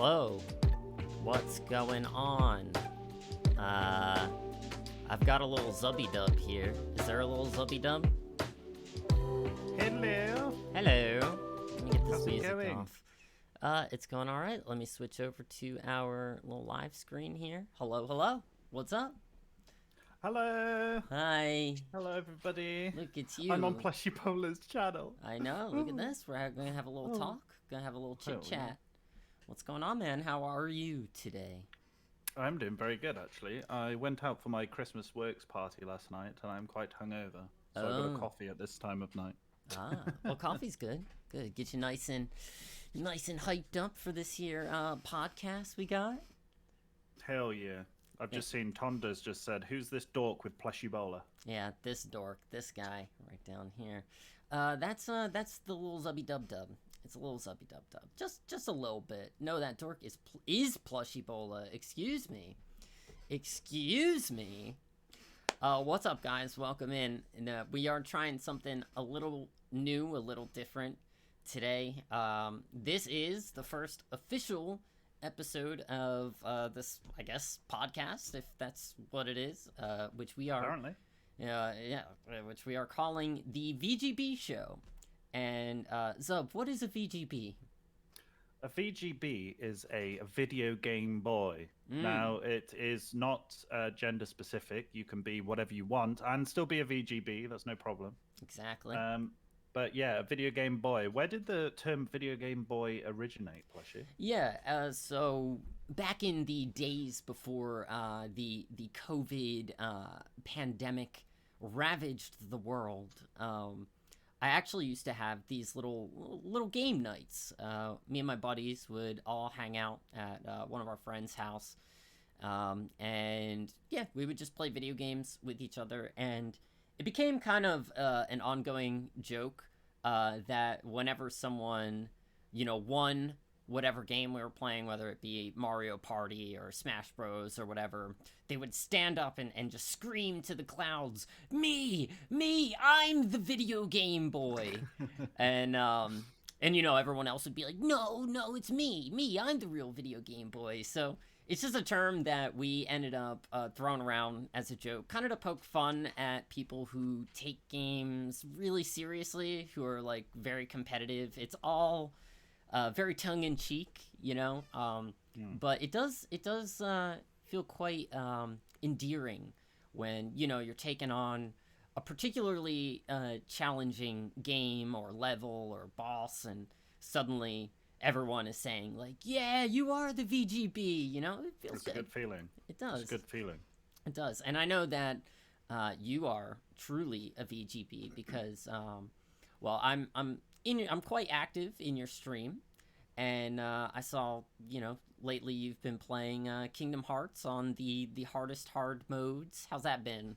Hello. What's going on? I've got a little Zubby Dub here. Is there a little Zubby Dub? Hello. Hello. Let me get this How's it music going? off. It's going all right. Let me switch over to our little live screen here. Hello, hello. What's up? Hello. Hi. Hello, everybody. Look, it's you. I'm on Plushy Pola's channel. I know. Look at this. We're going to have a little talk. Going to have a little Hell chit yeah. chat. What's going on, man? How are you today? I'm doing very good, actually. I went out for my Christmas works party last night, and I'm quite hungover. So I got Oh. a coffee at this time of night. Well, coffee's good. Good. Get you nice and hyped up for this here podcast we got. Hell yeah. I've just seen Tonda's just said, "Who's this dork with Plushy Bowler?" Yeah, this dork, this guy right down here. That's the little Zubby Dub Dub. It's a little Zubby Dub Dub. Just a little bit. No, that dork is Plushy Bola. Excuse me. What's up, guys? Welcome in. And, we are trying something a little new, a little different today. This is the first official episode of this, I guess, podcast, if that's what it is, which we are Apparently. which we are calling the VGB Show. And Zub, what is a VGB? A VGB is a video game boy. Now, it is not gender specific. You can be whatever you want and still be a VGB. That's no problem. Exactly. But yeah, a video game boy. Where did the term video game boy originate, Plushy? Yeah, so back in the days before the COVID pandemic ravaged the world, I actually used to have these little game nights. Me and my buddies would all hang out at one of our friends' house, and yeah, we would just play video games with each other, and it became kind of an ongoing joke that whenever someone, won whatever game we were playing, whether it be Mario Party or Smash Bros or whatever, they would stand up and just scream to the clouds, me, I'm the video game boy. and everyone else would be like, no, it's me, I'm the real video game boy. So it's just a term that we ended up throwing around as a joke, kind of to poke fun at people who take games really seriously, who are like very competitive. It's all very tongue-in-cheek, but it does feel quite endearing when you're taking on a particularly challenging game or level or boss, and suddenly everyone is saying like, yeah, you are the VGB. It feels It's good. a good feeling. It does. It's a good feeling. It does. And I know that you are truly a VGB because I'm quite active in your stream, and I saw, lately you've been playing Kingdom Hearts on the hardest hard modes. How's that been?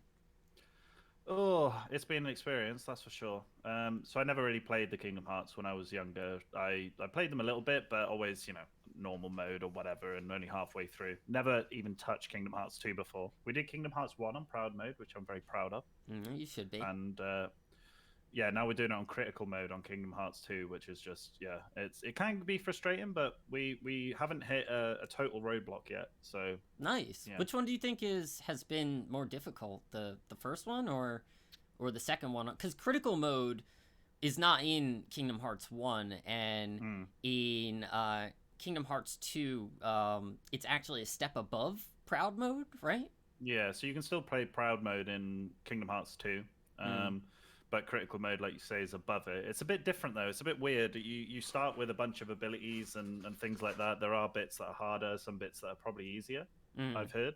Oh, it's been an experience, that's for sure. So I never really played the Kingdom Hearts when I was younger. I played them a little bit, but always, normal mode or whatever, and only halfway through. Never even touched Kingdom Hearts 2 before. We did Kingdom Hearts 1 on Proud mode, which I'm very proud of. You should be. And yeah, now we're doing it on critical mode on Kingdom Hearts 2, which is just, it can be frustrating, but we haven't hit a total roadblock yet. So Nice. Yeah. Which one do you think has been more difficult, the first one or the second one? Because critical mode is not in Kingdom Hearts 1, and in Kingdom Hearts 2, it's actually a step above Proud mode, right? yeah, so you can still play Proud mode in Kingdom Hearts 2. But critical mode, like you say, is above it. It's a bit different, though. It's a bit weird. You start with a bunch of abilities and things like that. There are bits that are harder, some bits that are probably easier, I've heard.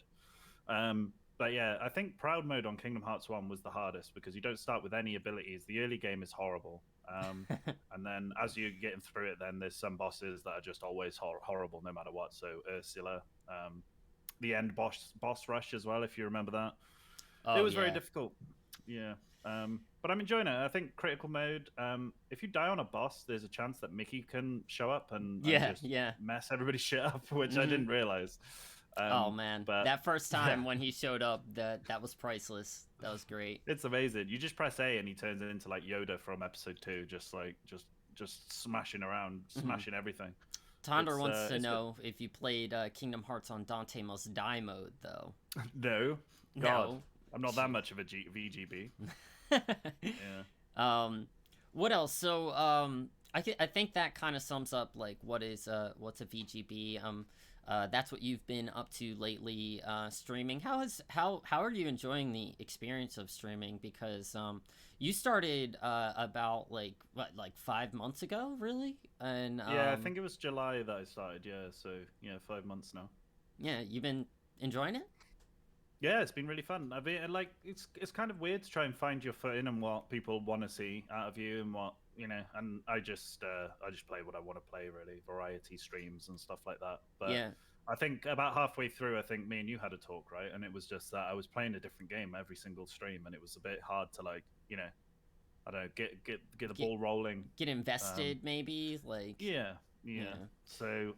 But yeah, I think Proud mode on Kingdom Hearts 1 was the hardest because you don't start with any abilities. The early game is horrible. And then as you're getting through it, then there's some bosses that are just always horrible no matter what. So Ursula, the end boss rush as well, if you remember that. It was very difficult. Yeah. But I'm enjoying it. I think critical mode, if you die on a boss, there's a chance that Mickey can show up and just mess everybody's shit up, which I didn't realize. Oh man, but that first time when he showed up, that was priceless. That was great. It's amazing. You just press A and he turns into like Yoda from episode 2, just smashing around, smashing everything. Tonder It's, wants to it's know if you played Kingdom Hearts on Dante Must Die mode, though. No, God, No. I'm not that much of a VGB. Yeah. What else? So, I think that kind of sums up like what's a VGB. That's what you've been up to lately, streaming. How are you enjoying the experience of streaming? Because you started about like 5 months ago, really? And Yeah, I think it was July that I started. Yeah, so yeah, 5 months now. yeah, you've been enjoying it? Yeah, it's been really fun. I mean, like it's kind of weird to try and find your footing and what people want to see out of you and what And I just play what I want to play, really, variety streams and stuff like that. But Yeah. I think about halfway through, I think me and you had a talk, right? And it was just that I was playing a different game every single stream, and it was a bit hard to I don't know, get the ball rolling, get invested, maybe yeah. So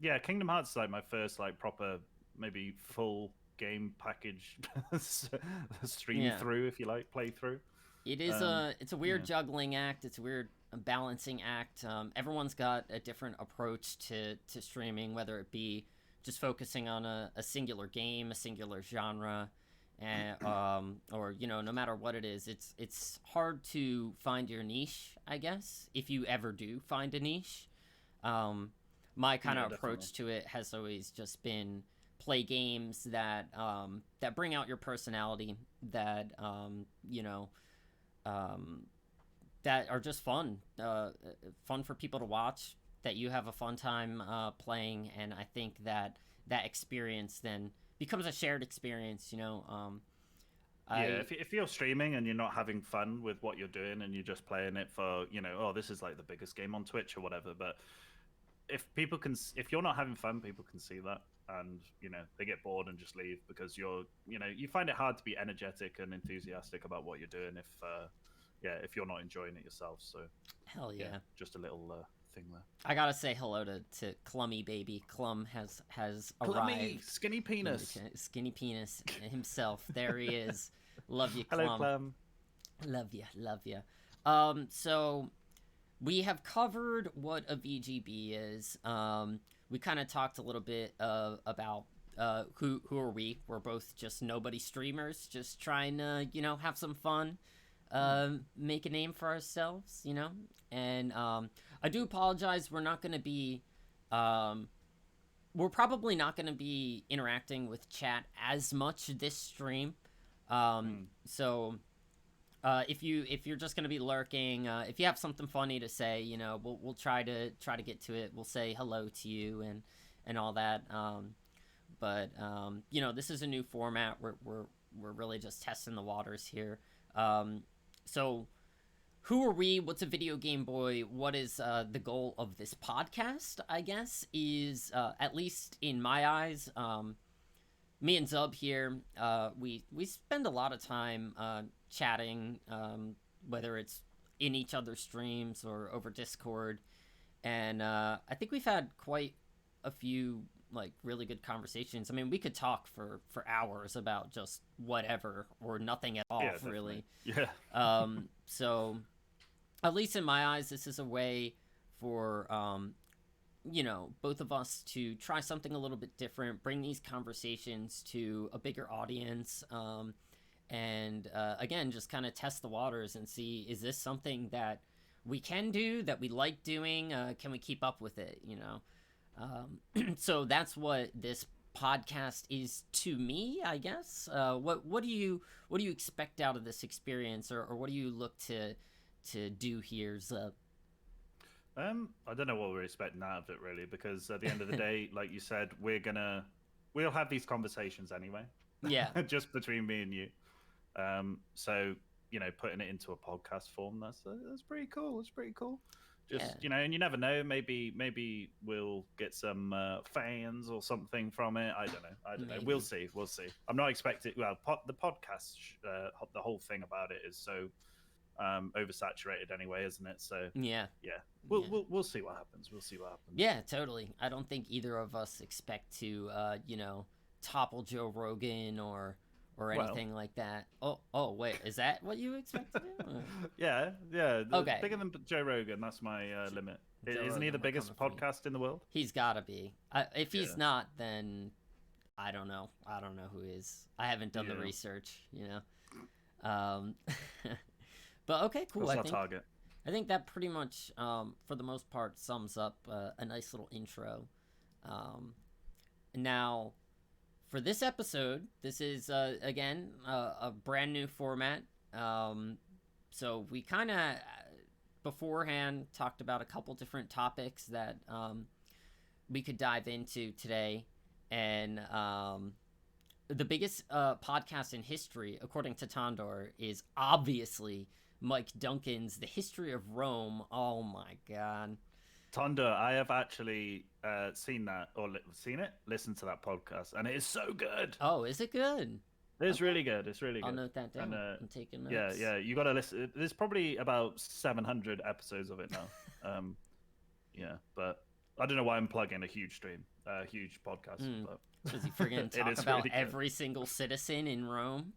yeah, Kingdom Hearts is like my first proper maybe full game package stream through, if you like, play through. It is it's a weird juggling act. It's a weird balancing act. Everyone's got a different approach to streaming, whether it be just focusing on a singular game, a singular genre, and or no matter what it is, it's hard to find your niche, I guess, if you ever do find a niche. My kind of approach to it has always just been play games that that bring out your personality, that that are just fun for people to watch, that you have a fun time playing, and I think that experience then becomes a shared experience. If you're streaming and you're not having fun with what you're doing and you're just playing it for oh, this is like the biggest game on Twitch or whatever, but if you're not having fun, people can see that, and they get bored and just leave, because you find it hard to be energetic and enthusiastic about what you're doing if you're not enjoying it yourself. So hell yeah, just a little thing there. I gotta say hello to Clummy baby. Clum has Clummy, arrived. skinny penis Himself. There he is. Love you, Clum. Hello, Clum. Love you. So we have covered what a VGB is. We kind of talked a little bit about who are we. We're both just nobody streamers, just trying to have some fun, make a name for ourselves, And I do apologize. We're not going to be. We're probably not going to be interacting with chat as much this stream. So. If you're just gonna be lurking, if you have something funny to say, we'll try to get to it. We'll say hello to you and all that. But this is a new format. We're really just testing the waters here. So who are we? What's a video game boy? What is the goal of this podcast? I guess is at least in my eyes. Me and Zub here, we spend a lot of time chatting, whether it's in each other's streams or over Discord, and I think we've had quite a few really good conversations. I mean, we could talk for hours about just whatever or nothing at all, really. Yeah. So, at least in my eyes, this is a way for both of us to try something a little bit different, bring these conversations to a bigger audience, and again, just kind of test the waters and see, is this something that we can do, that we like doing? Can we keep up with it? So that's what this podcast is to me, I guess. What do you expect out of this experience, or what do you look to do here, Zub? I don't know what we're expecting out of it, really, because at the end of the day, like you said, we'll have these conversations anyway. Yeah. Just between me and you. So, putting it into a podcast form, that's pretty cool. It's pretty cool. Just, and you never know, maybe we'll get some fans or something from it. I don't know. We'll see. I'm not expecting, the podcast, the whole thing about it is so oversaturated anyway, isn't it? So yeah, we'll see what happens. Yeah, totally. I don't think either of us expect to topple Joe Rogan or anything like that. Oh wait, is that what you expect to do? Yeah. Okay. Bigger than Joe Rogan, that's my limit. Joe Isn't he the Rogan, we're biggest coming for you. podcast in the world? He's gotta be. If he's Yeah. not, then I don't know. I don't know who is. I haven't done the Yeah. research, you know. But okay, cool. What's our target? I think that pretty much, for the most part, sums up a nice little intro. Now, for this episode, this is again a brand new format. So we kind of beforehand talked about a couple different topics that we could dive into today, and the biggest podcast in history, according to Tondor, is obviously Mike Duncan's The History of Rome. Oh my god. Tonda, I have actually seen that, or listened to that podcast, and it is so good. Oh, is it good? It's really good. It's really good. I'll note that down. And, I'm taking notes. yeah, you got to listen. There's probably about 700 episodes of it now. Yeah, but I don't know why I'm plugging a huge stream, a huge podcast. But Does he friggin' talk about really every single citizen in Rome?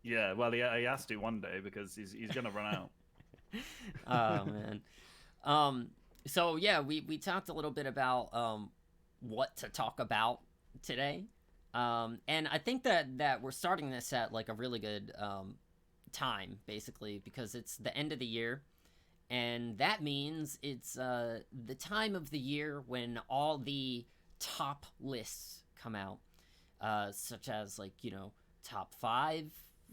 Yeah, well, he has to one day because he's gonna run out. Oh man. So yeah, we talked a little bit about what to talk about today. And I think that we're starting this at like a really good time, basically, because it's the end of the year, and that means it's the time of the year when all the top lists come out, such as, like, you know, top 5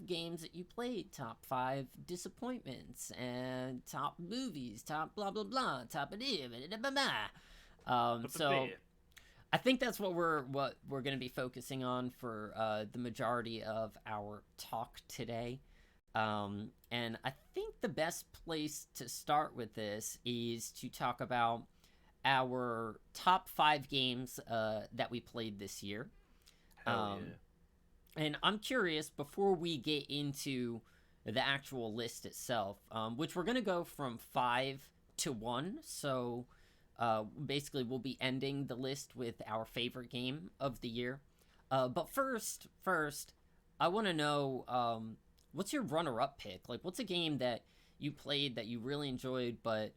games that you played, top 5 disappointments, and top movies, top blah blah blah, top so I think that's what we're going to be focusing on for the majority of our talk today. And I think the best place to start with this is to talk about our top 5 games that we played this year. Hell yeah. And I'm curious, before we get into the actual list itself, which we're going to go from 5 to 1, so basically we'll be ending the list with our favorite game of the year. But first, I want to know, what's your runner-up pick? Like, what's a game that you played that you really enjoyed but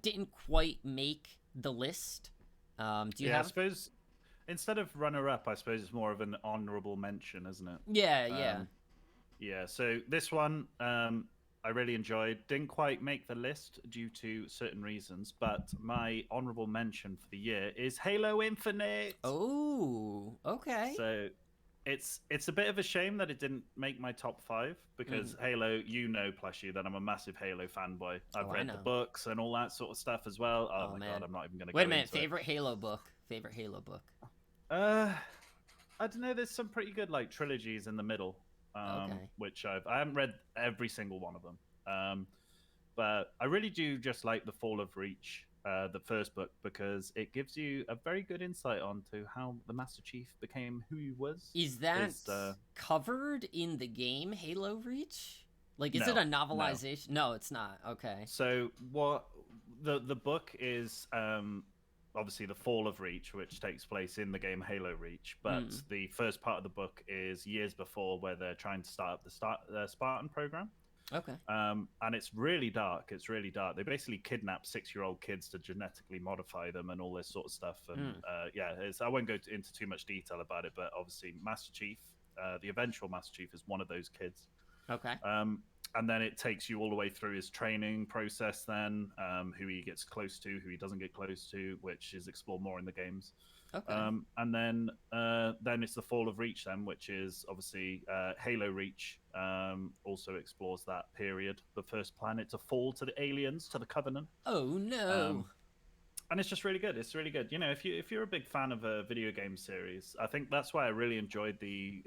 didn't quite make the list? Do you have... I suppose instead of runner-up, I suppose it's more of an honorable mention, isn't it? Yeah. Yeah, so this one I really enjoyed. Didn't quite make the list due to certain reasons, but my honorable mention for the year is Halo Infinite. Oh, okay. So it's a bit of a shame that it didn't make my top 5 because Halo, you know, Plushy, that I'm a massive Halo fanboy. I've read the books and all that sort of stuff as well. Oh my god, I'm not even going to go Wait a minute, into favorite Halo book. I don't know. There's some pretty good like trilogies in the middle, which I haven't read every single one of them, but I really do just like the Fall of Reach, the first book, because it gives you a very good insight onto how the Master Chief became who he was. Is that covered in the game Halo Reach? Like, is no, it a novelization? No, it's not. Okay. So what the book is? Obviously the Fall of Reach, which takes place in the game Halo Reach, but the first part of the book is years before, where they're trying to start up the Spartan program. Okay. And it's really dark. They basically kidnap 6-year-old kids to genetically modify them and all this sort of stuff. And I won't go into too much detail about it, but obviously Master Chief, the eventual Master Chief, is one of those kids. Okay. And then it takes you all the way through his training process, then who he gets close to, who he doesn't get close to, which is explored more in the games. Okay. And then it's the Fall of Reach, then, which is obviously Halo Reach. Also explores that period, the first planet to fall to the aliens, to the Covenant. Oh no. And it's just really good. It's really good. You know, if you're a big fan of a video game series, I think that's why I really enjoyed the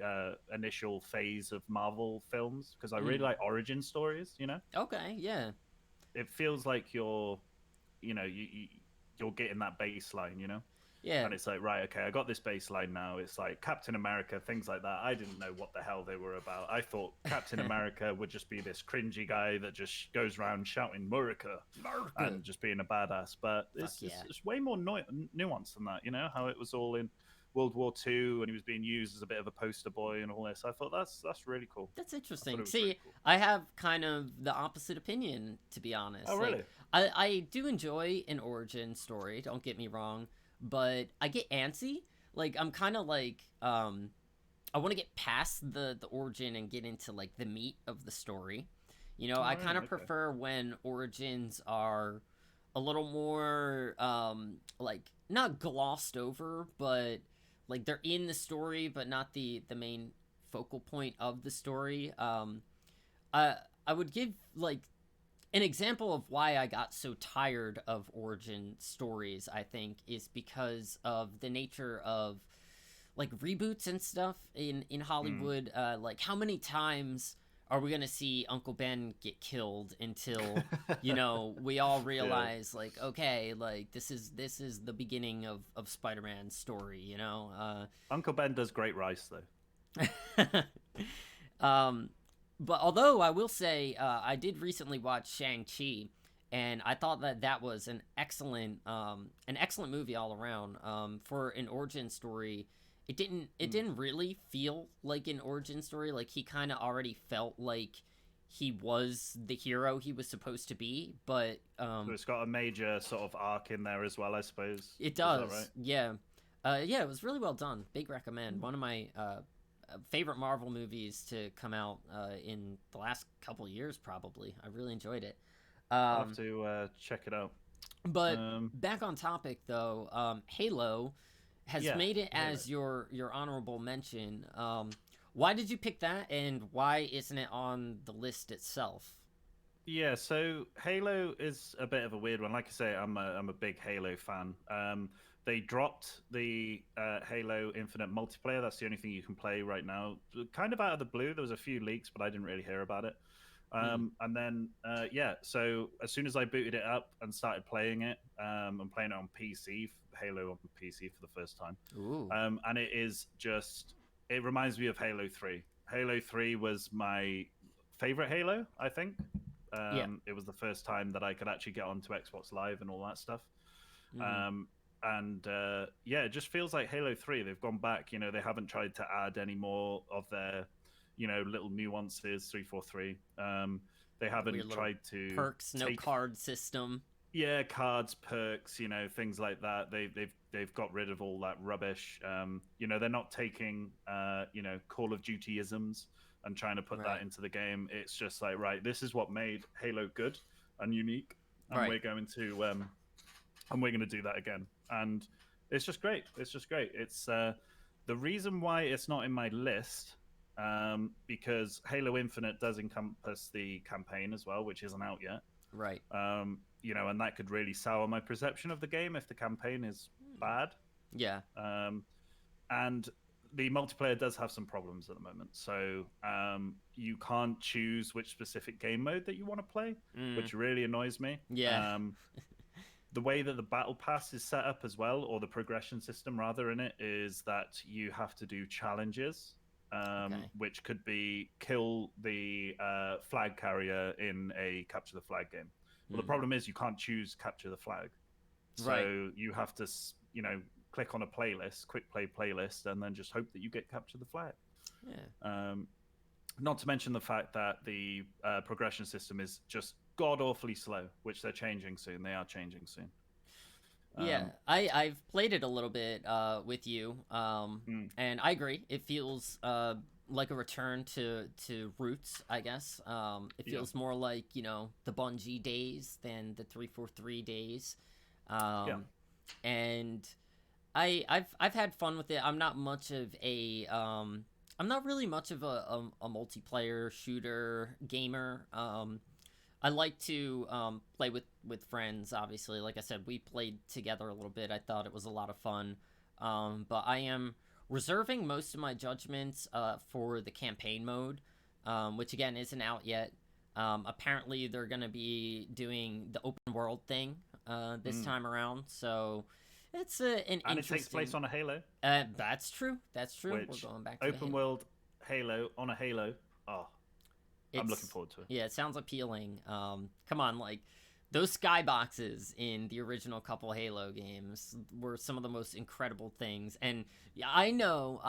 initial phase of Marvel films, because I really like origin stories. You know. Okay. Yeah. It feels like you're getting that baseline. You know. Yeah. And it's like, right, okay, I got this baseline now. It's like Captain America, things like that. I didn't know what the hell they were about. I thought Captain America would just be this cringy guy that just goes around shouting Murica and just being a badass. But it's way more nuanced than that, you know, how it was all in World War II, and he was being used as a bit of a poster boy and all this. I thought that's really cool. That's I thought interesting. it was See, really cool. I have kind of the opposite opinion, to be honest. Oh, really? I do enjoy an origin story, don't get me wrong, but I get antsy. Like, I'm kind of like, I want to get past the origin and get into, like, the meat of the story. You know, I kind of prefer when origins are a little more, like, not glossed over, but, like, they're in the story, but not the main focal point of the story. I would give, like, an example of why I got so tired of origin stories, I think, is because of the nature of, like, reboots and stuff in Hollywood. Like, how many times are we gonna see Uncle Ben get killed until, you know, we all realize, like, okay, like, this is the beginning of Spider-Man's story, you know? Uncle Ben does great rice, though. But although I will say, I did recently watch Shang-Chi, and I thought that was an excellent movie all around. For an origin story, it didn't really feel like an origin story. Like, he kind of already felt like he was the hero he was supposed to be, but so it's got a major sort of arc in there as well, I suppose. It does. Is that right? Yeah. Yeah, it was really well done. Big recommend. One of my favorite Marvel movies to come out in the last couple years, probably. I really enjoyed it. I'll have to check it out. But back on topic, though, Halo has made it as your honorable mention. Why did you pick that, and why isn't it on the list itself? Yeah, so Halo is a bit of a weird one. Like I say, I'm a big Halo fan. They dropped the Halo Infinite multiplayer. That's the only thing you can play right now. Kind of out of the blue. There was a few leaks, but I didn't really hear about it. And then, so as soon as I booted it up and started playing it, I'm playing it on PC, Halo on PC for the first time. And it is just, it reminds me of Halo 3. Halo 3 was my favorite Halo, I think. It was the first time that I could actually get onto Xbox Live and all that stuff. It just feels like Halo 3. They've gone back, you know, they haven't tried to add any more of their, you know, little nuances. 343. They haven't tried to perks, no card system. Yeah, cards, perks, you know, things like that. They've got rid of all that rubbish. You know, they're not taking you know, Call of Duty isms and trying to put that into the game. It's just like, right, this is what made Halo good and unique, and we're going to do that again. And it's just great. It's just great. It's the reason why it's not in my list, because Halo Infinite does encompass the campaign as well, which isn't out yet. Right. You know, and that could really sour my perception of the game if the campaign is bad. Yeah. And the multiplayer does have some problems at the moment. So you can't choose which specific game mode that you want to play, which really annoys me. Yeah. The way that the battle pass is set up as well, or the progression system rather in it, is that you have to do challenges, which could be kill the flag carrier in a capture the flag game. Well, the problem is you can't choose capture the flag. So you have to, you know, click on a playlist, quick play playlist, and then just hope that you get capture the flag. Yeah. Not to mention the fact that the progression system is just god-awfully slow, which they're changing soon. They are changing soon. Yeah, I've played it a little bit with you, and I agree. It feels like a return to roots, I guess. It feels more like, you know, the Bungie days than the 343 days. And I've had fun with it. I'm not much of a I'm not really much of a multiplayer shooter gamer. I like to play with friends, obviously. Like I said, we played together a little bit. I thought it was a lot of fun. But I am reserving most of my judgments for the campaign mode, which, again, isn't out yet. Apparently, they're going to be doing the open world thing this time around. So it's an interesting... And it takes place on a Halo. That's true. That's true. Which, we're going back to open world Halo on a Halo. Oh, I'm looking forward to it. Yeah, it sounds appealing. Come on, like, those skyboxes in the original couple Halo games were some of the most incredible things. And I know,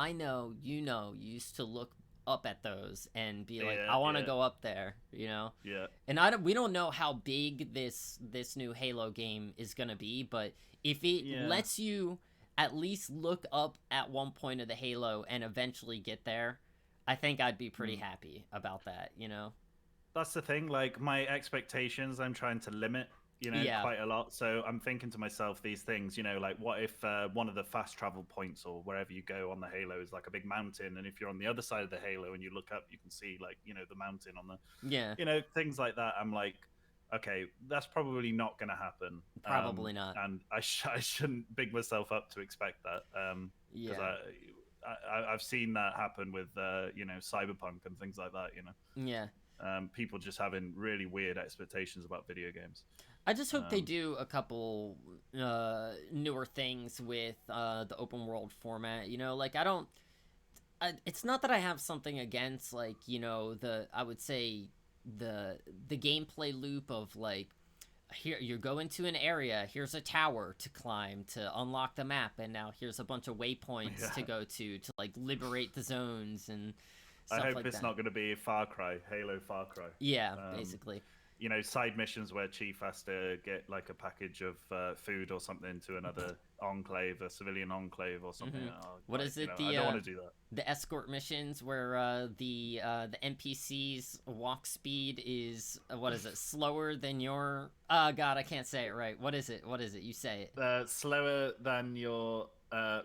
you used to look up at those and be like, I want to go up there, you know? Yeah. And we don't know how big this new Halo game is going to be, but if it lets you at least look up at one point of the Halo and eventually get there, I think I'd be pretty happy about that, you know? That's the thing. Like, my expectations, I'm trying to limit, quite a lot. So I'm thinking to myself these things, like, what if one of the fast travel points or wherever you go on the Halo is like a big mountain, and if you're on the other side of the Halo and you look up, you can see, like, the mountain on the things like that. I'm like, okay, that's probably not going to happen. Probably not. And I shouldn't big myself up to expect that. Because I've seen that happen with Cyberpunk and things like that. Yeah. People just having really weird expectations about video games. I just hope they do a couple newer things with the open world format. Like, it's not that I have something against, like, I would say the gameplay loop of, like, here you go into an area, here's a tower to climb to unlock the map, and now here's a bunch of waypoints to go to like liberate the zones and stuff I hope like it's that. not going to be Halo Far Cry. Yeah, basically. Side missions where Chief has to get like a package of food or something to another enclave, a civilian enclave or something. Mm-hmm. What is it? I don't want to do that. The escort missions where the NPC's walk speed is what is it? Slower than your? God, I can't say it right. What is it? You say it. Slower than your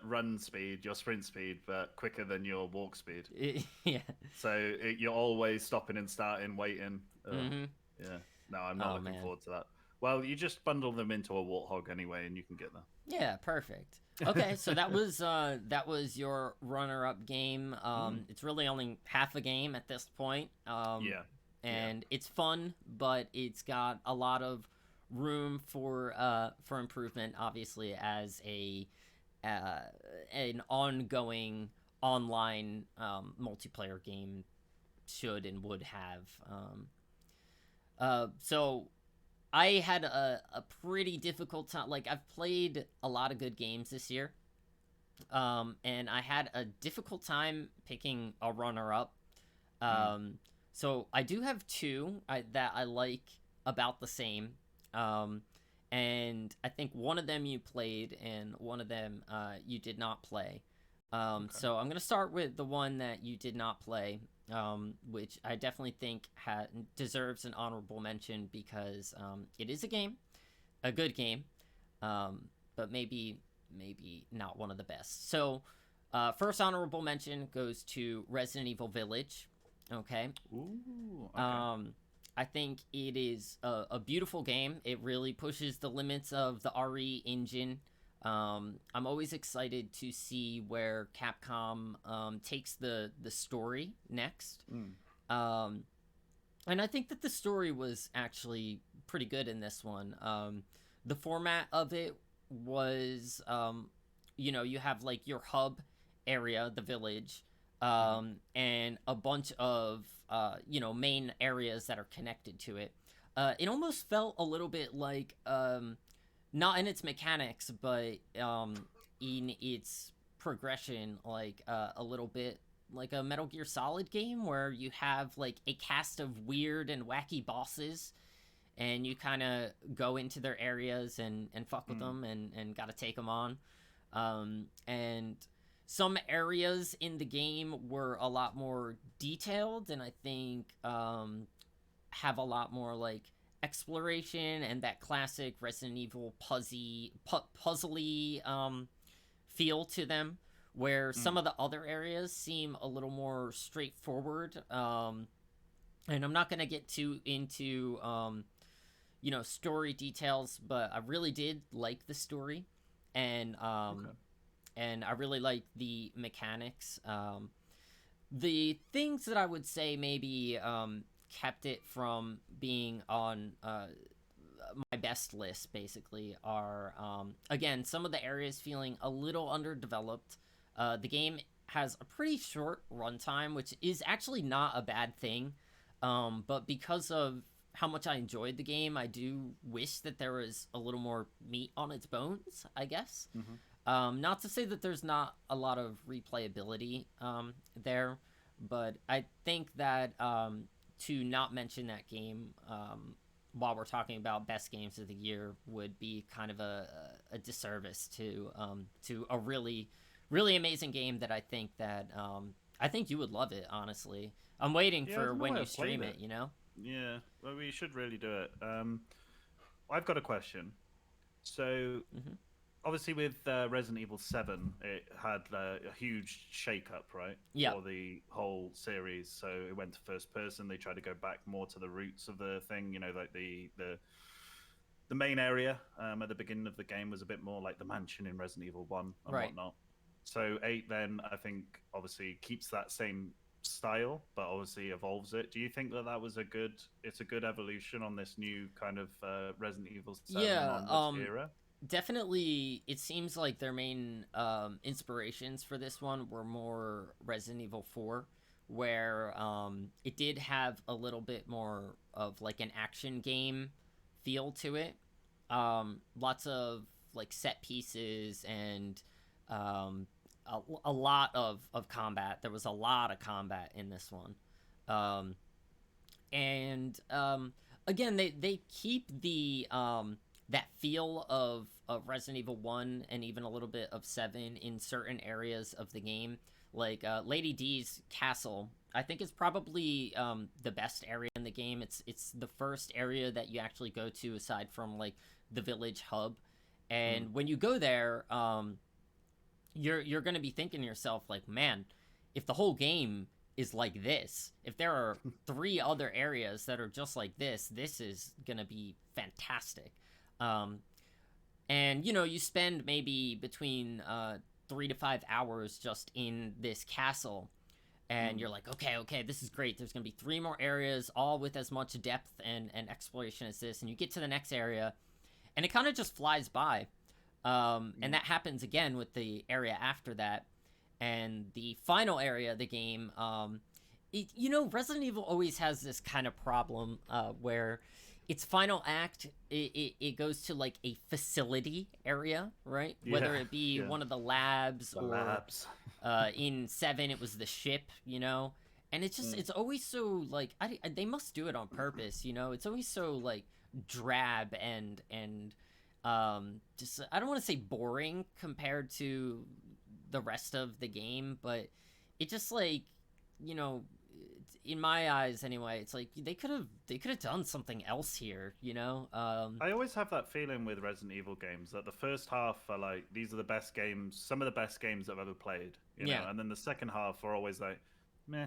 run speed, your sprint speed, but quicker than your walk speed. Yeah. So you're always stopping and starting, waiting. Mm-hmm. Yeah. No, I'm not looking forward to that. Well, you just bundle them into a warthog anyway, and you can get there. Yeah, perfect. Okay, so that was your runner-up game. It's really only half a game at this point. And it's fun, but it's got a lot of room for improvement. Obviously, as an ongoing online multiplayer game should and would have. So I had a pretty difficult time. Like, I've played a lot of good games this year, and I had a difficult time picking a runner-up. So I do have two that I like about the same, and I think one of them you played, and one of them you did not play. So I'm gonna start with the one that you did not play. Which I definitely think deserves an honorable mention because it is a good game, but maybe not one of the best. So, first honorable mention goes to Resident Evil Village. Okay. Ooh. Okay. I think it is a beautiful game. It really pushes the limits of the RE engine. I'm always excited to see where Capcom takes the story next. And I think that the story was actually pretty good in this one. The format of it was, you have like your hub area, the village, and a bunch of, main areas that are connected to it. It almost felt a little bit like, not in its mechanics, but in its progression, like a little bit like a Metal Gear Solid game where you have like a cast of weird and wacky bosses, and you kind of go into their areas and fuck with them and gotta take them on. And some areas in the game were a lot more detailed, and I think have a lot more like exploration and that classic Resident Evil puzzly feel to them, where some of the other areas seem a little more straightforward. And I'm not going to get too into story details, but I really did like the story, and and I really like the mechanics. The things that I would say maybe kept it from being on my best list basically are again, some of the areas feeling a little underdeveloped. The game has a pretty short runtime, which is actually not a bad thing, but because of how much I enjoyed the game, I do wish that there was a little more meat on its bones, I guess. Not to say that there's not a lot of replayability there, but I think that to not mention that game while we're talking about best games of the year would be kind of a disservice to a really really amazing game that I think you would love it. Honestly, I'm waiting for when you stream it. You know. Yeah, well, we should really do it. I've got a question. So, obviously, with Resident Evil 7, it had a huge shake-up, right? Yeah. For the whole series. So, it went to first person. They tried to go back more to the roots of the thing. You know, like the main area at the beginning of the game was a bit more like the mansion in Resident Evil 1 and whatnot. So, 8 then, I think, obviously, keeps that same style, but obviously evolves it. Do you think that was a good evolution on this new kind of Resident Evil 7 on this era? Definitely. It seems like their main inspirations for this one were more Resident Evil 4, where it did have a little bit more of like an action game feel to it. Lots of like set pieces and a lot of combat. There was a lot of combat in this one. Again, they keep the that feel of Resident Evil 1 and even a little bit of 7 in certain areas of the game. Like Lady D's castle, I think is probably the best area in the game. It's the first area that you actually go to aside from like the village hub. And when you go there, you're going to be thinking to yourself like, man, if the whole game is like this, if there are 3 other areas that are just like this is going to be fantastic. And you know, you spend maybe between 3 to 5 hours just in this castle, and you're like, okay, this is great. There's going to be 3 more areas, all with as much depth and exploration as this. And you get to the next area, and it kind of just flies by. And that happens again with the area after that. And the final area of the game, you know, Resident Evil always has this kind of problem where its final act, it goes to like a facility area, right? Yeah, whether it be one of the labs in 7, it was the ship, you know? And it's just, it's always so like, they must do it on purpose, you know? It's always so like drab and just, I don't want to say boring compared to the rest of the game, but it just like, you know, in my eyes anyway, it's like they could have done something else here, you know. I always have that feeling with Resident Evil games that the first half are like, these are the best games, some of the best games I've ever played, you know, and then the second half are always like meh,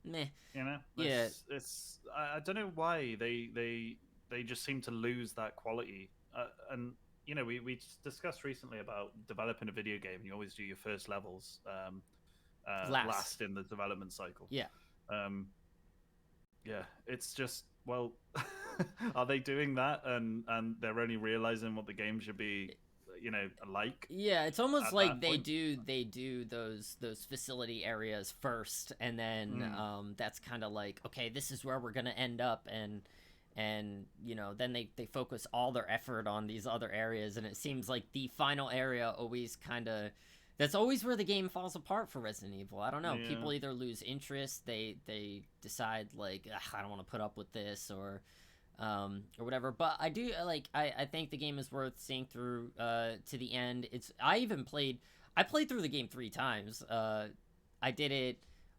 you know. It's I don't know why they just seem to lose that quality. And you know, we discussed recently about developing a video game. You always do your first levels last in the development cycle. It's just, well, are they doing that and they're only realizing what the game should be, you know, like? Yeah, it's almost like they do those facility areas first, and then that's kind of like, okay, this is where we're gonna end up, and you know, then they focus all their effort on these other areas, and it seems like the final area always kind of, that's always where the game falls apart for Resident Evil. I don't know. Yeah. People either lose interest, they decide like, I don't want to put up with this, or whatever. But I do like, I think the game is worth seeing through to the end. I played through the game 3 times. I did it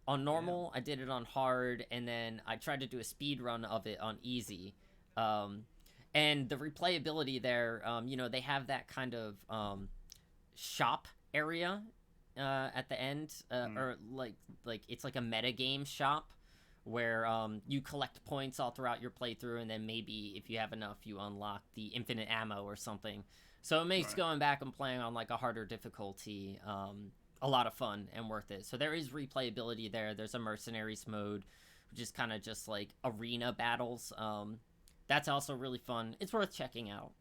on normal, I did it on hard, and then I tried to do a speed run of it on easy. And the replayability there, you know, they have that kind of shop area at the end, or like it's like a metagame shop where you collect points all throughout your playthrough, and then maybe if you have enough, you unlock the infinite ammo or something. So it makes going back and playing on like a harder difficulty a lot of fun and worth it. So there is replayability there. There's a mercenaries mode, which is kind of just like arena battles. That's also really fun. It's worth checking out.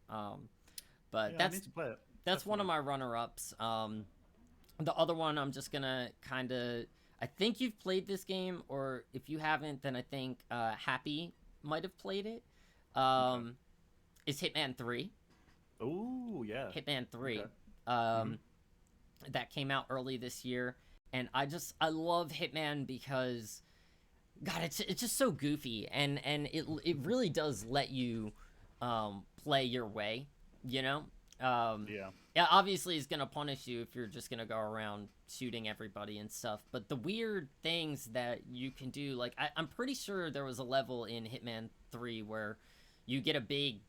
But I need to play it. That's definitely one of my runner-ups. The other one, I'm just gonna kind of, I think you've played this game, or if you haven't, then I think Happy might have played it. Okay. um, is Hitman 3. Ooh, yeah. Hitman 3. Okay. Hmm. Um, that came out early this year, and I love Hitman because God, it's just so goofy, and it really does let you play your way, you know. Um, Yeah. yeah, obviously, it's gonna punish you if you're just gonna go around shooting everybody and stuff. But the weird things that you can do, like I'm pretty sure there was a level in Hitman 3 where you get a big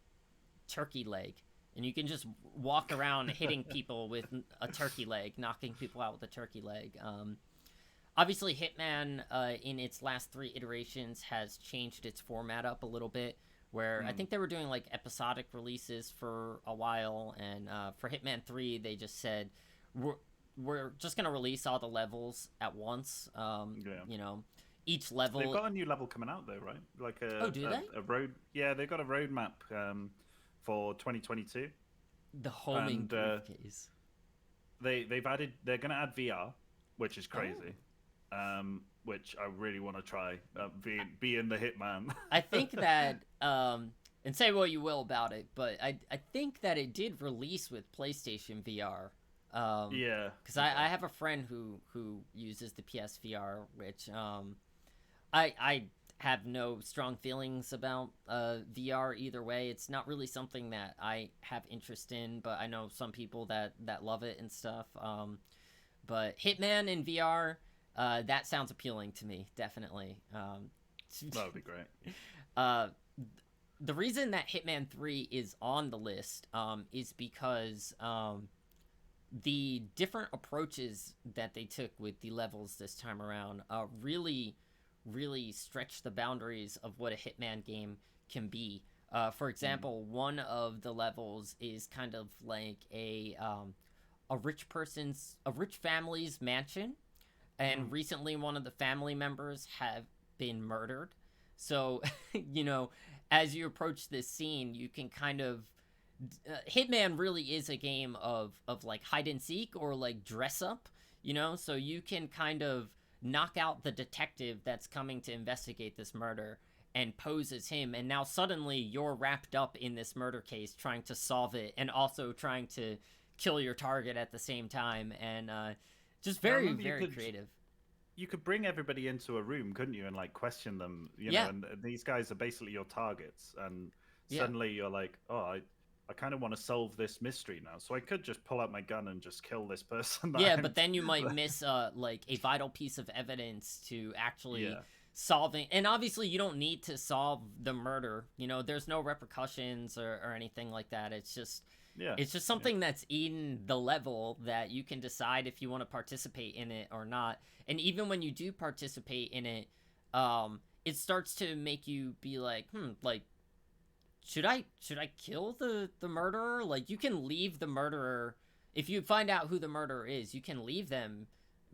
turkey leg, and you can just walk around hitting people with a turkey leg, knocking people out with a turkey leg. Obviously, Hitman, in its last 3 iterations, has changed its format up a little bit. Where I Mm. think they were doing like episodic releases for a while, and for Hitman 3, they just said we're we're just gonna release all the levels at once. Yeah. You know, each They've level. got a new level coming out though, right? Like Oh, do they? a road. Yeah, they've got a roadmap for 2022, The homing and briefcase. they're gonna add VR, which is Oh. crazy. Which I really want to try. Be in the Hitman. I think that and say what you will about it, but I think that it did release with PlayStation VR. Yeah. Because Okay. I have a friend who uses the PSVR, which I have no strong feelings about VR either way. It's not really something that I have interest in, but I know some people that love it and stuff. But Hitman in VR, that sounds appealing to me, definitely. That would be great. uh, the reason that Hitman 3 is on the list is because the different approaches that they took with the levels this time around really stretch the boundaries of what a Hitman game can be. For Mm. example, one of the levels is kind of like a rich family's mansion, and Mm. recently one of the family members have been murdered. So, you know, as you approach this scene, you can kind of Hitman really is a game of like hide and seek or like dress up, you know, so you can kind of knock out the detective that's coming to investigate this murder and pose as him, and now suddenly you're wrapped up in this murder case trying to solve it and also trying to kill your target at the same time, and just I very remember very creative. you could bring everybody into a room, couldn't you, and like question them, Yeah, and these guys are basically your targets, and yeah. suddenly you're like, oh, I kind of want to solve this mystery now, so I could just pull out my gun and just kill this person that Yeah, I'm. but then you might miss like a vital piece of evidence to actually Yeah, solving. And obviously, you don't need to solve the murder. You know, there's no repercussions or anything like that. yeah, It's just yeah. something that's in the level that you can decide if you want to participate in it or not. And even when you do participate in it, it starts to make you be like, like should I kill the murderer? Like, you can leave the murderer if you find out who the murderer is. You can leave them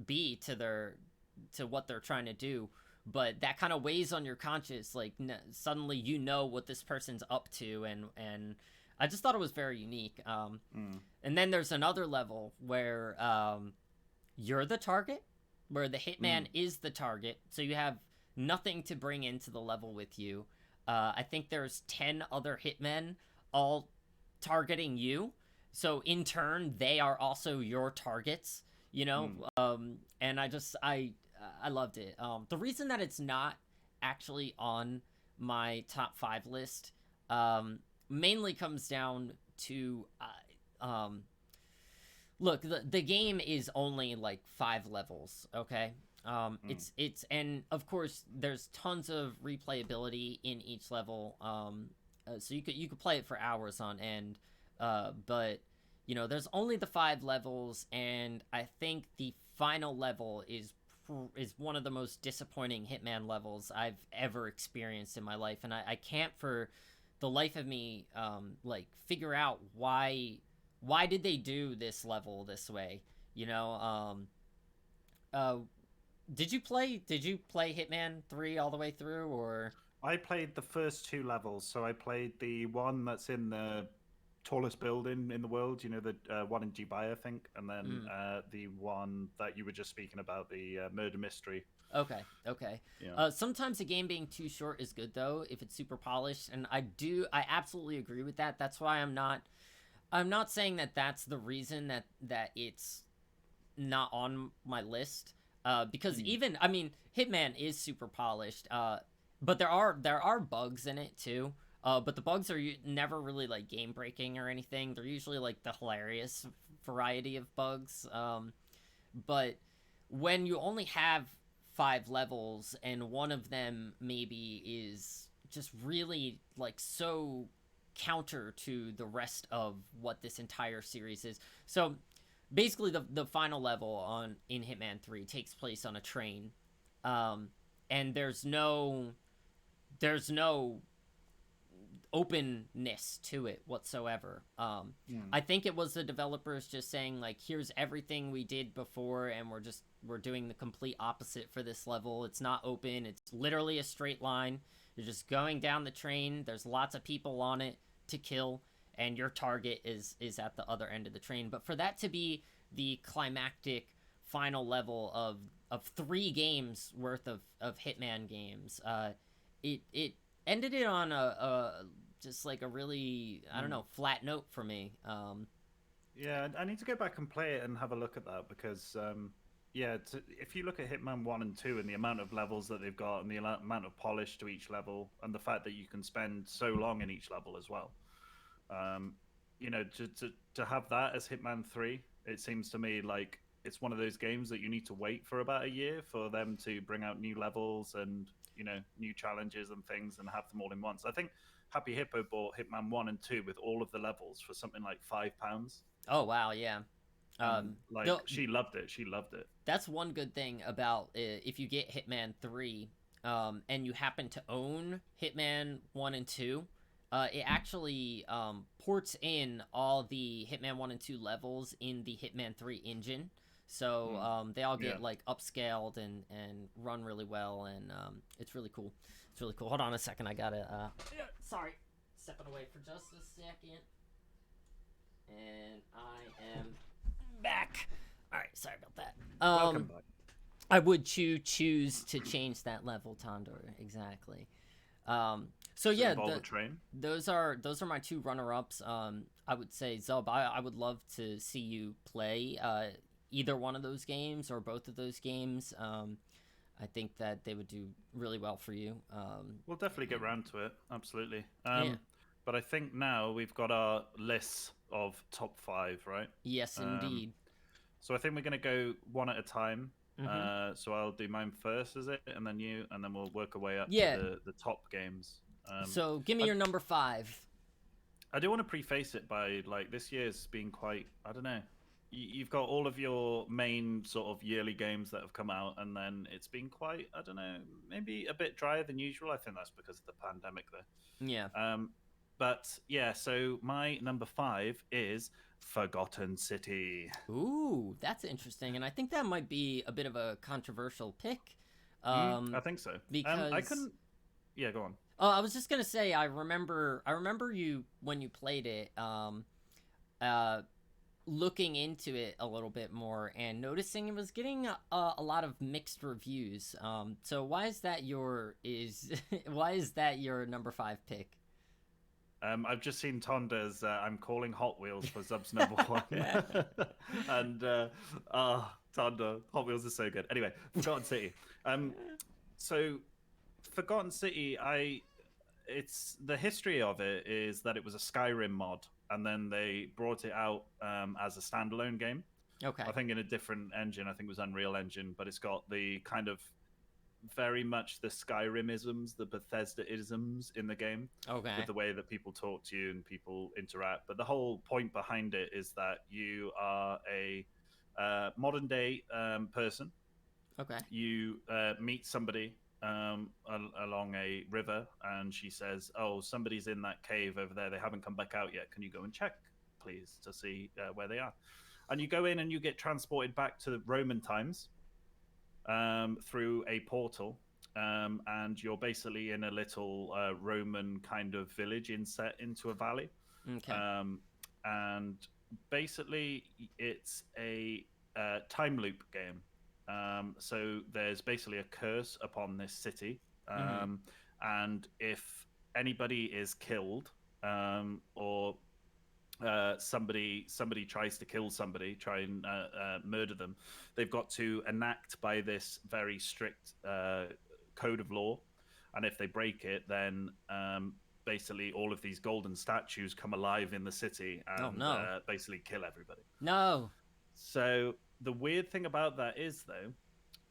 be to what they're trying to do, but that kind of weighs on your conscience. Like, suddenly you know what this person's up to, and I just thought it was very unique. Mm, And then there's another level where you're the target, where the hitman mm, is the target, so you have nothing to bring into the level with you. I think there's 10 other hitmen all targeting you, so in turn they are also your targets. You know, mm. and I loved it. The reason that it's not actually on my top 5 list mainly comes down to look, the game is only like 5 levels, okay. Mm. It's and of course there's tons of replayability in each level, so you could play it for hours on end, but you know there's only the 5 levels, and I think the final level is one of the most disappointing Hitman levels I've ever experienced in my life, and I can't for the life of me like figure out why did they do this level this way, you know. Uh did you play Hitman 3 all the way through, or I played the first two levels, so I played the one that's in the tallest building in the world. You know, the one in Dubai, I think, and then Mm. the one that you were just speaking about, the murder mystery. Okay, okay. Yeah. Sometimes a game being too short is good though if it's super polished, and I absolutely agree with that. That's why I'm not saying that that's the reason that it's not on my list. Because even I mean, Hitman is super polished. But there are bugs in it too. But the bugs are never really like game breaking or anything. They're usually like the hilarious variety of bugs. But when you only have 5 levels and one of them maybe is just really like so counter to the rest of what this entire series is. So basically the final level on in Hitman 3 takes place on a train. And there's no openness to it whatsoever. I think it was the developers just saying like, here's everything we did before, and we're doing the complete opposite for this level. It's not open. It's literally a straight line. You're just going down the train. There's lots of people on it to kill, and your target is at the other end of the train. But for that to be the climactic final level of 3 games worth of Hitman games, it ended it on a just like a really, I don't know, flat note for me. Yeah, I need to go back and play it and have a look at that because, yeah, if you look at Hitman 1 and 2 and the amount of levels that they've got and the amount of polish to each level and the fact that you can spend so long in each level as well, you know, to have that as Hitman 3, it seems to me like it's one of those games that you need to wait for about a year for them to bring out new levels and, you know, new challenges and things and have them all in once. I think Happy Hippo bought Hitman 1 and 2 with all of the levels for something like £5. Oh wow, yeah. Like she loved it. She loved it. That's one good thing about if you get Hitman 3, and you happen to own Hitman 1 and 2, it actually ports in all the Hitman 1 and 2 levels in the Hitman 3 engine. So they all get like upscaled and run really well, and it's really cool. It's really cool. Hold on a second, I gotta. Sorry, stepping away for just a second, and I am back. All right, sorry about that. Welcome back. I would choose to change that level, Tondor. Exactly. So yeah, those are my 2 runner-ups. I would say Zub, I would love to see you play either one of those games or both of those games. I think that they would do really well for you. We'll definitely get around to it. Absolutely. Yeah. But I think now we've got our list of top 5, right? Yes, indeed. So I think we're going to go one at a time. So I'll do mine first, is it? And then you, and then we'll work our way up to the top games. So give me your number 5. I do want to preface it by, like, this year's been quite, I don't know. You've got all of your main sort of yearly games that have come out, and then it's been quite, I don't know, maybe a bit drier than usual. I think that's because of the pandemic, though. Yeah. But yeah, so my number 5 is Forgotten City. Ooh, that's interesting, and I think that might be a bit of a controversial pick. I think so. Because I couldn't. Yeah, go on. Oh, I was just gonna say, I remember you when you played it, looking into it a little bit more and noticing it was getting a lot of mixed reviews. So why is that why is that your number 5 pick? I've just seen Tonda's I'm calling Hot Wheels for Zub's number 1. And Tonda, Hot Wheels is so good. Anyway, Forgotten City. So Forgotten City, it's the history of it is that it was a Skyrim mod, and then they brought it out as a standalone game. Okay. I think in a different engine. I think it was Unreal Engine, but it's got the kind of very much the Skyrim-isms, the Bethesda-isms in the game. Okay. With the way that people talk to you and people interact. But the whole point behind it is that you are a modern-day person. Okay. You meet somebody along a river, and she says, "Oh, somebody's in that cave over there. They haven't come back out yet. Can you go and check, please, to see where they are?" And you go in, and you get transported back to the Roman times through a portal, and you're basically in a little Roman kind of village inset into a valley. Okay. and basically it's a time loop game. So there's basically a curse upon this city, Mm-hmm. and if anybody is killed, or somebody tries to kill somebody, try and murder them, they've got to enact by this very strict code of law, and if they break it, then basically all of these golden statues come alive in the city Oh and no. basically kill everybody. No. So the weird thing about that is, though,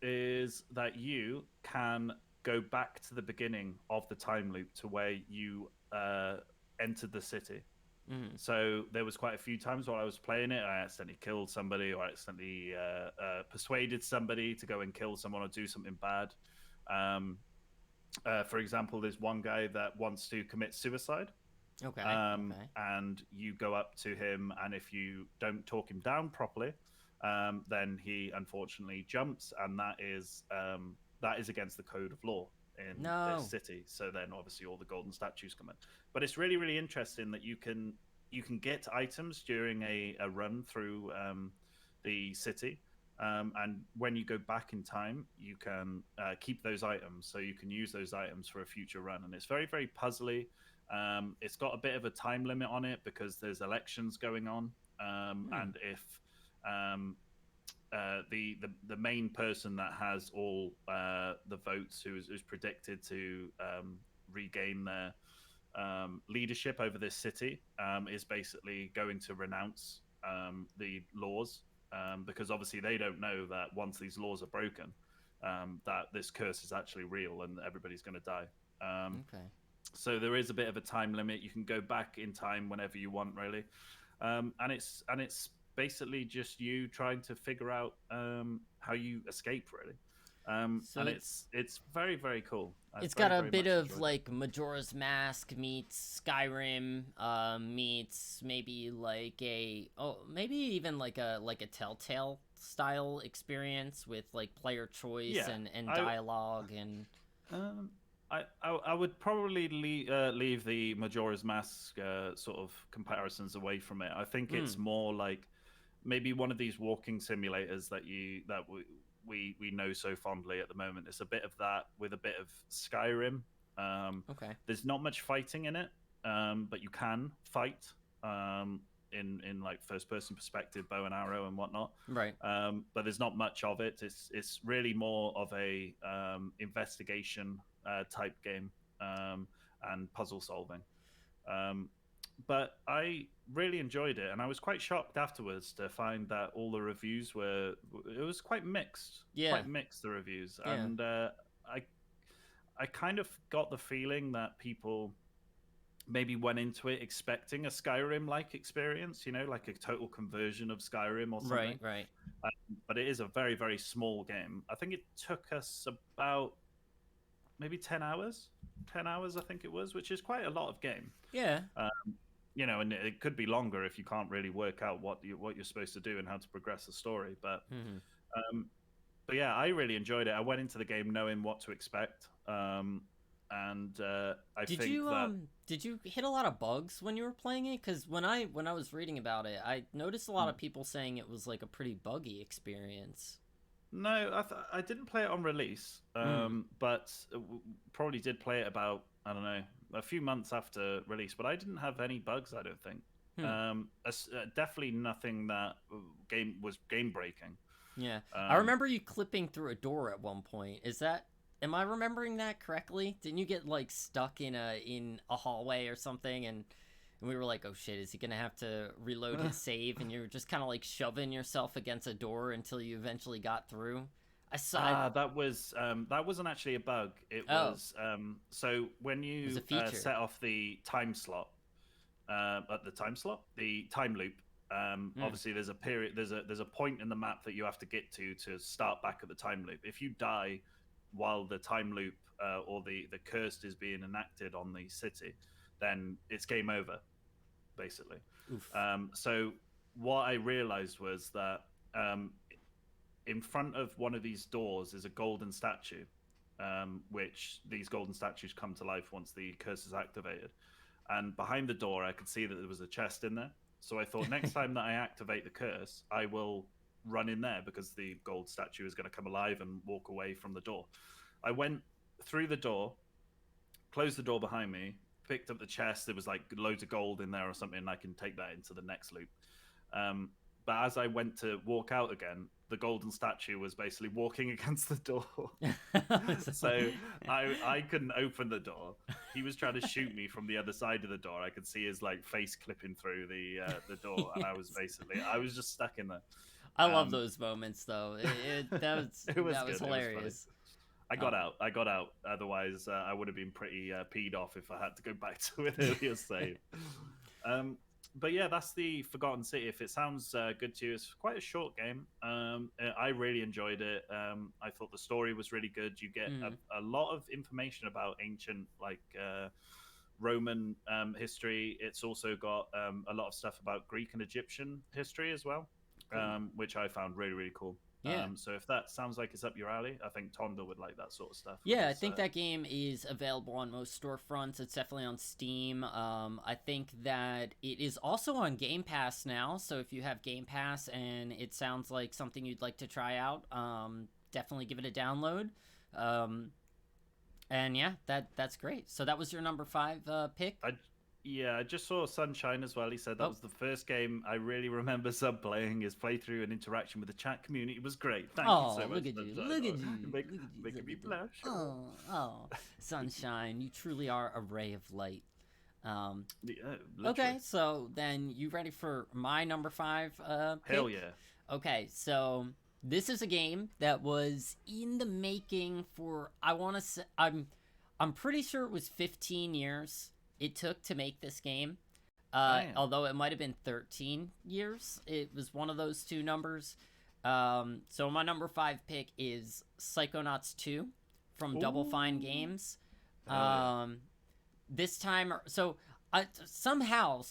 is that you can go back to the beginning of the time loop to where you entered the city. Mm-hmm. So there was quite a few times while I was playing it, I accidentally killed somebody, or accidentally persuaded somebody to go and kill someone or do something bad. Um, for example, there's one guy that wants to commit suicide, Okay. Okay. and you go up to him, and if you don't talk him down properly, then he unfortunately jumps, and that is against the code of law in this No. city. So then obviously all the golden statues come in. But it's really, really interesting that you can get items during a run through the city. And when you go back in time, you can keep those items, so you can use those items for a future run. And it's very, very puzzly. It's got a bit of a time limit on it because there's elections going on, Hmm. and if the main person that has all the votes, who's predicted to regain their leadership over this city, is basically going to renounce the laws, because obviously they don't know that once these laws are broken, that this curse is actually real and everybody's going to die. Okay. So there is a bit of a time limit. You can go back in time whenever you want, really, and it's basically just you trying to figure out how you escape, really, So and it's it's very, very cool. I it's got very, a very bit much of enjoyed it. like Majora's Mask meets Skyrim, meets maybe like maybe even like a Telltale style experience with like player choice Yeah, and I dialogue and um, I would probably leave the Majora's Mask sort of comparisons away from it. I think it's mm, more like maybe one of these walking simulators that we know so fondly at the moment. It's a bit of that with a bit of Skyrim. okay, There's not much fighting in it, but you can fight in like first person perspective, bow and arrow and whatnot. right. But there's not much of it. It's really more of a investigation type game, and puzzle solving. Um, but I really enjoyed it, and I was quite shocked afterwards to find that all the reviews were, it was quite mixed, Yeah, the reviews, yeah, and I I kind of got the feeling that people maybe went into it expecting a Skyrim like experience, like a total conversion of Skyrim or right, something. right. Uh, but it is a very, very small game. I think it took us about maybe 10 hours. 10 hours, I think it was, which is quite a lot of game. Yeah. Uh, and it could be longer if you can't really work out what you're supposed to do and how to progress the story. Hmm. Um, but yeah, I really enjoyed it. I went into the game knowing what to expect, and I think that Did you hit a lot of bugs when you were playing it? Because when I was reading about it, I noticed a lot of people saying it was like a pretty buggy experience. no, I didn't play it on release, Mm. but probably did play it about, I don't know, a few months after release. But I didn't have any bugs, I don't think. Hmm. Definitely nothing that was game breaking. Yeah. I Um, remember you clipping through a door at one point. Am I remembering that correctly? Didn't you get like stuck in a hallway or something and we were like, "Oh shit, is he going to have to reload his save?" And you were just kind of like shoving yourself against a door until you eventually got through. I saw that wasn't actually a bug. It Oh, was so when it was a you feature. set off the time slot, the time loop. Mm. Obviously, there's a period, there's a point in the map that you have to get to start back at the time loop. If you die while the time loop or the curse is being enacted on the city, then it's game over, basically. Oof. So what I realized was that um, in front of one of these doors is a golden statue, which these golden statues come to life once the curse is activated. And behind the door, I could see that there was a chest in there. So I thought next time that I activate the curse, I will run in there because the gold statue is going to come alive and walk away from the door. I went through the door, closed the door behind me, picked up the chest. There was like loads of gold in there or something, and I can take that into the next loop. But as I went to walk out again, the golden statue was basically walking against the door. So I couldn't open the door. He was trying to shoot me from the other side of the door. I could see his like face clipping through the door, and I was just stuck in there. I love those moments though. That was hilarious. I got out. Otherwise, I would have been pretty peed off if I had to go back to an earlier save. But yeah, that's the Forgotten City. If it sounds good to you, it's quite a short game. I really enjoyed it. I thought the story was really good. You get a lot of information about ancient, like Roman history. It's also got a lot of stuff about Greek and Egyptian history as well, which I found really, really cool. Yeah. So if that sounds like it's up your alley, I think Tonda would like that sort of stuff. Yeah, I think that game is available on most storefronts. It's definitely on Steam. I think that it is also on Game Pass now. So if you have Game Pass and it sounds like something you'd like to try out, definitely give it a download. And yeah, that's great. So that was your number 5 pick? Yeah, I just saw Sunshine as well. He said that was the first game I really remember Zub playing. His playthrough and interaction with the chat community was great. Thank you so much. Look at you. Look at you. Making me blush. Oh, Sunshine, you truly are a ray of light. Yeah, okay, so then you ready for my number 5 pick? Hell yeah. Okay, so this is a game that was in the making for, I want to say, I'm pretty sure it was 15 years it took to make this game, although it might have been 13 years. It was one of those two numbers. So my number 5 pick is Psychonauts 2 from Double Fine Games. This time, so somehow,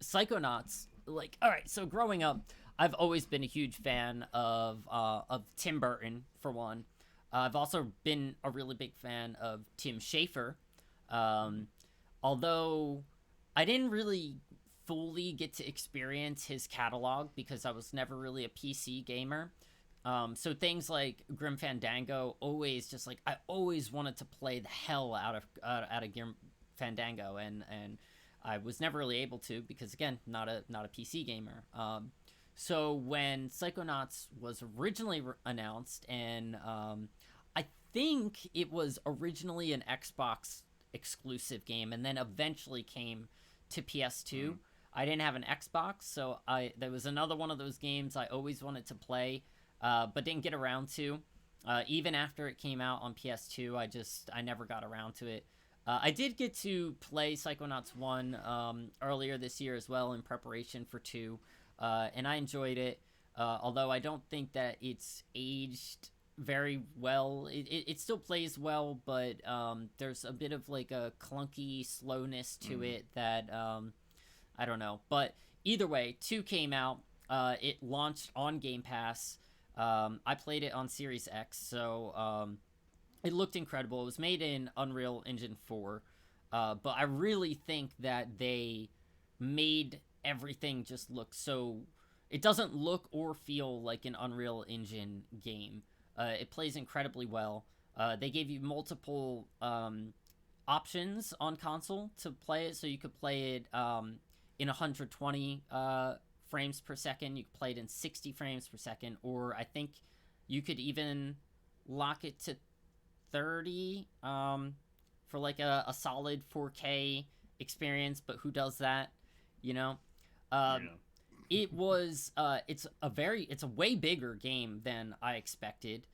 Psychonauts, like, all right, so growing up, I've always been a huge fan of Tim Burton, for one. I've also been a really big fan of Tim Schafer. Although I didn't really fully get to experience his catalog because I was never really a PC gamer. So things like Grim Fandango always just like, I always wanted to play the hell out of Grim Fandango, and I was never really able to because, again, not a PC gamer. So when Psychonauts was originally announced, and I think it was originally an Xbox exclusive game and then eventually came to PS2. I didn't have an Xbox, so there was another one of those games I always wanted to play, but didn't get around to. Even after it came out on PS2, I never got around to it. I did get to play Psychonauts 1 earlier this year as well in preparation for 2, and I enjoyed it, although I don't think that it's aged very well. It still plays well, but there's a bit of like a clunky slowness to it that I don't know. But either way, 2 came out. It launched on Game Pass. I played it on Series X, so it looked incredible. It was made in Unreal Engine 4, but I really think that they made everything just look so... It doesn't look or feel like an Unreal Engine game. It plays incredibly well. They gave you multiple options on console to play it, so you could play it in 120 frames per second. You could play it in 60 frames per second, or I think you could even lock it to 30 for like a solid 4K experience. But who does that? You know. It was it's a way bigger game than I expected.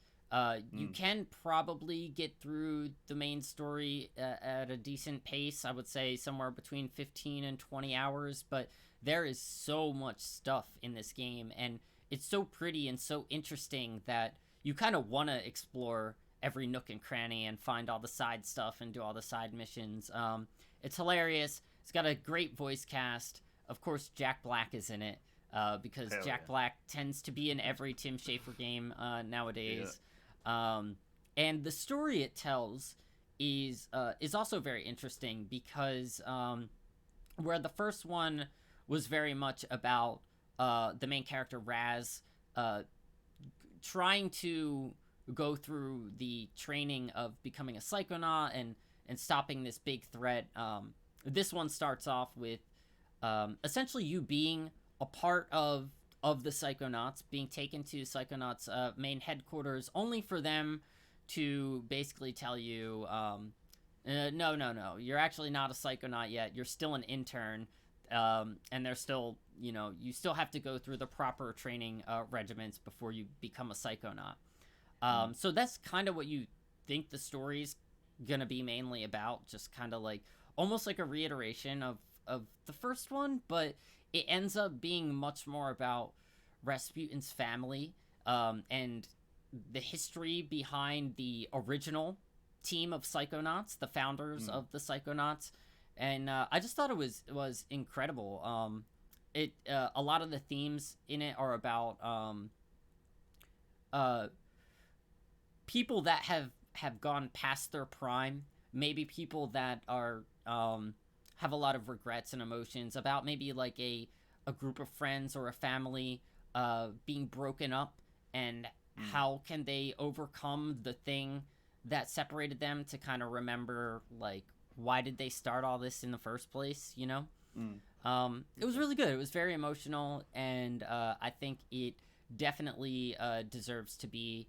You can probably get through the main story at a decent pace. I would say somewhere between 15 and 20 hours, but there is so much stuff in this game, and it's so pretty and so interesting that you kind of want to explore every nook and cranny and find all the side stuff and do all the side missions. It's hilarious. It's got a great voice cast. Of course, Jack Black is in it, because Jack Black tends to be in every Tim Schafer game nowadays. Yeah. And the story it tells is also very interesting because where the first one was very much about the main character Raz uh, trying to go through the training of becoming a psychonaut and stopping this big threat. This one starts off with essentially you being a part of the Psychonauts, being taken to Psychonauts' main headquarters, only for them to basically tell you, no, you're actually not a Psychonaut yet. You're still an intern, and they're still, you still have to go through the proper training regiments before you become a Psychonaut. So that's kind of what you think the story's gonna be mainly about, just kind of like almost like a reiteration of the first one, but it ends up being much more about Rasputin's family and the history behind the original team of Psychonauts, the founders of the Psychonauts, and I just thought it was incredible. It a lot of the themes in it are about people that have gone past their prime, maybe people that are have a lot of regrets and emotions about maybe like a group of friends or a family being broken up, and how can they overcome the thing that separated them to kind of remember like why did they start all this in the first place, It was really good. It was very emotional, and I think it definitely deserves to be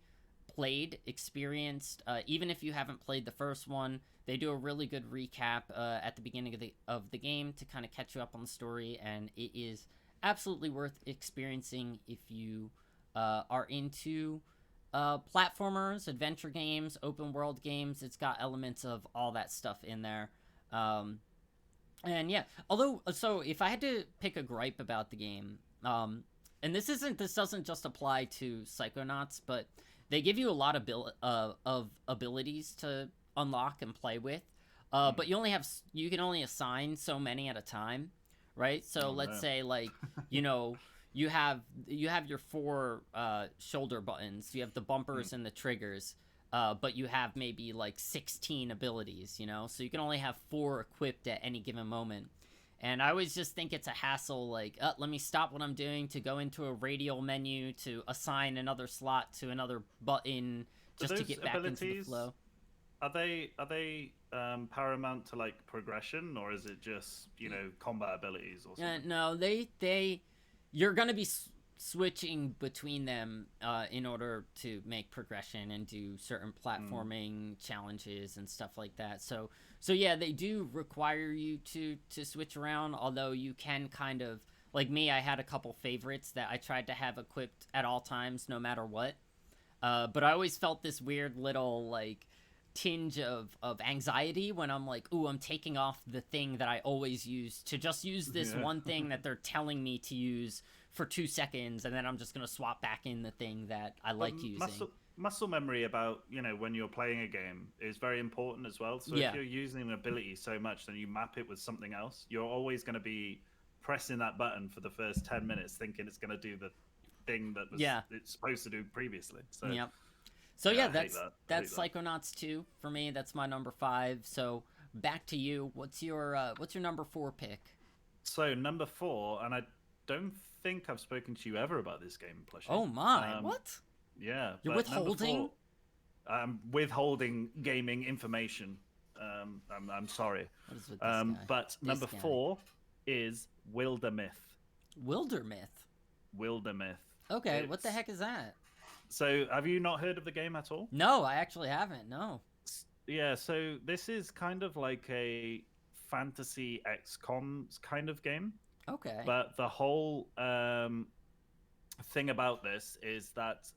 played, experienced. Even if you haven't played the first one, they do a really good recap at the beginning of the game to kind of catch you up on the story, and it is absolutely worth experiencing if you are into platformers, adventure games, open world games. It's got elements of all that stuff in there. And yeah, although, so if I had to pick a gripe about the game, and this doesn't just apply to Psychonauts, but they give you a lot of abilities to unlock and play with, but you can only assign so many at a time, right? So let's say like you have your 4 shoulder buttons, you have the bumpers and the triggers, but you have maybe like 16 abilities, so you can only have 4 equipped at any given moment. And I always just think it's a hassle, like, let me stop what I'm doing to go into a radial menu to assign another slot to another button just to get back into the flow. Are they paramount to like progression, or is it just combat abilities or something? No, you're gonna be switching between them in order to make progression and do certain platforming challenges and stuff like that. So yeah, they do require you to switch around, although you can kind of, like me, I had a couple favorites that I tried to have equipped at all times no matter what. But I always felt this weird little like tinge of anxiety when I'm like, ooh, I'm taking off the thing that I always use to just use this one thing that they're telling me to use for 2 seconds, and then I'm just gonna swap back in the thing that I like using. Muscle memory about when you're playing a game is very important as well. So if you're using an ability so much, then you map it with something else. You're always going to be pressing that button for the first 10 minutes, thinking it's going to do the thing that it's supposed to do previously. So So that's Psychonauts 2 for me. That's my number 5. So back to you. What's your number 4 pick? So number 4, and I don't think I've spoken to you ever about this game, Plushie. Oh my! What? Yeah, you're withholding. I'm withholding gaming information. I'm sorry. What is with this guy? But number 4 is Wildermyth. Wildermyth. Okay, what the heck is that? So, have you not heard of the game at all? No, I actually haven't. No. Yeah, so this is kind of like a fantasy XCOM kind of game. Okay. But the whole thing about this is that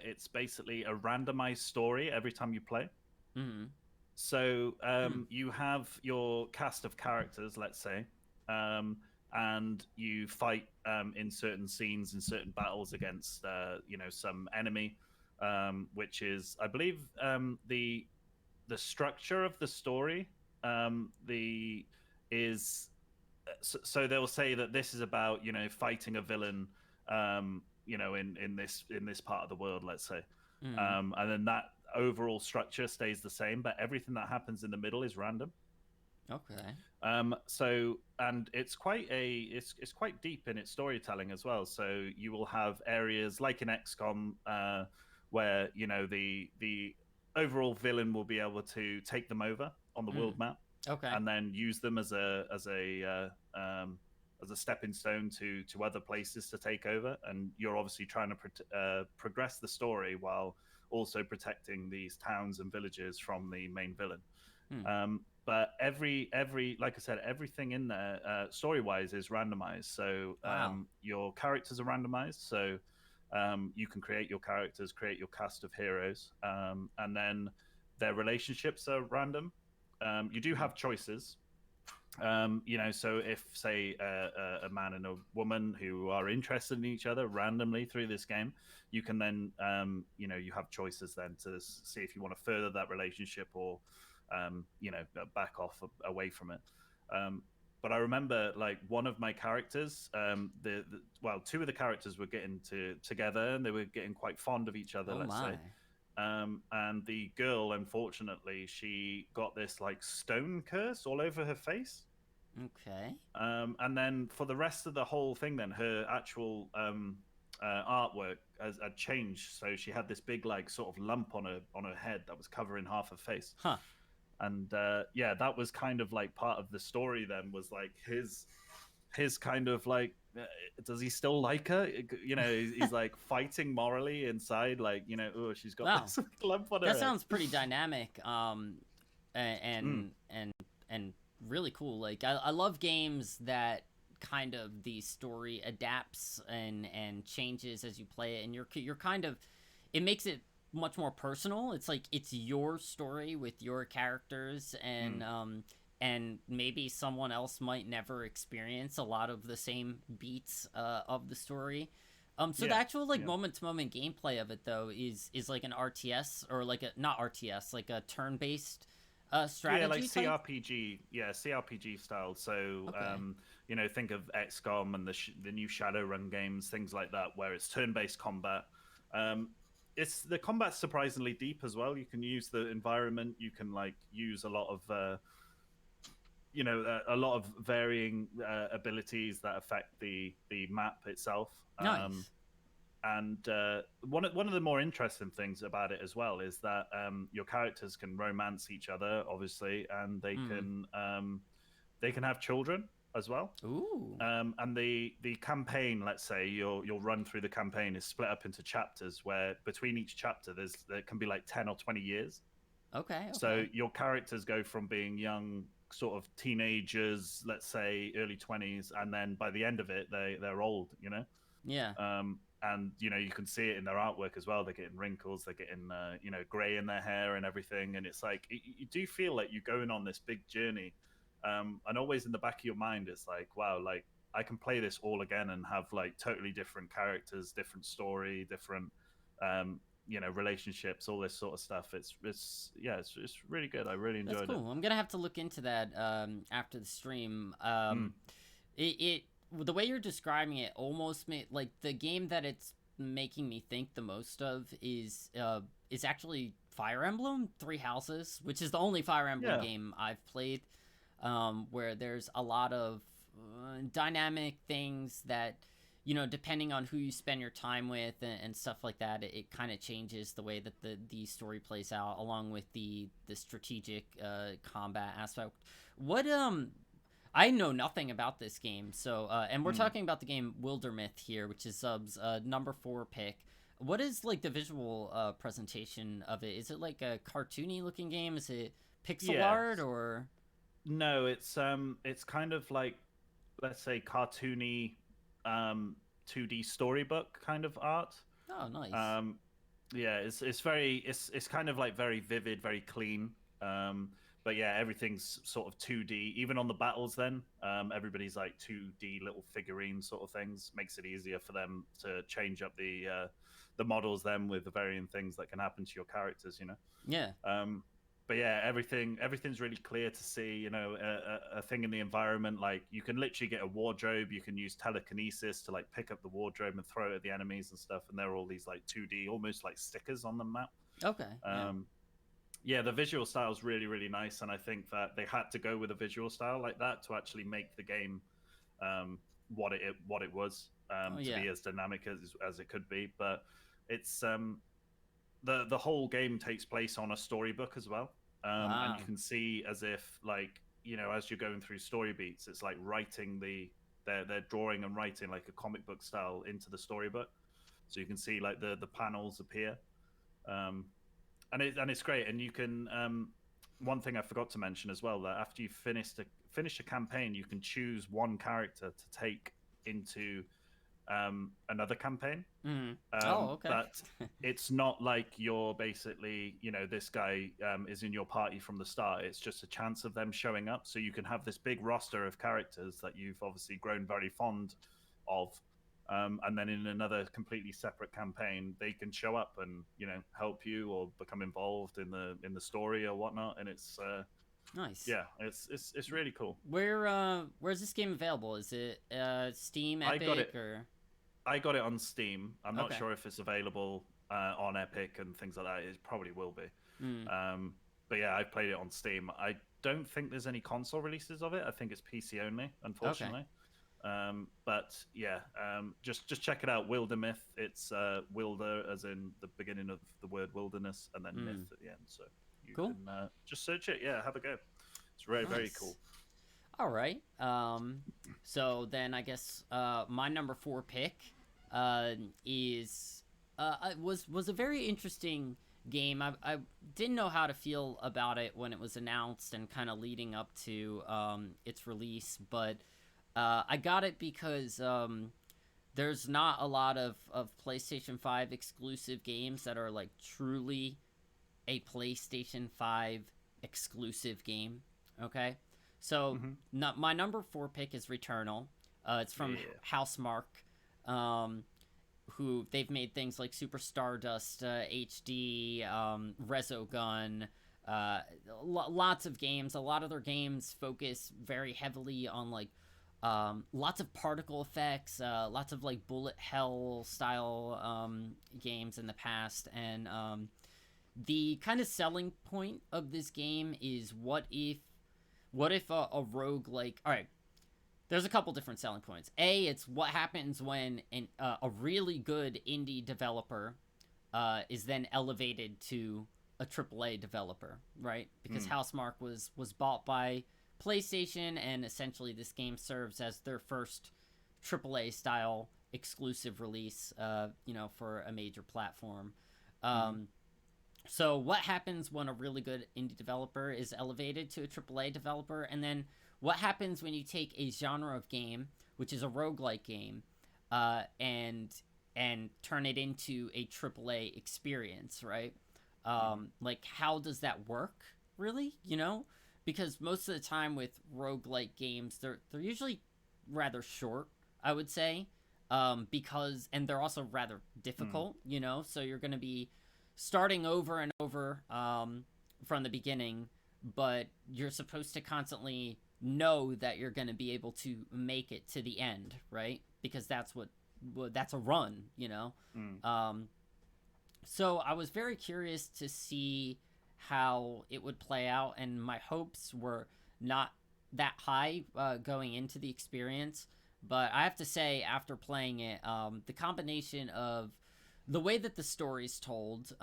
it's basically a randomized story every time you play. Mm-hmm. So you have your cast of characters, let's say, and you fight in certain scenes, in certain battles against some enemy, which is, I believe, the structure of the story so they'll say that this is about fighting a villain in this part of the world, let's say, and then that overall structure stays the same, but everything that happens in the middle is random. Okay. So and it's quite deep in its storytelling as well. So you will have areas like in XCOM where the overall villain will be able to take them over on the world map Okay. and then use them as a stepping stone to other places to take over. And you're obviously trying to progress the story while also protecting these towns and villages from the main villain. But every like I said, everything in there story wise is randomized. So Wow. your characters are randomized. So you can create your characters, create your cast of heroes, and then their relationships are random. You do have choices. So if say a man and a woman who are interested in each other randomly through this game, you can then you have choices then to see if you want to further that relationship or back off away from it. But I remember like one of my characters, two of the characters were getting together and they were getting quite fond of each other, Oh let's my. say. And the girl, unfortunately, she got this like stone curse all over her face. Okay. And then for the rest of the whole thing, then her actual artwork had changed. So she had this big like sort of lump on her head that was covering half her face. Huh. And that was kind of like part of the story. Then was like his kind of like does he still like her? He's like fighting morally inside, like oh, she's got Wow. this lump on her That head. sounds pretty dynamic. Mm. And really cool. Like I love games that kind of the story adapts and changes as you play it, and you're kind of, it makes it much more personal. It's like it's your story with your characters, and maybe someone else might never experience a lot of the same beats of the story. So the Yeah, actual like yeah. moment to moment gameplay of it though is like an RTS, or like a, not RTS, like a turn based Yeah, like strategy type. CRPG, yeah, CRPG style. So, Okay. think of XCOM and the new Shadowrun games, things like that, where it's turn-based combat. Um, it's the combat's surprisingly deep as well. You can use the environment. You can like use a lot of, a lot of varying abilities that affect the map itself. Nice. And one of the more interesting things about it as well is that your characters can romance each other, obviously, and Mm. they can have children as well. Ooh. And the campaign, let's say you'll run through the campaign, is split up into chapters where between each chapter there can be like 10 or 20 years. Okay. So Okay. your characters go from being young sort of teenagers, let's say early 20s, and then by the end of it they're old. Yeah. And you can see it in their artwork as well. They're getting wrinkles, they're getting gray in their hair and everything, and it's like you do feel like you're going on this big journey. And always in the back of your mind it's like, wow, like I can play this all again and have like totally different characters, different story, different relationships, all this sort of stuff. It's really good. I really That's enjoyed it. cool. I'm gonna have to look into that after the stream. Mm. It the way you're describing it almost made like the game that it's making me think the most of is actually Fire Emblem Three Houses, which is the only Fire Emblem Yeah. game I've played, where there's a lot of dynamic things that, depending on who you spend your time with and stuff like that, it kind of changes the way that the story plays out, along with the strategic combat aspect. What I know nothing about this game, so and we're Mm. talking about the game Wildermyth here, which is Zub's number 4 pick. What is like the visual presentation of it? Is it like a cartoony looking game? Is it pixel Yeah. art or? No, it's kind of like, let's say, cartoony 2D storybook kind of art. Oh, nice. Um, yeah, it's kind of like very vivid, very clean. But yeah, everything's sort of 2D. Even on the battles, then everybody's like 2D little figurine sort of things. Makes it easier for them to change up the models then with the varying things that can happen to your characters. Yeah. But yeah, everything's really clear to see. A thing in the environment, like you can literally get a wardrobe. You can use telekinesis to like pick up the wardrobe and throw it at the enemies and stuff. And there are all these like 2D, almost like stickers on the map. Okay. Yeah. Um, Yeah, the visual style is really, really nice, and I think that they had to go with a visual style like that to actually make the game um, what it was, Oh to yeah. be as dynamic as it could be. But it's the whole game takes place on a storybook as well, and you Wow. can see as if like as you're going through story beats, it's like writing they're drawing and writing like a comic book style into the storybook, so you can see like the panels appear. Um, and it's great. And you can one thing I forgot to mention as well, that after you finish a campaign, you can choose one character to take into another campaign. Mm. Oh, okay. But it's not like you're basically, this guy is in your party from the start. It's just a chance of them showing up. So you can have this big roster of characters that you've obviously grown very fond of. And then in another completely separate campaign, they can show up and help you or become involved in the story or whatnot. And it's Nice. yeah, it's really cool. Where's this game available? Is it Steam, I got Epic, it. or? I got it on Steam. I'm not Okay. sure if it's available on Epic and things like that. It probably will be. Mm. But yeah, I played it on Steam. I don't think there's any console releases of it. I think it's PC only, Okay. unfortunately. But yeah, just check it out. Wildermyth. It's wilder as in the beginning of the word wilderness, and then Mm. myth at the end. So you Cool. can just search it. Yeah, have a go. It's very very cool. Nice. All right. So then I guess my number 4 pick is was a very interesting game. I didn't know how to feel about it when it was announced and kind of leading up to its release, but I got it because there's not a lot of PlayStation 5 exclusive games that are like truly a PlayStation 5 exclusive game. Okay. So my number 4 pick is Returnal. It's from Yeah. Housemark, who they've made things like Super Stardust HD, Resogun, lots of games. A lot of their games focus very heavily on like lots of particle effects, lots of like bullet hell style games in the past, and the kind of selling point of this game is what if a rogue, like, all right, there's a couple different selling points. It's what happens when a really good indie developer is then elevated to a AAA developer, right? Because Housemark was bought by PlayStation, and essentially this game serves as their first AAA style exclusive release, for a major platform. So what happens when a really good indie developer is elevated to a AAA developer, and then what happens when you take a genre of game, which is a roguelike game, and turn it into a AAA experience, right? Like, how does that work, really? Because most of the time with roguelike games, they're usually rather short, I would say, because, and they're also rather difficult, so you're going to be starting over and over from the beginning, but you're supposed to constantly know that you're going to be able to make it to the end, right? Because that's that's a run. So I was very curious to see how it would play out, and my hopes were not that high going into the experience. But I have to say, after playing it, the combination of the way that the story's told,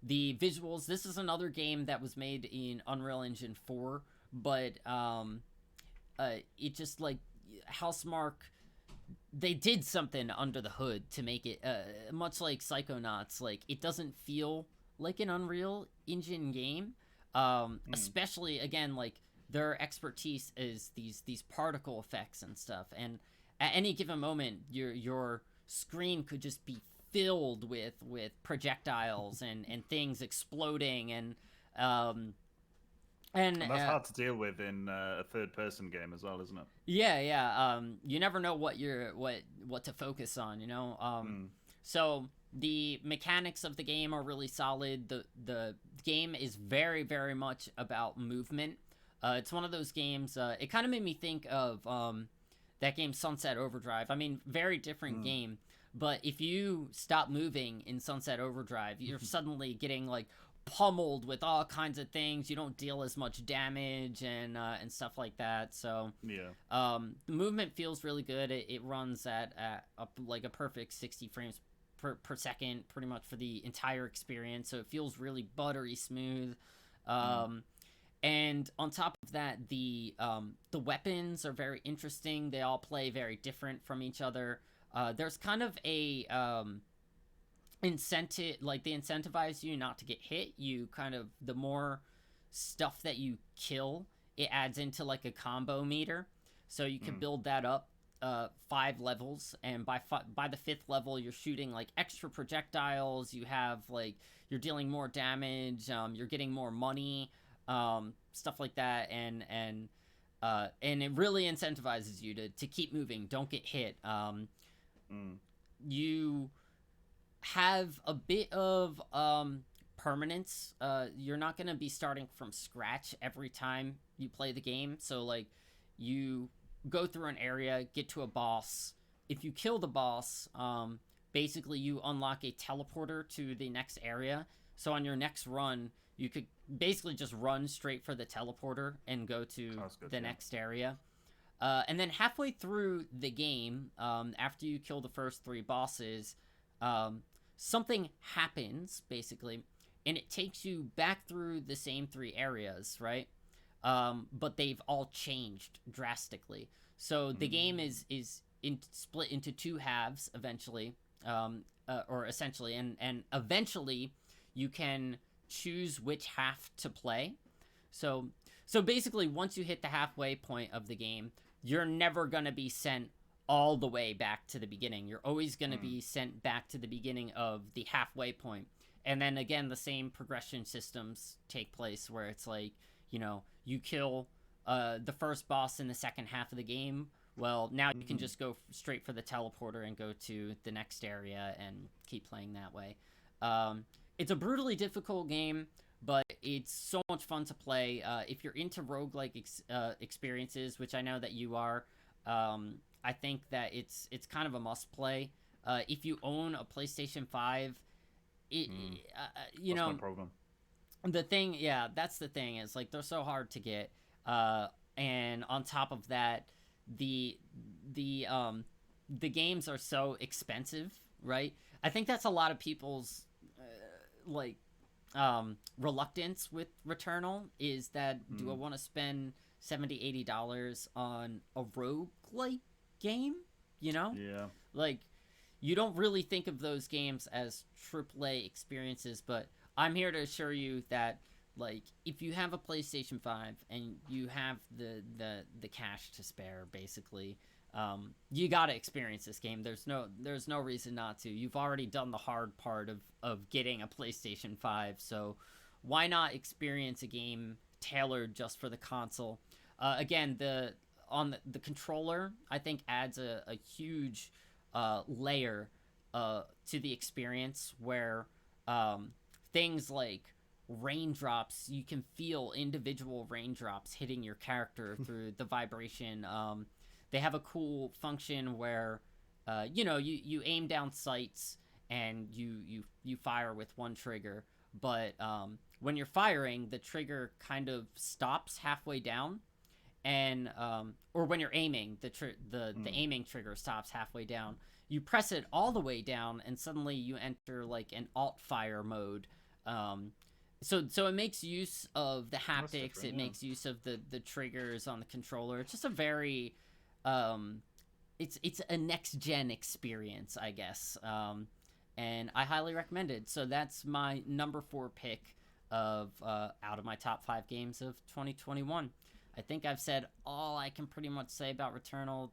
the visuals. This is another game that was made in Unreal Engine 4, but it just, like, Housemark, they did something under the hood to make it much like Psychonauts. Like, it doesn't feel like an Unreal Engine game, especially, again, like, their expertise is these particle effects and stuff, and at any given moment your screen could just be filled with projectiles and things exploding, and that's hard to deal with in a third-person game as well, isn't it? Yeah. You never know what to focus on, So the mechanics of the game are really solid. The game is very, very much about movement. It's one of those games, it kind of made me think of that game Sunset Overdrive. I mean, very different game, but if you stop moving in Sunset Overdrive, you're suddenly getting, like, pummeled with all kinds of things. You don't deal as much damage and stuff like that. So Yeah. the movement feels really good. It runs at like a perfect 60 frames per second, pretty much for the entire experience. So it feels really buttery smooth. And on top of that, the weapons are very interesting. They all play very different from each other. There's kind of a incentive, like they incentivize you not to get hit. You kind of, the more stuff that you kill, it adds into like a combo meter. So you can build that up 5 levels, and by the 5th level you're shooting like extra projectiles. You have like, you're dealing more damage, you're getting more money, stuff like that, and it really incentivizes you to keep moving, don't get hit. You have a bit of permanence. You're not going to be starting from scratch every time you play the game. So like, you go through an area, get to a boss. If you kill the boss, basically you unlock a teleporter to the next area. So on your next run, you could basically just run straight for the teleporter and go to the next area. And then halfway through the game, after you kill the first 3 bosses, something happens, basically, and it takes you back through the same 3 areas, right? But they've all changed drastically. So the game is split into 2 halves eventually, or essentially, and eventually you can choose which half to play. So basically, once you hit the halfway point of the game, you're never going to be sent all the way back to the beginning. You're always going to be sent back to the beginning of the halfway point. And then again, the same progression systems take place, where it's like, you know, you kill the first boss in the second half of the game. Well, now you can just go straight for the teleporter and go to the next area and keep playing that way. It's a brutally difficult game, but it's so much fun to play. If you're into roguelike experiences, which I know that you are, I think that it's kind of a must play. If you own a PlayStation 5, you That's know, no problem. the thing, yeah, that's the thing, is like, they're so hard to get. And on top of that, the games are so expensive, right? I think that's a lot of people's reluctance with Returnal, is that do I want to spend $70-$80 on a roguelike game? You know? Yeah. Like, you don't really think of those games as AAA experiences, but I'm here to assure you that, like, if you have a PlayStation 5 and you have the cash to spare, basically, you gotta experience this game. There's no reason not to. You've already done the hard part of getting a PlayStation 5, so why not experience a game tailored just for the console? Again, the controller, I think, adds a huge layer to the experience, where things like raindrops, you can feel individual raindrops hitting your character through the vibration. They have a cool function where you aim down sights and you fire with one trigger, but when you're firing, the trigger kind of stops halfway down, and or when you're aiming, the aiming trigger stops halfway down. You press it all the way down, and suddenly you enter like an alt fire mode. So it makes use of the haptics. It makes use of the triggers on the controller. It's just a very it's a next gen experience, I guess. And I highly recommend it. So that's my number 4 pick of out of my top 5 games of 2021. I think I've said all I can pretty much say about Returnal,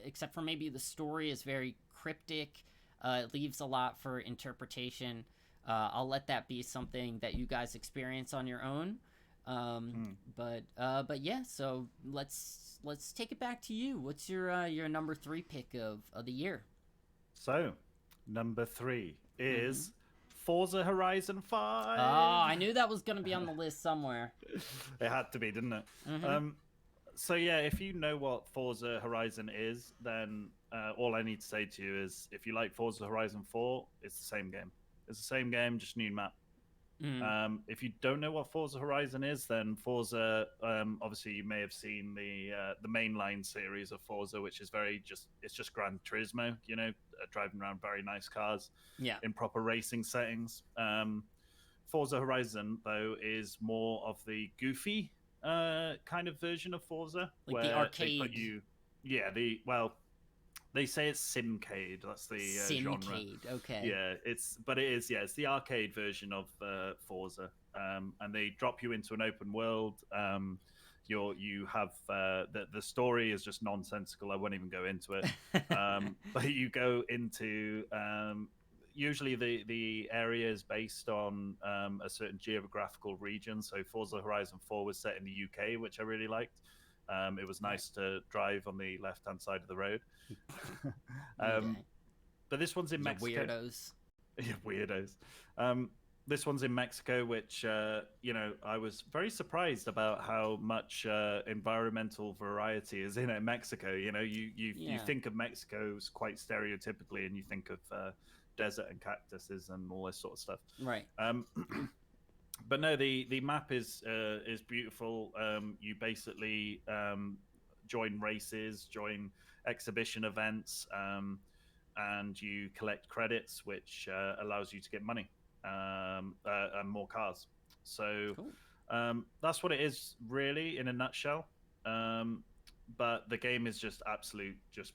except for maybe the story is very cryptic. It leaves a lot for interpretation. I'll let that be something that you guys experience on your own. But yeah, so let's take it back to you. What's your number 3 pick of the year? So, number 3 is Forza Horizon 5. Oh, I knew that was going to be on the list somewhere. It had to be, didn't it? So yeah, if you know what Forza Horizon is, then all I need to say to you is, if you like Forza Horizon 4, it's the same game. It's the same game, just new map. Mm. If you don't know what Forza Horizon is, then Forza, obviously you may have seen the mainline series of Forza, which is it's just Gran Turismo, driving around very nice cars Yeah. in proper racing settings. Forza Horizon, though, is more of the goofy kind of version of Forza, Like the where they put arcade you, they say it's Simcade. That's the genre. Simcade. Okay. Yeah, it's the arcade version of Forza, and they drop you into an open world. You have the story is just nonsensical. I won't even go into it. But you go into usually the area is based on a certain geographical region. So Forza Horizon 4 was set in the UK, which I really liked. It was Right. nice to drive on the left-hand side of the road. um, Okay. but this one's in You Mexico. weirdos. Yeah, weirdos. This one's in Mexico, which I was very surprised about how much environmental variety is in Mexico. You Yeah. think of Mexico quite stereotypically, and you think of desert and cactuses and all this sort of stuff. Right. Um, but no, the map is beautiful. You basically join races, join exhibition events. And you collect credits, which allows you to get money and more cars. So Cool. that's what it is, really, in a nutshell. Um, but the game is just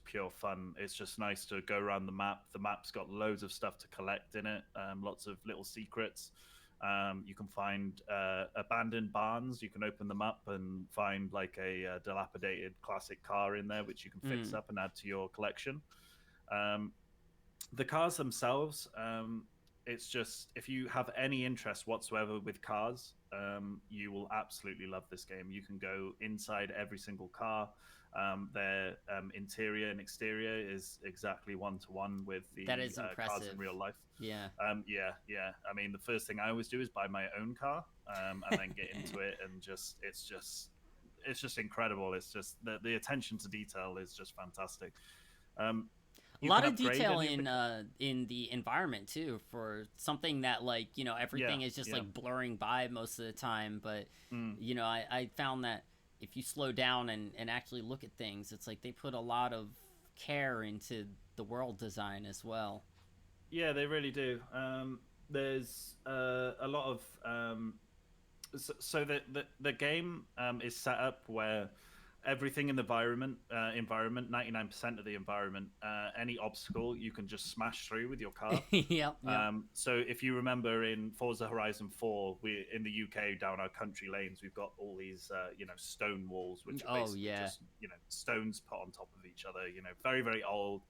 pure fun. It's just nice to go around the map. The map's got loads of stuff to collect in it, lots of little secrets. You can find abandoned barns. You can open them up and find like a dilapidated classic car in there, which you can fix Mm. up and add to your collection. Um, the cars themselves, it's just if you have any interest whatsoever with cars, you will absolutely love this game. You can go inside every single car. Their interior and exterior is exactly one to one with the That is cars in impressive. real life. Yeah. Yeah. I mean, the first thing I always do is buy my own car, and then get into it, and it's just incredible. It's just the attention to detail is just fantastic. Um, A you lot can of upgrade detail any of the in the environment too, for something that, like, yeah, everything is just yeah. like blurring by most of the time. But Mm. I found that if you slow down and actually look at things, it's like they put a lot of care into the world design as well. Yeah, they really do. There's a lot of the game is set up where everything in the environment 99% of the environment, any obstacle you can just smash through with your car. Yep, yep. So if you remember in Forza Horizon 4, we in the UK down our country lanes, we've got all these stone walls, which are Oh basically yeah. just stones put on top of each other. Very very old.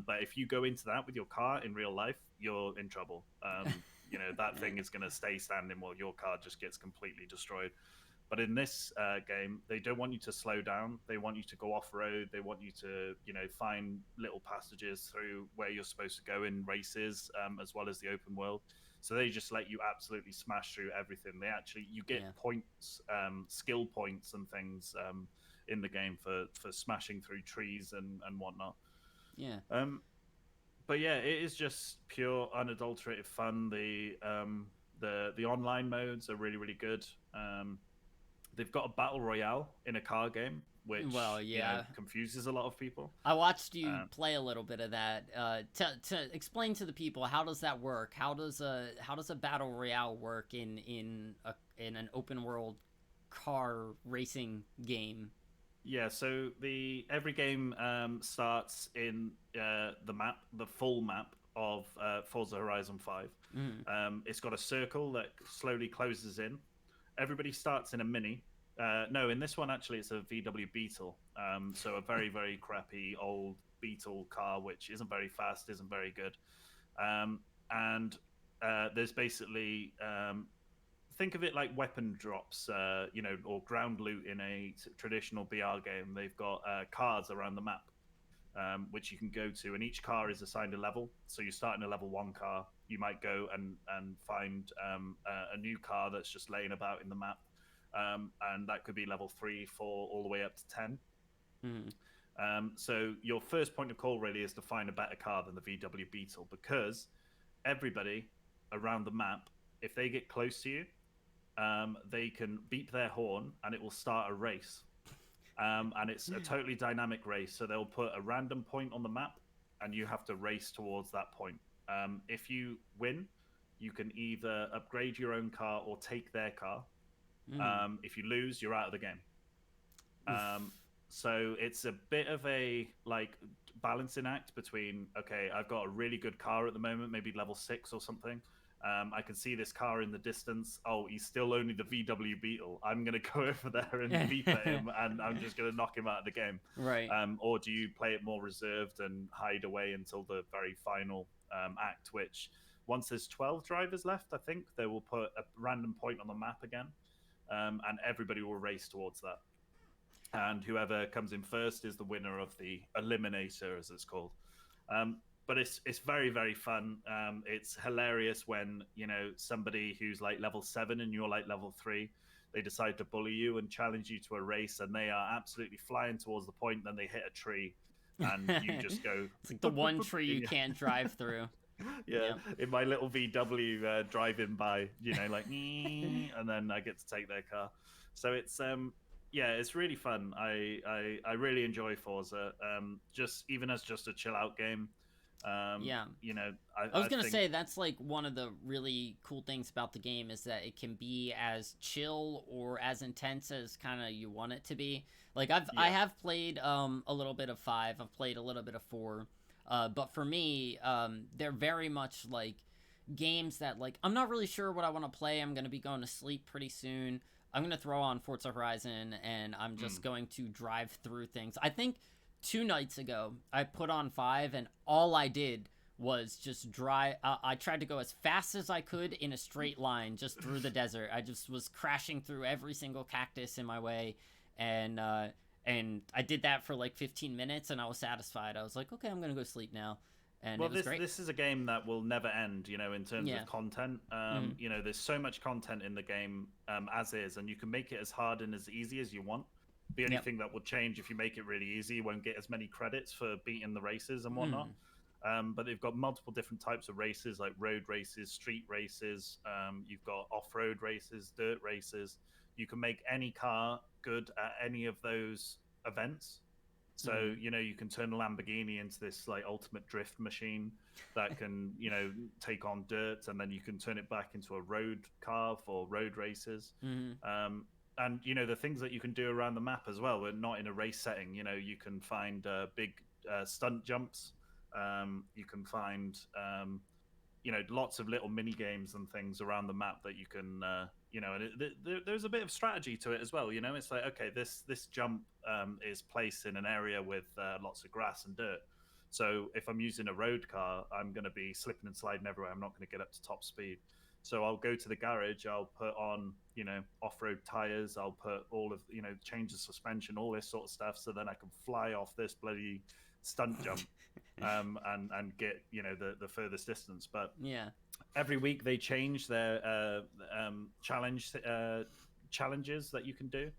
But if you go into that with your car in real life, you're in trouble. That thing is going to stay standing while your car just gets completely destroyed. But in this game, they don't want you to slow down. They want you to go off road. They want you to, find little passages through where you're supposed to go in races, as well as the open world. So they just let you absolutely smash through everything. You get Yeah. points, skill points and things in the game for smashing through trees and whatnot. Yeah. But yeah, it is just pure unadulterated fun. The online modes are really really good. They've got a battle royale in a car game, Well, which yeah. confuses a lot of people. I watched you Um, play a little bit of that. To explain to the people, how does that work? How does a battle royale work in an open world car racing game? yeah, so the every game starts in the full map of Forza Horizon 5. Mm. It's got a circle that slowly closes in. Everybody starts in a mini. No, in this one actually it's a VW Beetle. So a very very crappy old Beetle car, which isn't very fast, isn't very good. And there's basically think of it like weapon drops, or ground loot in a traditional BR game. They've got cars around the map, which you can go to, and each car is assigned a level. So you start in a level 1 car. You might go and find a new car that's just laying about in the map, and that could be level 3, 4, all the way up to 10. Mm. So your first point of call really is to find a better car than the VW Beetle, because everybody around the map if they get close to you, they can beep their horn and it will start a race. And it's a totally dynamic race. So they'll put a random point on the map, and you have to race towards that point. If you win, you can either upgrade your own car or take their car. If you lose, you're out of the game. So it's a bit of a like balancing act between, okay, I've got a really good car at the moment, maybe level 6 or something. I can see this car in the distance. Oh, he's still only the VW Beetle. I'm going to go over there and beep at him, and I'm just going to knock him out of the game. Right. Or do you play it more reserved and hide away until the very final act, which once there's 12 drivers left, I think, they will put a random point on the map again, and everybody will race towards that. And whoever comes in first is the winner of the eliminator, as it's called. But it's very, very fun. It's hilarious when, you know, somebody who's like level 7 and you're like level 3, they decide to bully you and challenge you to a race, and they are absolutely flying towards the point, then they hit a tree and you just go... It's like the one tree you can't drive through. Yeah, in my little VW driving by, you know, like, and then I get to take their car. So it's yeah, it's really fun. I really enjoy Forza. Just even as just a chill out game. You know, I was gonna say that's like one of the really cool things about the game is that it can be as chill or as intense as kind of you want it to be. Like I have played a little bit of 5. I've played a little bit of 4. But for me, they're very much like games that, like, I'm not really sure what I want to play. I'm going to be going to sleep pretty soon. I'm going to throw on Forza Horizon, and I'm just going to drive through things. I think 2 nights ago, I put on 5, and all I did was just drive. I tried to go as fast as I could in a straight line just through the desert. I just was crashing through every single cactus in my way, and I did that for like 15 minutes, and I was satisfied. I was like, okay, I'm going to go sleep now. And well, it was great. This is a game that will never end, you know, in terms of content. You know, there's so much content in the game as is, and you can make it as hard and as easy as you want. The only thing that will change if you make it really easy, you won't get as many credits for beating the races and whatnot. But they've got multiple different types of races, like road races, street races. You've got off-road races, dirt races. You can make any car good at any of those events. So, you know, you can turn a Lamborghini into this like ultimate drift machine that can, you know, take on dirt, and then you can turn it back into a road car for road races. And, you know, the things that you can do around the map as well, but not in a race setting. You know, you can find big stunt jumps. You can find, you know, lots of little mini games and things around the map that you can, you know, and there's a bit of strategy to it as well. You know, it's like, okay, this jump is placed in an area with lots of grass and dirt. So if I'm using a road car, I'm going to be slipping and sliding everywhere. I'm not going to get up to top speed. So I'll go to the garage, I'll put on, you know, off-road tires, I'll put all of, you know, change the suspension, all this sort of stuff, so then I can fly off this bloody stunt jump and get, you know, the furthest distance. But every week they change their challenges that you can do.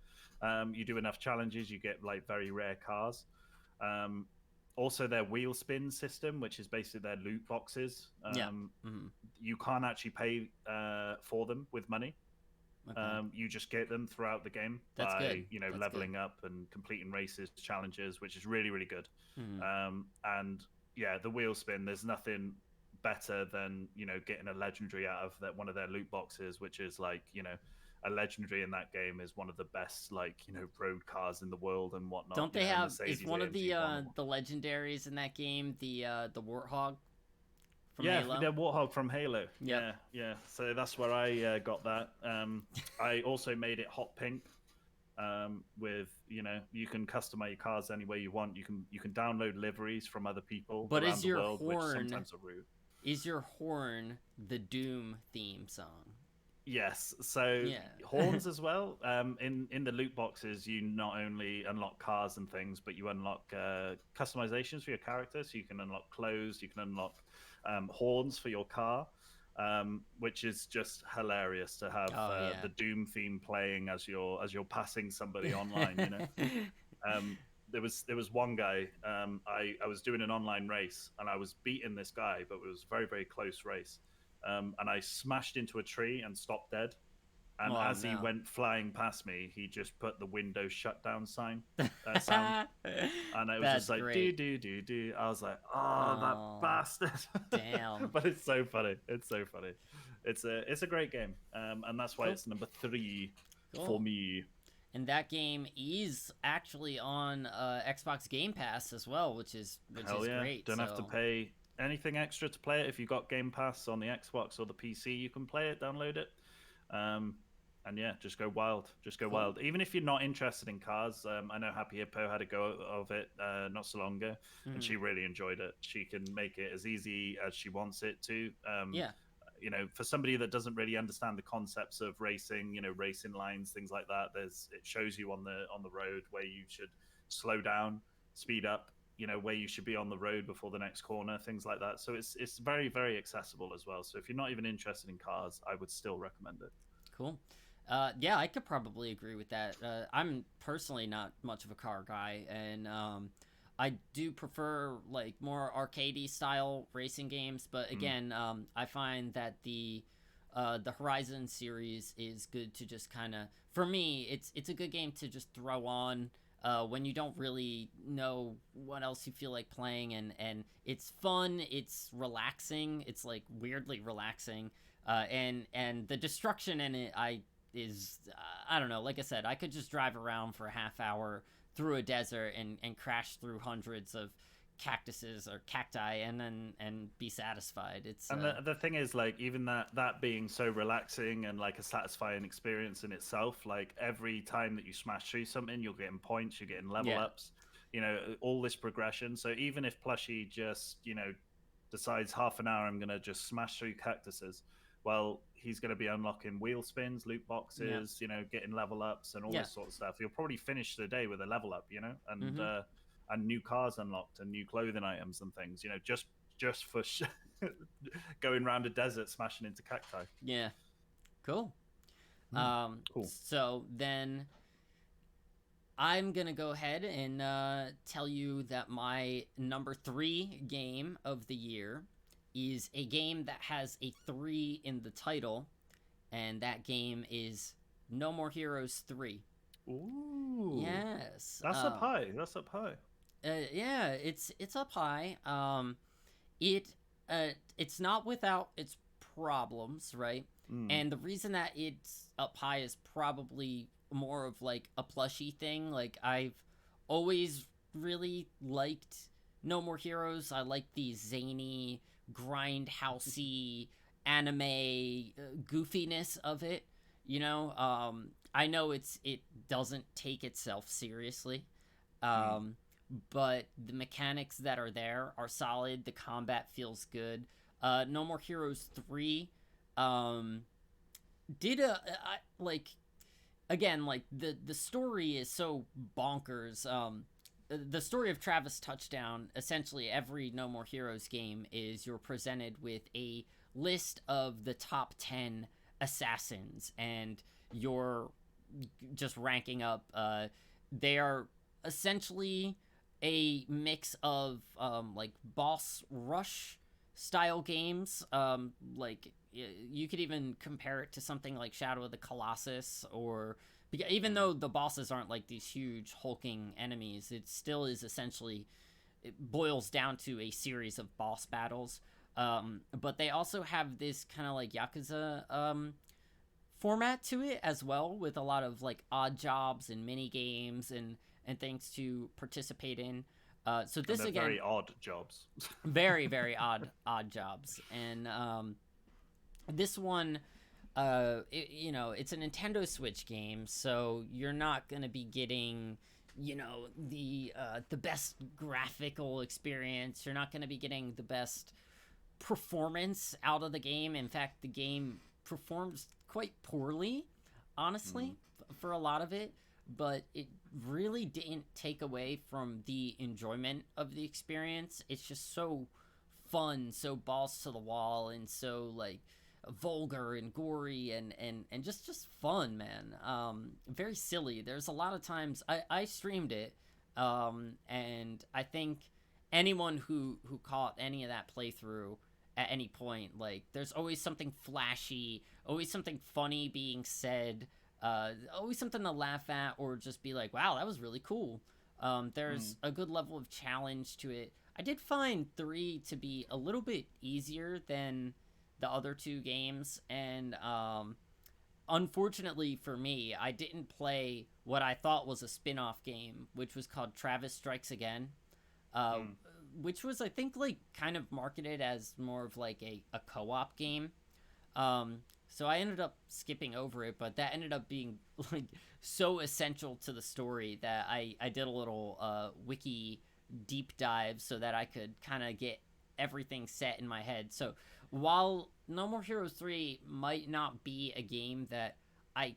You do enough challenges, you get like very rare cars. Also, their wheel spin system, which is basically their loot boxes. You can't actually pay for them with money. You just get them throughout the game by you know, leveling up and completing races, challenges, which is really, really good. And yeah, the wheel spin, there's nothing better than, you know, getting a legendary out of one of their loot boxes, which is like, you know, a legendary in that game is one of the best, like, you know, road cars in the world and whatnot. Don't they have, is one of the legendaries in that game the Warthog from Halo? The Warthog from Halo. Yeah. So that's where I got that. I also made it hot pink. With, you know, you can customize your cars any way you want. You can download liveries from other people but around is the your world, horn, which sometimes are rude. Is your horn the Doom theme song? Yes, so horns as well. In the loot boxes, you not only unlock cars and things, but you unlock customizations for your character. So you can unlock clothes, you can unlock horns for your car, which is just hilarious to have the Doom theme playing as you're passing somebody online. You know, there was one guy. I was doing an online race and I was beating this guy, but it was a very, very close race. and I smashed into a tree and stopped dead. And Oh as he no. went flying past me, he just put the Windows shutdown sound, and it was That's just like do great. do do do. I was like, oh, that Oh, bastard! damn. But it's so funny. It's so funny. It's a great game, and that's why Cool. it's number 3 for Cool. me. And that game is actually on Xbox Game Pass as well, which is Hell yeah! great. Don't have to So pay anything extra to play it. If you got Game Pass on the Xbox or the PC, you can play it, download it. Um, and yeah, just go wild. Just go cool. wild. Even if you're not interested in cars, I know Happy Hippo had a go of it not so long ago, and she really enjoyed it. She can make it as easy as she wants it to. Yeah. You know, for somebody that doesn't really understand the concepts of racing, you know, racing lines, things like that, it shows you on the road where you should slow down, speed up, you know, where you should be on the road before the next corner, things like that. So it's very, very accessible as well. So if you're not even interested in cars, I would still recommend it. Cool. Yeah, I could probably agree with that. I'm personally not much of a car guy, and I do prefer like more arcadey style racing games. But again, I find that the Horizon series is good to just kind of, for me, it's a good game to just throw on when you don't really know what else you feel like playing, and it's fun, it's relaxing, it's like weirdly relaxing, and the destruction in it, I don't know, like I said, I could just drive around for a half hour through a desert and crash through hundreds of cactuses or cacti and be satisfied. It's And the thing is, like, even that being so relaxing and like a satisfying experience in itself, like every time that you smash through something, you're getting points, you're getting level ups, you know, all this progression. So even if Plushie just, you know, decides half an hour I'm gonna just smash through cactuses, well, he's gonna be unlocking wheel spins, loot boxes, you know, getting level ups and all this sort of stuff. You'll probably finish the day with a level up, you know, and new cars unlocked and new clothing items and things, you know, just for going around a desert smashing into cacti. Yeah. Cool. Cool. So then I'm going to go ahead and tell you that my number 3 game of the year is a game that has a 3 in the title, and that game is No More Heroes 3. Ooh. Yes. That's up high. That's up high. Yeah, it's up high. It's not without its problems, right? And the reason that it's up high is probably more of like a plushy thing. Like, I've always really liked No More Heroes. I like the zany, grindhousey anime goofiness of it. You know, I know it doesn't take itself seriously. But the mechanics that are there are solid. The combat feels good. No More Heroes 3 did like, again, like the story is so bonkers. The story of Travis Touchdown, essentially every No More Heroes game is you're presented with a list of the top 10 assassins, and you're just ranking up. They are essentially a mix of like boss rush style games. Like, you could even compare it to something like Shadow of the Colossus, or even though the bosses aren't like these huge hulking enemies, it still is essentially, it boils down to a series of boss battles. But they also have this kind of like Yakuza format to it as well, with a lot of like odd jobs and mini games and things to participate in. So this, again, very odd jobs. very, very odd jobs. And this one, you know, it's a Nintendo Switch game, so you're not gonna be getting, you know, the best graphical experience. You're not gonna be getting the best performance out of the game. In fact, the game performs quite poorly, honestly, for a lot of it. But it really didn't take away from the enjoyment of the experience. It's just so fun, so balls to the wall, and so like vulgar and gory and just fun, man. Very silly. There's a lot of times I streamed it, and I think anyone who caught any of that playthrough at any point. Like, there's always something flashy, always something funny being said, always something to laugh at, or just be like, wow, that was really cool. There's a good level of challenge to it. I did find 3 to be a little bit easier than the other 2 games, and unfortunately for me, I didn't play what I thought was a spin-off game, which was called Travis Strikes Again, which was, I think, like, kind of marketed as more of like a co-op game. So I ended up skipping over it, but that ended up being like so essential to the story that I did a little wiki deep dive so that I could kind of get everything set in my head. So while No More Heroes 3 might not be a game that I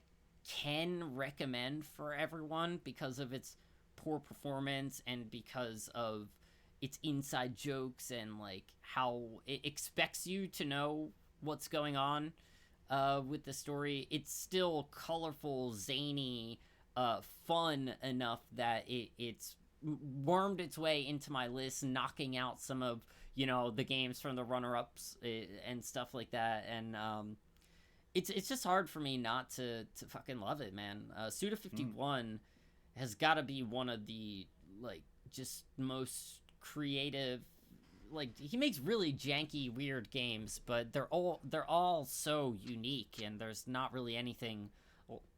can recommend for everyone because of its poor performance and because of its inside jokes and like how it expects you to know what's going on with the story, it's still colorful, zany, fun enough that it's wormed its way into my list, knocking out some of, you know, the games from the runner-ups and stuff like that. And it's just hard for me not to fucking love it, man. Suda51 has got to be one of the like just most creative. Like, he makes really janky, weird games, but they're all so unique, and there's not really anything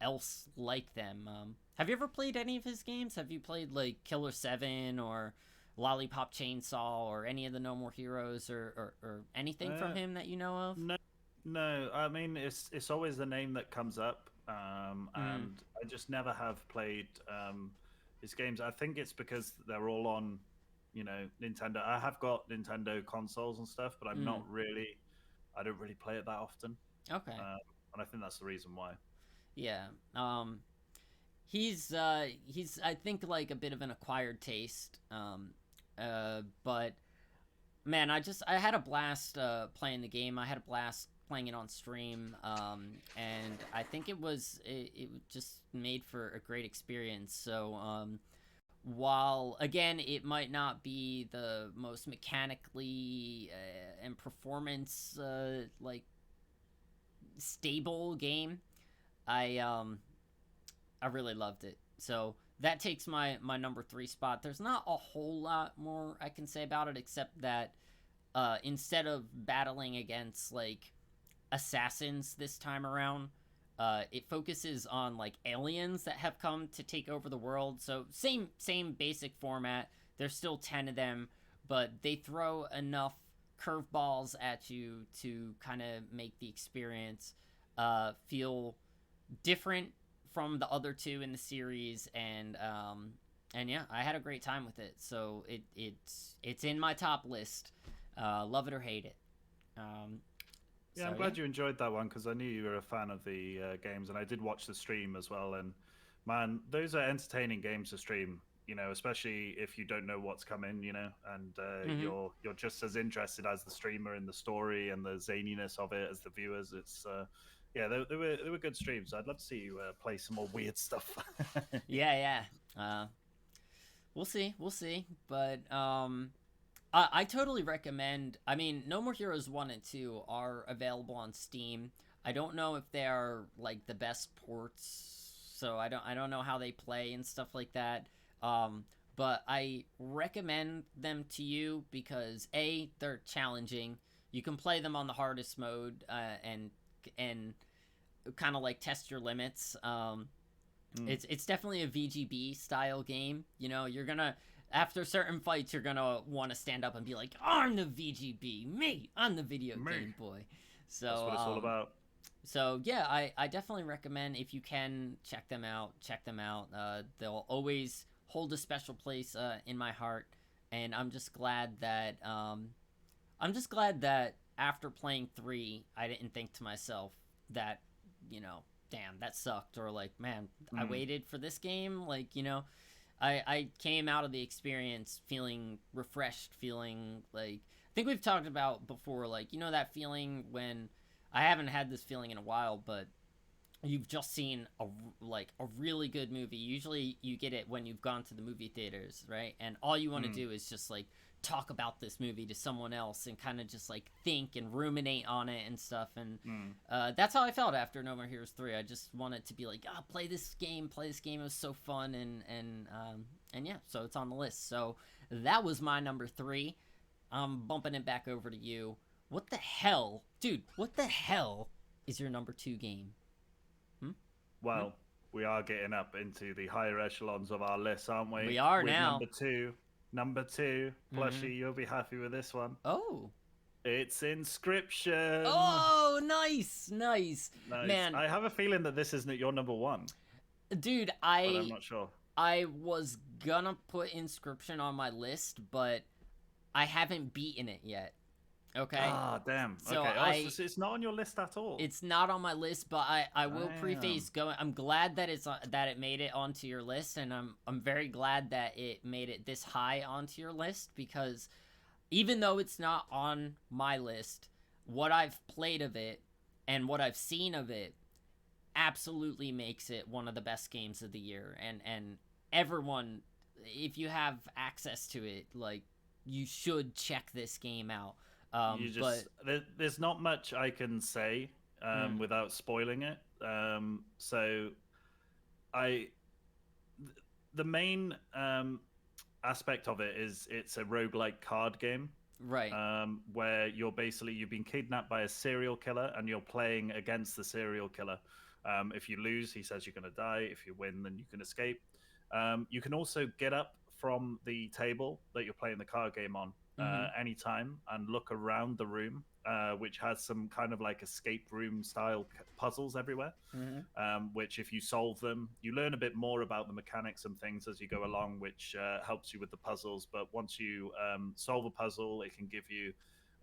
else like them. Have you ever played any of his games? Have you played like Killer 7 or Lollipop Chainsaw or any of the No More Heroes or anything from him that you know of? No. I mean, it's always the name that comes up, and I just never have played his games. I think it's because they're all on, you know, Nintendo. I have got Nintendo consoles and stuff, but I'm not really. I don't really play it that often. Okay. And I think that's the reason why. Yeah. He's I think like a bit of an acquired taste. But man, I had a blast playing the game. I had a blast playing it on stream. And I think it just made for a great experience. So while again it might not be the most mechanically and performance like stable game, I really loved it. So that takes my number 3 spot. There's not a whole lot more I can say about it except that instead of battling against like assassins this time around, it focuses on like aliens that have come to take over the world. So same basic format. There's still 10 of them, but they throw enough curveballs at you to kind of make the experience feel different from the other 2 in the series. And yeah, I had a great time with it. So it's in my top list. Love it or hate it. Yeah, I'm glad you enjoyed that one because I knew you were a fan of the games, and I did watch the stream as well. And man, those are entertaining games to stream. You know, especially if you don't know what's coming. You know, and you're just as interested as the streamer in the story and the zaniness of it as the viewers. It's yeah, they were good streams. I'd love to see you play some more weird stuff. Yeah. We'll see. But I totally recommend. I mean, No More Heroes 1 and 2 are available on Steam. I don't know if they are like the best ports, so I don't know how they play and stuff like that. But I recommend them to you because A, they're challenging. You can play them on the hardest mode and kind of like test your limits. It's definitely a VGB style game. You know, you're gonna after certain fights, you're gonna want to stand up and be like, "I'm the VGB, me, I'm the video game boy." So that's what it's all about. So yeah, I definitely recommend if you can check them out. They'll always hold a special place in my heart, and I'm just glad that after playing 3, I didn't think to myself that, you know, damn, that sucked, or like, man, I waited for this game, like, you know. I came out of the experience feeling refreshed, feeling like, I think we've talked about before, like, you know, that feeling when, I haven't had this feeling in a while, but you've just seen a really good movie. Usually you get it when you've gone to the movie theaters, right? And all you want to do is just like talk about this movie to someone else and kind of just like think and ruminate on it and stuff. And that's how I felt after No More Heroes 3. I just wanted to be like, play this game. It was so fun. And yeah, so it's on the list. So that was my number 3. I'm bumping it back over to you. What the hell? Dude, what the hell is your number 2 game? Well, we are getting up into the higher echelons of our list, aren't we? We are with now. Number two, Plushie, you'll be happy with this one. Oh. It's Inscription. Oh, nice. Man, I have a feeling that this isn't your number 1. Dude, but I'm not sure. I was gonna put Inscription on my list, but I haven't beaten it yet. Okay. Ah, damn. So okay. So it's not on your list at all. It's not on my list, but I will preface going. I'm glad that it made it onto your list, and I'm very glad that it made it this high onto your list, because even though it's not on my list, what I've played of it and what I've seen of it absolutely makes it one of the best games of the year. And everyone, if you have access to it, like, you should check this game out. There's not much I can say without spoiling it. So the main aspect of it is it's a roguelike card game, right? Where you've been kidnapped by a serial killer and you're playing against the serial killer. If you lose, he says you're going to die. If you win, then you can escape. You can also get up from the table that you're playing the card game on anytime and look around the room, which has some kind of like escape room style puzzles everywhere, which if you solve them, you learn a bit more about the mechanics and things as you go along, which helps you with the puzzles. But once you solve a puzzle, it can give you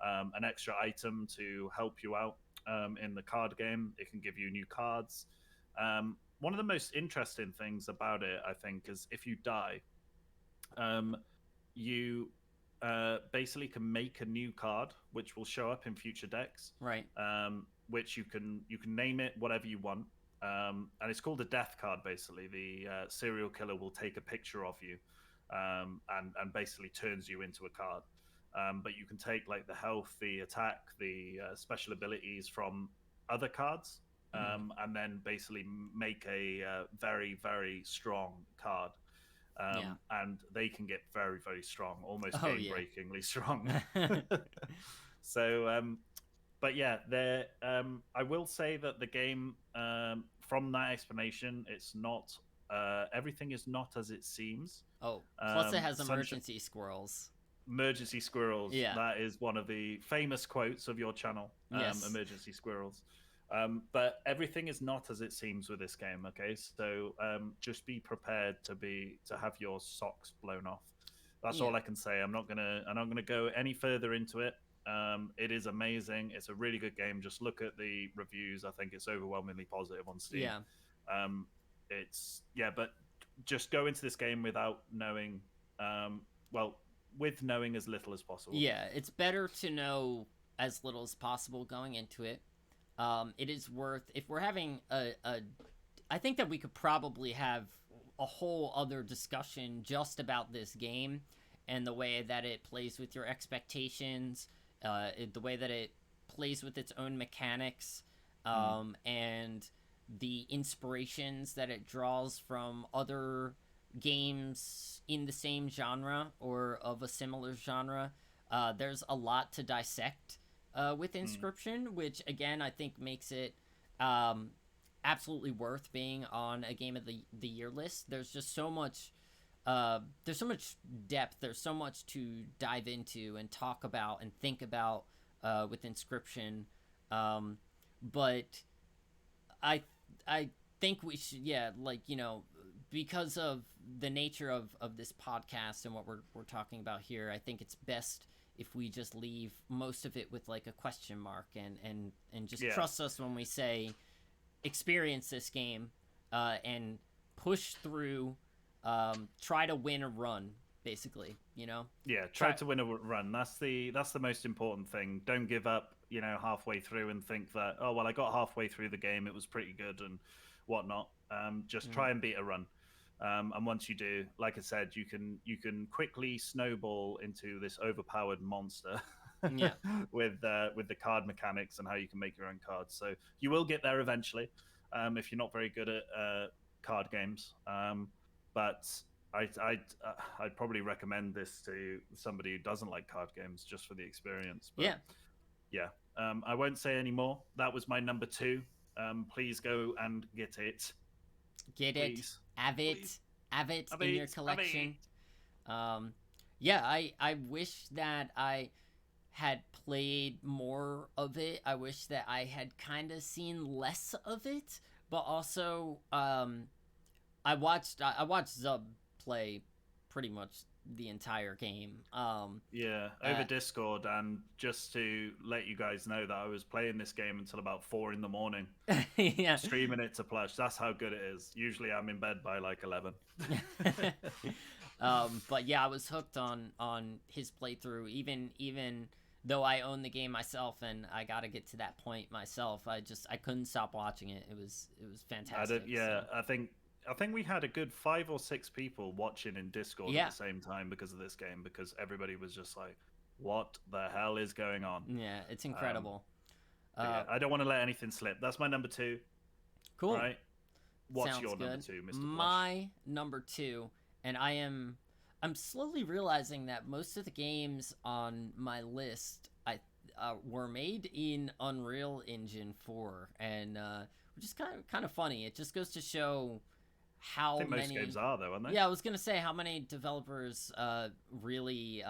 an extra item to help you out in the card game. It can give you new cards. One of the most interesting things about it, I think, is if you die, you basically can make a new card which will show up in future decks, right? Which you can name it whatever you want, and it's called a death card. Basically, the serial killer will take a picture of you and basically turns you into a card. But you can take like the health, the attack, the special abilities from other cards, and then basically make a very, very strong card. And they can get very, very strong, almost game-breakingly strong. So, but yeah, I will say that the game, from that explanation, it's not everything is not as it seems. Oh, plus it has emergency squirrels. Emergency squirrels. Yeah, that is one of the famous quotes of your channel. Yes. Emergency squirrels. But everything is not as it seems with this game. Okay, so just be prepared to have your socks blown off. That's all I can say. I'm not gonna go any further into it. It is amazing. It's a really good game. Just look at the reviews. I think it's overwhelmingly positive on Steam. But just go into this game without knowing. With knowing as little as possible. Yeah, it's better to know as little as possible going into it. It is worth, if we're having I think that we could probably have a whole other discussion just about this game and the way that it plays with your expectations, the way that it plays with its own mechanics, and the inspirations that it draws from other games in the same genre or of a similar genre. There's a lot to dissect with Inscription, which again I think makes it absolutely worth being on a game of the year list. There's just so much depth, there's so much to dive into and talk about and think about with Inscription, but I think we should, because of the nature of this podcast and what we're talking about here, I think it's best if we just leave most of it with like a question mark and just trust us when we say experience this game and push through, try to win a run, basically, you know? Yeah, try to win a run. That's the most important thing. Don't give up, halfway through and think that, oh well, I got halfway through the game, it was pretty good and whatnot. Just try and beat a run. And once you do, like I said, you can quickly snowball into this overpowered monster Yeah. with the card mechanics and how you can make your own cards. So you will get there eventually, if you're not very good at card games. But I'd probably recommend this to somebody who doesn't like card games just for the experience. But yeah. I won't say any more. That was my number 2. Please go and get it. Get Please. it. Have it. Have it in your collection. Yeah, I wish that I had played more of it. I wish that I had kind of seen less of it. But also, I watched Zub play pretty much the entire game. Over Discord, and just to let you guys know that I was playing this game until about 4 in the morning. Yeah, streaming it to Plush. That's how good it is. Usually I'm in bed by like 11. But yeah, I was hooked on his playthrough, even though I own the game myself and I got to get to that point myself. I couldn't stop watching it. It was fantastic. I think we had a good 5 or 6 people watching in Discord at the same time because of this game, because everybody was just like, what the hell is going on? Yeah, it's incredible. I don't want to let anything slip. That's my number 2. Cool. Right? What's Sounds your good. number 2, Mr. Plush? My number 2, and I'm slowly realizing that most of the games on my list were made in Unreal Engine 4, and which is kind of funny. It just goes to show how I think many most games are, though, aren't they? Yeah, I was gonna say how many developers really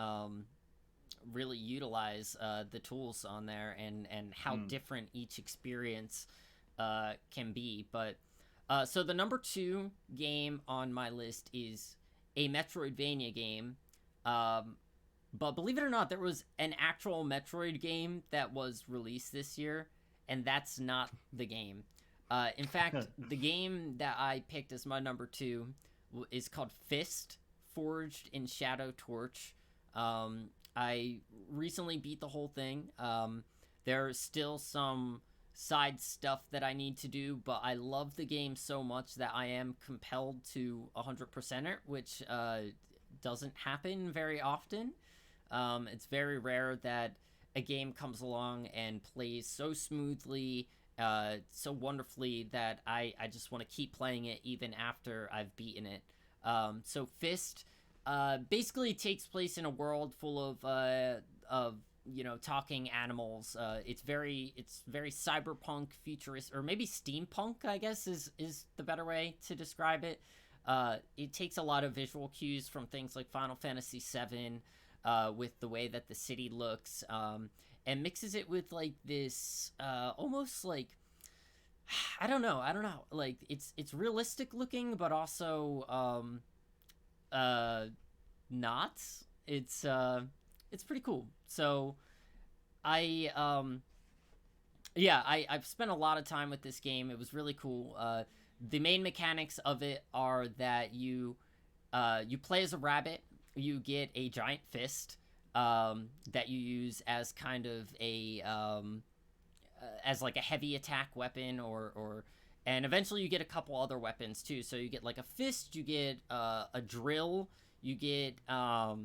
utilize the tools on there, and how different each experience can be. But so the number 2 game on my list is a Metroidvania game. But believe it or not, there was an actual Metroid game that was released this year, and that's not the game. In fact, the game that I picked as my number 2 is called Fist, Forged in Shadow Torch. I recently beat the whole thing. There's still some side stuff that I need to do, but I love the game so much that I am compelled to 100% it, which doesn't happen very often. It's very rare that a game comes along and plays so smoothly, so wonderfully, that I just want to keep playing it even after I've beaten it. So Fist basically takes place in a world full of talking animals. It's very cyberpunk, futurist, or maybe steampunk, I guess is the better way to describe it. It takes a lot of visual cues from things like Final Fantasy VII, with the way that the city looks, and mixes it with like this almost like I don't know, like it's realistic looking, but also not. It's pretty cool. So I've spent a lot of time with this game. It was really cool. The main mechanics of it are that you play as a rabbit. You get a giant fist that you use as kind of as like a heavy attack weapon, and eventually you get a couple other weapons too. So you get like a fist, you get a drill, you get a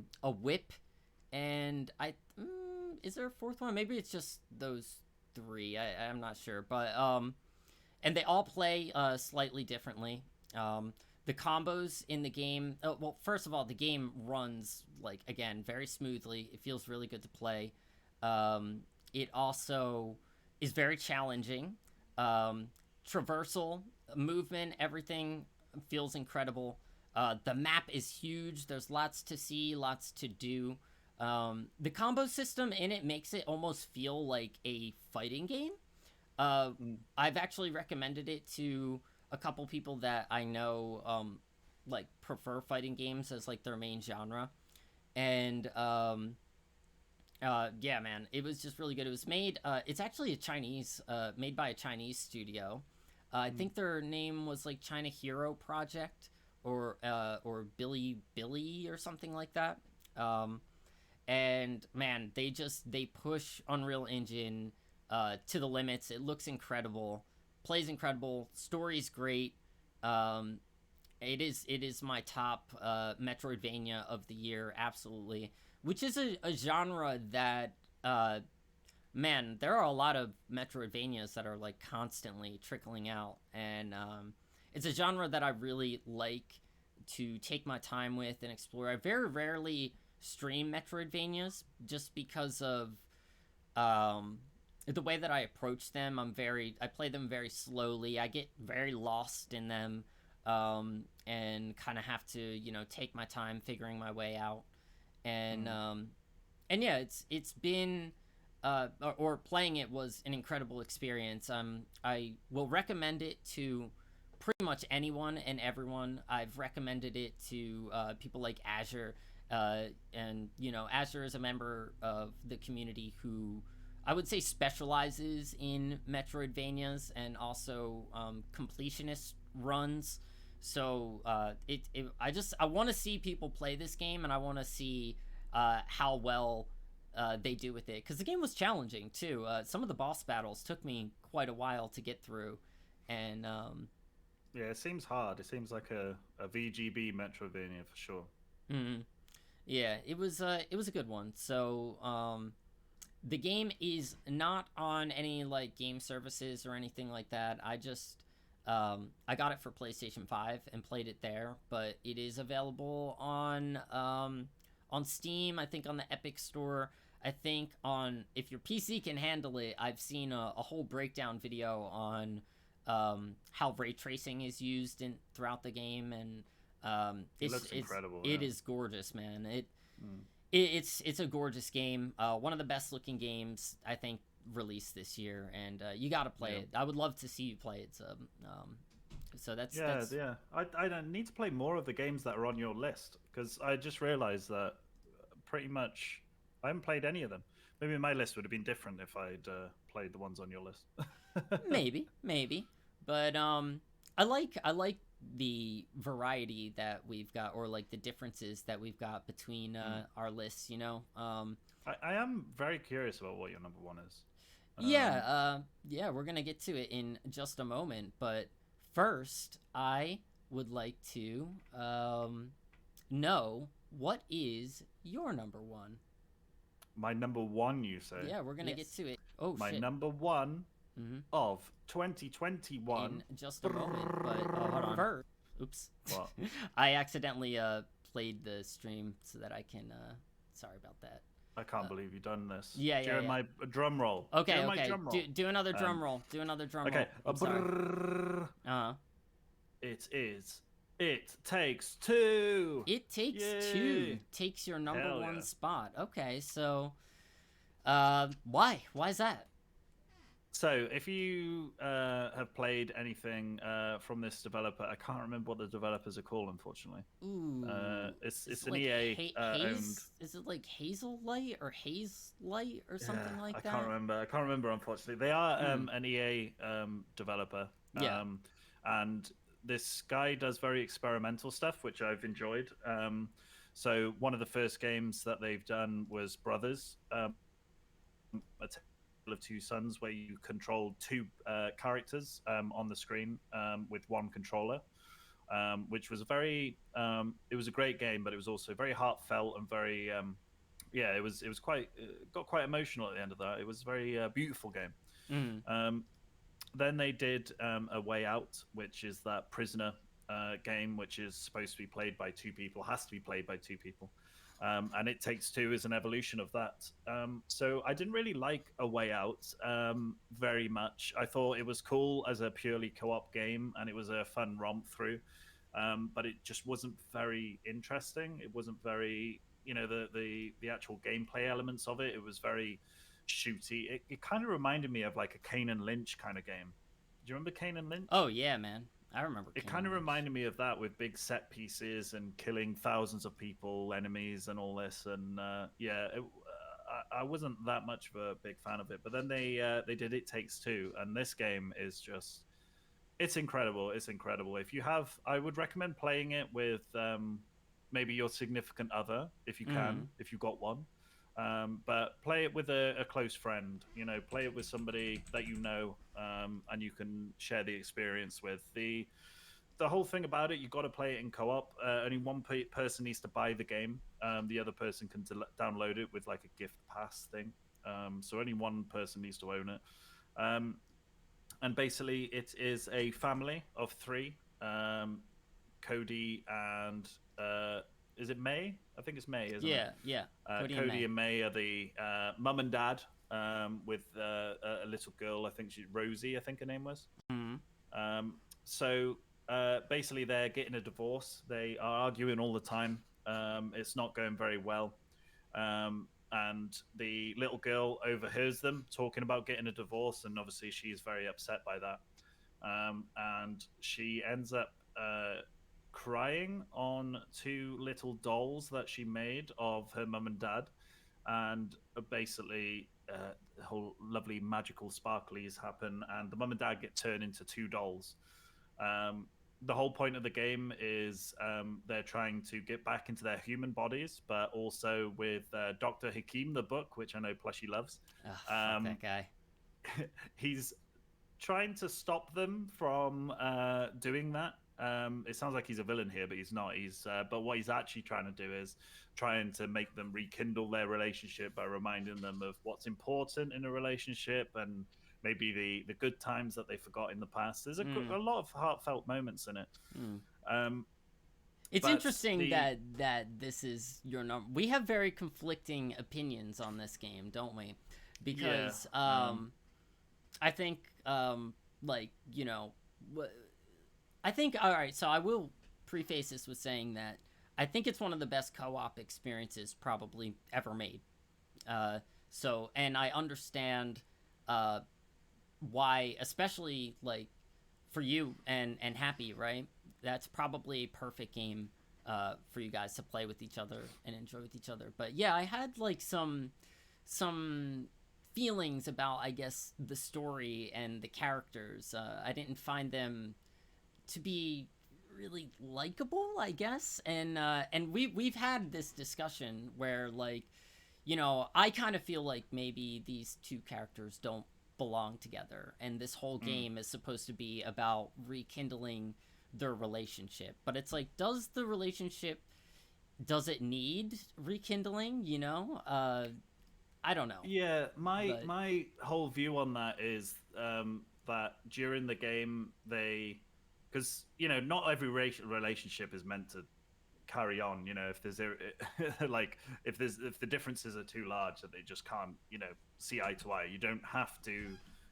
whip, and is there a fourth one? Maybe it's just those 3. I'm not sure, but and they all play slightly differently. The combos in the game, well, first of all, the game runs, like, again, very smoothly. It feels really good to play. It also is very challenging. Traversal, movement, everything feels incredible. The map is huge. There's lots to see, lots to do. The combo system in it makes it almost feel like a fighting game. I've actually recommended it to a couple people that I know like prefer fighting games as like their main genre, and yeah, man, it was just really good. It was made it's actually a Chinese made by a Chinese studio. I think their name was like China Hero Project, or Billy or something like that. And man, they push Unreal Engine to the limits. It looks incredible, plays incredible, story's great. Um, it is my top Metroidvania of the year, absolutely. Which is a genre that man, there are a lot of Metroidvanias that are like constantly trickling out, and it's a genre that I really like to take my time with and explore. I very rarely stream Metroidvanias just because of the way that I approach them. I play them very slowly. I get very lost in them, and kind of have to take my time figuring my way out. And yeah, it's been or playing it was an incredible experience. I will recommend it to pretty much anyone and everyone. I've recommended it to people like Azure, and Azure is a member of the community who I would say specializes in Metroidvanias and also completionist runs. So I want to see people play this game, and I want to see how well they do with it, because the game was challenging too. Some of the boss battles took me quite a while to get through, and yeah, it seems hard. It seems like a VGB Metroidvania for sure. mm, yeah, it was a good one. So the game is not on any like game services or anything like that. I got it for PlayStation 5 and played it there, but it is available on Steam, I think on the Epic Store. I think if your PC can handle it, I've seen a whole breakdown video on how ray tracing is used throughout the game, and it looks incredible. It is gorgeous, man. It's a gorgeous game. One of the best looking games I think released this year, and you got to play it. I would love to see you play it. So that's yeah. I don't need to play more of the games that are on your list, because I just realized that pretty much I haven't played any of them. Maybe my list would have been different if I'd played the ones on your list. maybe, but I like the variety that we've got, or like the differences that we've got between our lists. I am very curious about what your number one is. Yeah, we're gonna get to it in just a moment, but first I would like to know, what is your number one? My number one, you say? Yeah, we're gonna get to it. Oh, my shit. number one of 2021. In just a moment, but hold on. First, oops. What? I accidentally played the stream so that I can. Sorry about that. I can't believe you've done this. Yeah. During my drum roll. Okay. Drum roll. Do another drum roll. Do another drum roll. Okay. It is. It takes two. It takes two. Takes your number one spot. Okay, so why? Why is that? So, if you have played anything from this developer, I can't remember what the developers are called, unfortunately. Ooh, it's an like EA owned. Is it like Hazelight or Hazelight or something like that? I can't remember, unfortunately. They are an EA developer. And this guy does very experimental stuff, which I've enjoyed. So one of the first games that they've done was Brothers, a Tale of Two Sons, where you control two characters on the screen with one controller, which was it was a great game, but it was also very heartfelt and very it was quite got quite emotional at the end of that. It was a very beautiful game. Then they did A Way Out, which is that prisoner game, which is supposed to be played by two people, has to be played by two people. And It Takes Two is an evolution of that. So I didn't really like A Way Out very much. I thought it was cool as a purely co-op game, and it was a fun romp through. But it just wasn't very interesting. It wasn't very, the actual gameplay elements of it. It was very shooty. It kind of reminded me of like a Kane and Lynch kind of game. Do you remember Kane and Lynch? Oh yeah, man, I remember. It kind of reminded me of that, with big set pieces and killing thousands of people, enemies, and all this. And I wasn't that much of a big fan of it. But then they did It Takes Two, and this game is just It's incredible. It's incredible. If you have, I would recommend playing it with maybe your significant other, if you can, if you've got one. But play it with a close friend. You know, play it with somebody that you know, and you can share the experience with. The whole thing about it, you've got to play it in co-op. Only one person needs to buy the game. The other person can download it with like a gift pass thing. So only one person needs to own it. And basically, it is a family of three. Cody and is it May? I think it's May, isn't it? Yeah. Cody and May are the mum and dad with a little girl. I think she's Rosie. I think her name was. So basically, they're getting a divorce. They are arguing all the time. It's not going very well. And the little girl overhears them talking about getting a divorce, and obviously she's very upset by that. And she ends up crying on two little dolls that she made of her mum and dad, and basically the whole lovely magical sparklies happen, and the mum and dad get turned into two dolls. The whole point of the game is they're trying to get back into their human bodies, but also with Dr. Hakim, the book, which I know Plushy loves. Fuck that guy. He's trying to stop them from doing that. It sounds like he's a villain here, but he's not. But what he's actually trying to do is trying to make them rekindle their relationship by reminding them of what's important in a relationship and maybe the good times that they forgot in the past. There's a lot of heartfelt moments in it. It's interesting that this is your number. We have very conflicting opinions on this game, don't we? Because I think, like, you know, I think, all right, so I will preface this with saying that I think it's one of the best co-op experiences probably ever made. And I understand why, especially like for you and Happy, right? That's probably a perfect game for you guys to play with each other and enjoy with each other. But yeah, I had like some feelings about, I guess, the story and the characters. I didn't find them to be really likable, I guess. And we've had this discussion where, like, you know, I kind of feel like maybe these two characters don't belong together, and this whole game is supposed to be about rekindling their relationship. But it's like, does the relationship, does it need rekindling, you know? I don't know. Yeah, my whole view on that is that during the game because, you know, not every relationship is meant to carry on. You know, if there's if the differences are too large that they just can't, you know, see eye to eye, you don't have to,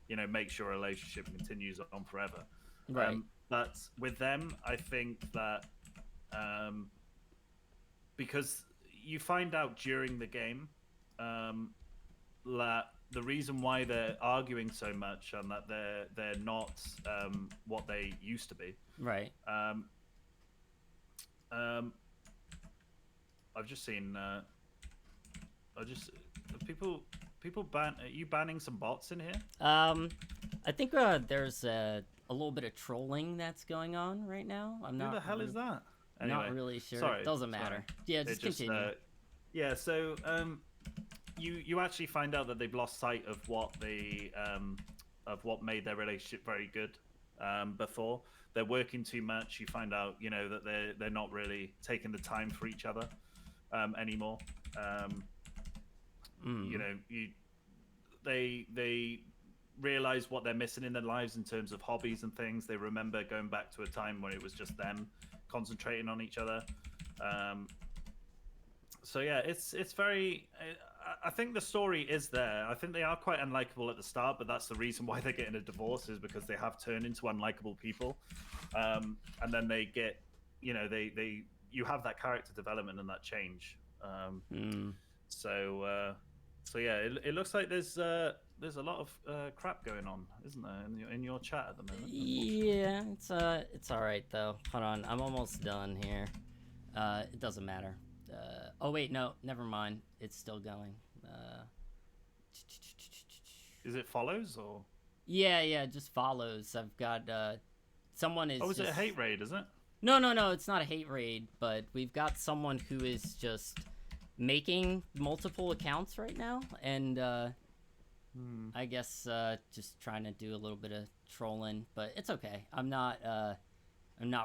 you know, make sure a relationship continues on forever. Right. But with them, I think that because you find out during the game that the reason why they're arguing so much and that they're not what they used to be. Right. I've just seen. People ban. Are you banning some bots in here? I think there's a little bit of trolling that's going on right now. Who the hell is that? Anyway, not really sure. Sorry, it doesn't matter. Yeah, just continue. Yeah. So you actually find out that they've lost sight of what what made their relationship very good before. They're working too much. You find out, you know, that they're not really taking the time for each other anymore. You know, they realize what they're missing in their lives in terms of hobbies and things. They remember going back to a time when it was just them concentrating on each other. So yeah, it's very. I think the story is there. I think they are quite unlikable at the start, but that's the reason why they're getting a divorce, is because they have turned into unlikable people, and then they get, you know, you have that character development and that change. So yeah, it looks like there's a lot of crap going on, isn't there, in your chat at the moment? Yeah, it's all right though. Hold on, I'm almost done here. It doesn't matter. Oh wait, no, never mind. It's still going. Is it follows or? Yeah, just follows. I've got Someone is. Oh, is just... it a hate raid? Is it? No. It's not a hate raid, but we've got someone who is just making multiple accounts right now, and I guess just trying to do a little bit of trolling, but it's okay. I'm not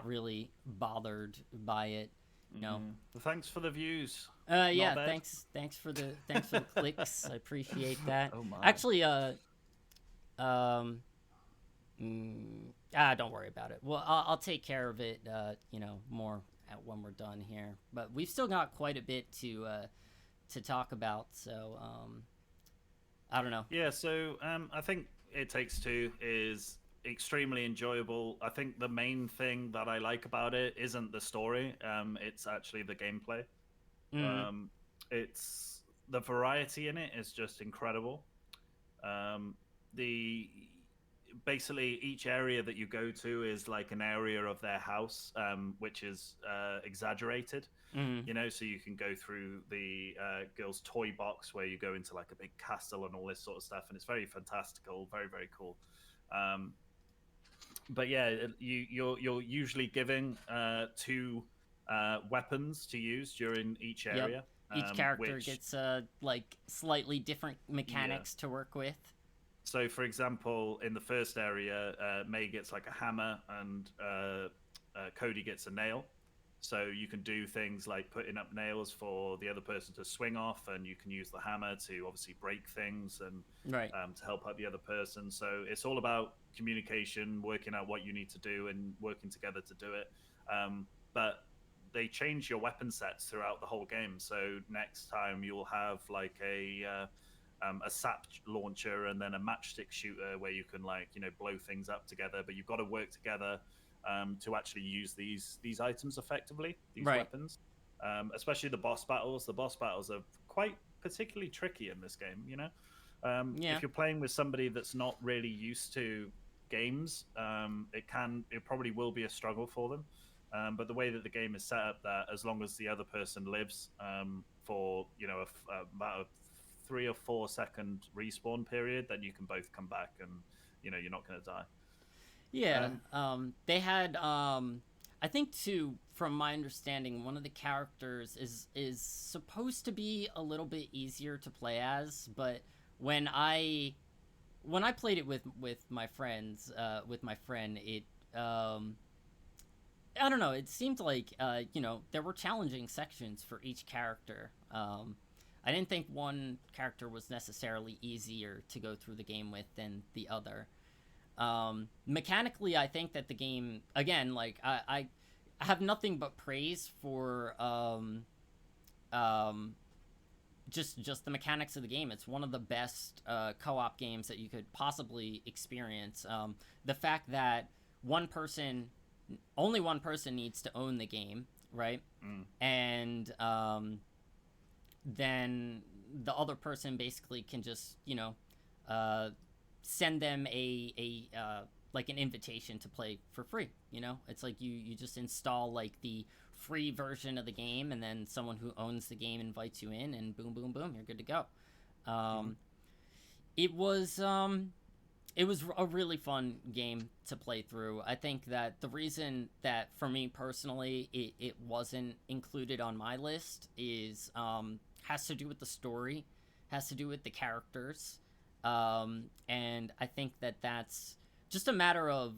really bothered by it. No. Well, thanks for the views. Yeah, thanks for the clicks. I appreciate that. Oh my. Actually, don't worry about it. Well, I'll take care of it, more when we're done here. But we've still got quite a bit to talk about, so I don't know. Yeah, so I think It Takes Two is extremely enjoyable. I think the main thing that I like about it isn't the story. It's actually the gameplay. It's the variety in it is just incredible. Basically each area that you go to is like an area of their house, which is exaggerated. So you can go through the girl's toy box where you go into like a big castle and all this sort of stuff, and it's very fantastical, very, very cool. But yeah, you're usually given two weapons to use during each area. Yep. Each character gets like slightly different mechanics to work with. So, for example, in the first area, May gets like a hammer, and Cody gets a nail. So you can do things like putting up nails for the other person to swing off, and you can use the hammer to obviously break things and to help out the other person. So it's all about communication, working out what you need to do, and working together to do it. But they change your weapon sets throughout the whole game. So next time you'll have like a sap launcher and then a matchstick shooter where you can blow things up together. But you've got to work together to actually use these items effectively, these weapons. Especially the boss battles. The boss battles are quite particularly tricky in this game. If you're playing with somebody that's not really used to games, it probably will be a struggle for them. But the way that the game is set up, that as long as the other person lives for about a 3 or 4 second respawn period, then you can both come back and you're not going to die. Yeah, they had I think too, from my understanding, one of the characters is supposed to be a little bit easier to play as, but when I played it with my friends, with my friend, it I don't know, it seemed like there were challenging sections for each character. I didn't think one character was necessarily easier to go through the game with than the other. Mechanically, I think that the game, again, like I have nothing but praise for just the mechanics of the game. It's one of the best co-op games that you could possibly experience. The fact that only one person needs to own the game, right? And then the other person basically can just send them a like an invitation to play for free. It's like you just install like the free version of the game, and then someone who owns the game invites you in, and boom boom boom, you're good to go. It was a really fun game to play through. I think that the reason that for me personally it wasn't included on my list is has to do with the story, has to do with the characters. And I think that that's just a matter of,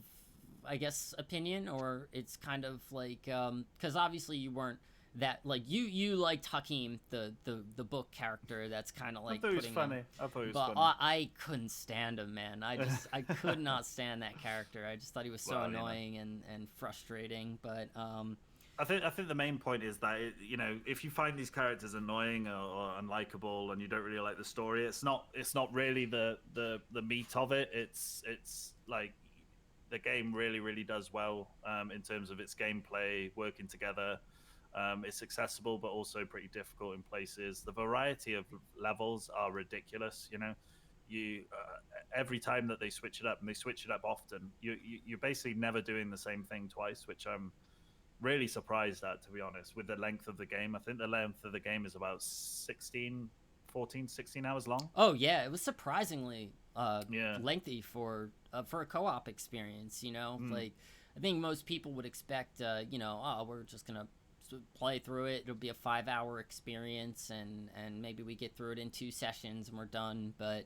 I guess, opinion, or it's kind of like, because obviously you weren't that, like, you liked Hakeem, the book character that's kind of like I thought he was funny. But I couldn't stand him, man. I could not stand that character. I just thought he was so annoying and frustrating, but I think the main point is that if you find these characters annoying or unlikable and you don't really like the story, it's not really the meat of it. It's like the game really, really does well in terms of its gameplay, working together. It's accessible but also pretty difficult in places. The variety of levels are ridiculous. You every time that they switch it up, and they switch it up often, you're basically never doing the same thing twice, which I'm really surprised at, to be honest, with the length of the game. I think the length of the game is about 16 hours long. Oh yeah, it was surprisingly lengthy for a co-op experience. Like I think most people would expect, oh, we're just gonna play through it. It'll be a 5-hour experience, and maybe we get through it in 2 sessions and we're done. But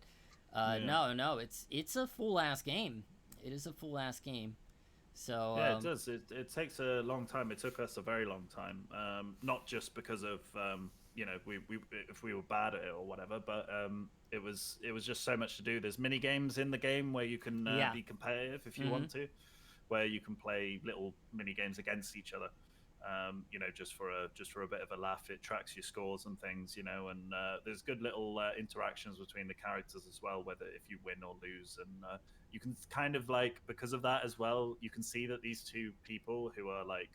no, it's a full ass game. It is a full ass game. So yeah, it does. It takes a long time. It took us a very long time. Not just because of we if we were bad at it or whatever, but it was just so much to do. There's mini games in the game where you can be competitive if you want to, where you can play little mini games against each other. Just for a bit of a laugh. It tracks your scores and things, and there's good little interactions between the characters as well, whether if you win or lose, and you can kind of like, because of that as well, you can see that these two people who are like,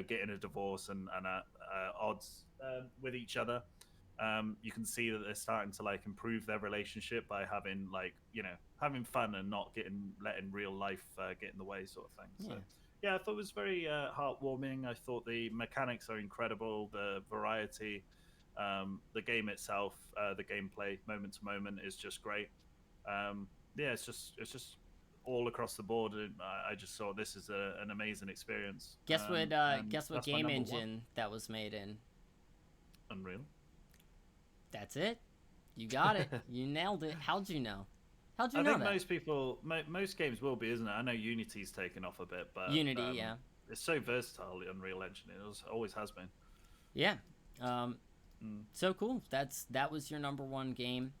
getting a divorce and at odds with each other, you can see that they're starting to like improve their relationship by having like, having fun and not letting real life get in the way, sort of thing. So yeah, I thought it was very heartwarming. I thought the mechanics are incredible, the variety, the game itself, the gameplay moment to moment is just great. Yeah, it's just all across the board. And I just saw this is an amazing experience. Guess what game engine that was made in? Unreal. That's it. You got it. You nailed it. How'd you know? I think most people, most games will be, isn't it? I know Unity's taken off a bit, but Unity, yeah, it's so versatile. The Unreal Engine, always has been. Yeah, so cool. That was your number one game.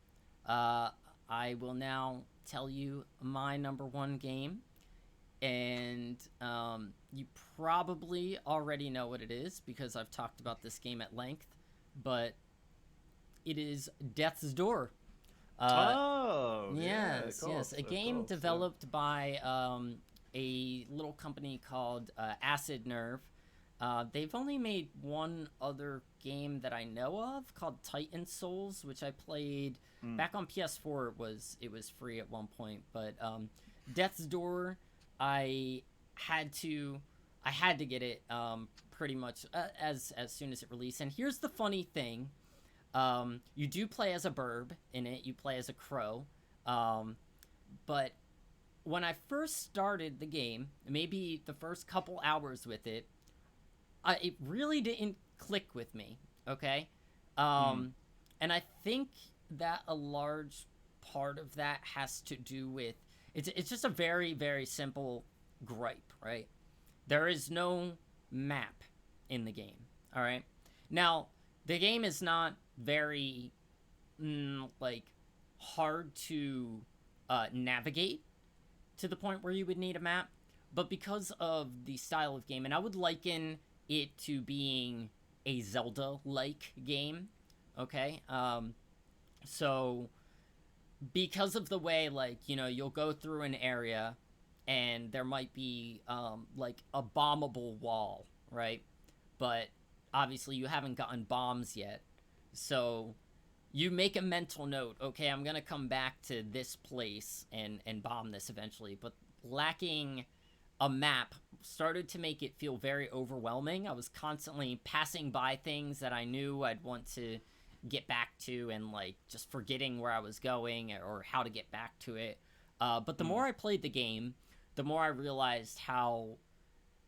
I will now tell you my number one game, and you probably already know what it is because I've talked about this game at length, but it is Death's Door. Yes. A game developed by a little company called Acid Nerve. They've only made one other game that I know of called Titan Souls, which I played back on PS4. It was free at one point, but Death's Door, I had to get it pretty much as soon as it released. And here's the funny thing. You do play as a burb in it. You play as a crow. But when I first started the game, maybe the first couple hours with it, it really didn't click with me, okay? And I think that a large part of that has to do with... It's just a very, very simple gripe, right? There is no map in the game, all right? Now, the game is not very, hard to navigate to the point where you would need a map, but because of the style of game, and I would liken it to being a Zelda-like game, okay? So, because of the way, you'll go through an area, and there might be, a bombable wall, right? But obviously you haven't gotten bombs yet, so you make a mental note, okay, I'm gonna come back to this place and bomb this eventually, but lacking a map started to make it feel very overwhelming. I was constantly passing by things that I knew I'd want to get back to and just forgetting where I was going or how to get back to it. But the more I played the game, the more I realized how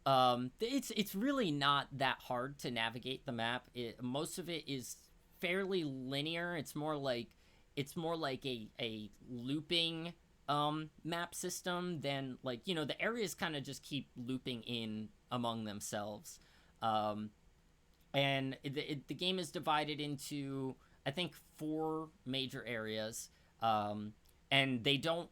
it's really not that hard to navigate the map. Most of it is fairly linear. It's more like a looping map system than the areas kind of just keep looping in among themselves. And the game is divided into, I think, 4 major areas, and they don't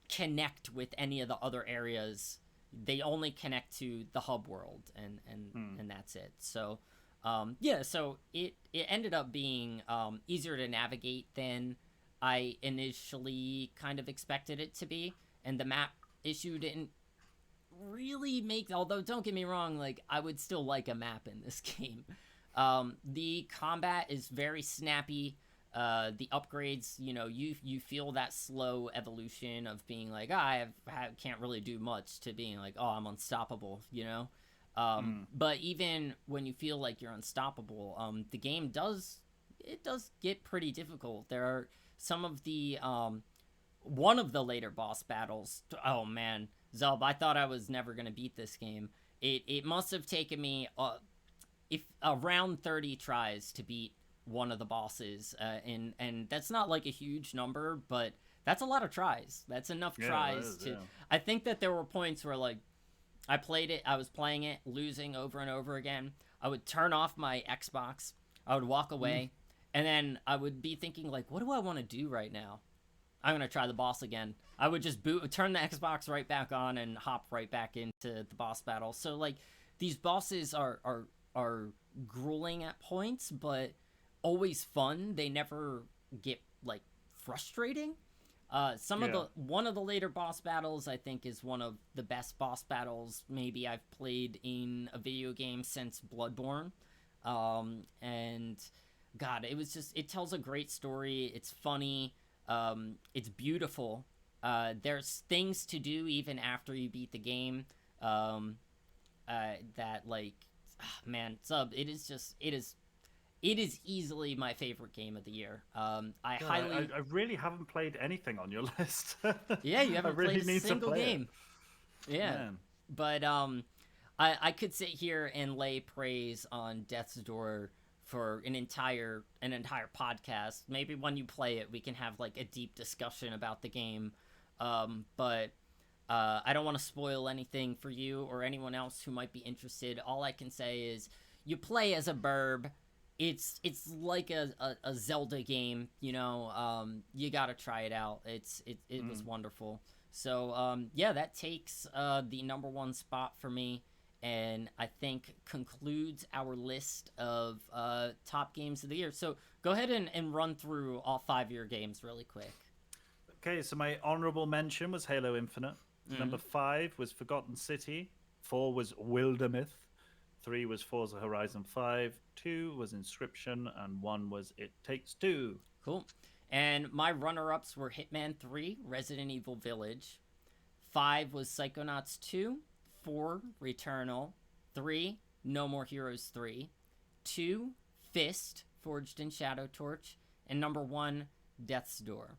connect with any of the other areas. They only connect to the hub world, and that's it. So, so it ended up being easier to navigate than I initially kind of expected it to be, and the map issue didn't really make, although don't get me wrong, I would still like a map in this game. The combat is very snappy. The upgrades, you feel that slow evolution of being I can't really do much to being I'm unstoppable, But even when you feel like you're unstoppable, the game does get pretty difficult. There are some of the one of the later boss battles. Oh man, Zub, I thought I was never gonna beat this game. It must have taken me if around 30 tries to beat one of the bosses, and that's not like a huge number, but that's a lot of tries. That's enough tries to. I think that there were points where like I was playing it, losing over and over again. I would turn off my Xbox. I would walk away, and then I would be thinking like, what do I want to do right now? I'm gonna try the boss again. I would just turn the Xbox right back on, and hop right back into the boss battle. So like, these bosses are grueling at points, but always fun. They never get like frustrating. One of the later boss battles, I think, is one of the best boss battles maybe I've played in a video game since Bloodborne. And God, it tells a great story. It's funny. It's beautiful. There's things to do even after you beat the game. That like, man, Sub, it is easily my favorite game of the year. I really haven't played anything on your list. Yeah, you haven't played a single game. Yeah, man. But I could sit here and lay praise on Death's Door for an entire podcast. Maybe when you play it, we can have like a deep discussion about the game. But I don't want to spoil anything for you or anyone else who might be interested. All I can say is you play as a burb. It's like a Zelda game, you know. You gotta try it out. It was wonderful. So yeah, that takes the number one spot for me, and I think concludes our list of top games of the year. So go ahead and run through all 5 of your games really quick. Okay, so my honorable mention was Halo Infinite. Number 5 was Forgotten City. 4 was Wildermyth. 3 was Forza Horizon 5, 2 was Inscription, and 1 was It Takes Two. Cool. And my runner-ups were Hitman 3, Resident Evil Village. 5 was Psychonauts 2, 4, Returnal. 3, No More Heroes 3. 2, Fist, Forged in Shadow Torch. And number 1, Death's Door.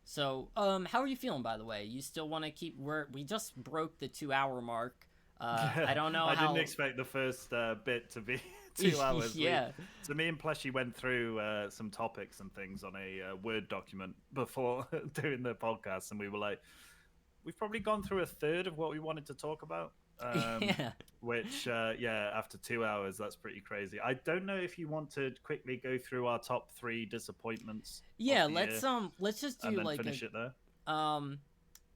So, how are you feeling, by the way? You still want to keep... We just broke the 2-hour mark. I don't know I didn't expect the first bit to be 2 hours. Yeah. So me and Pleshy went through some topics and things on a Word document before doing the podcast, and we were like, we've probably gone through a third of what we wanted to talk about. Which, after 2 hours, that's pretty crazy. I don't know if you want to quickly go through our top 3 disappointments. Yeah, let's just do like finish it there.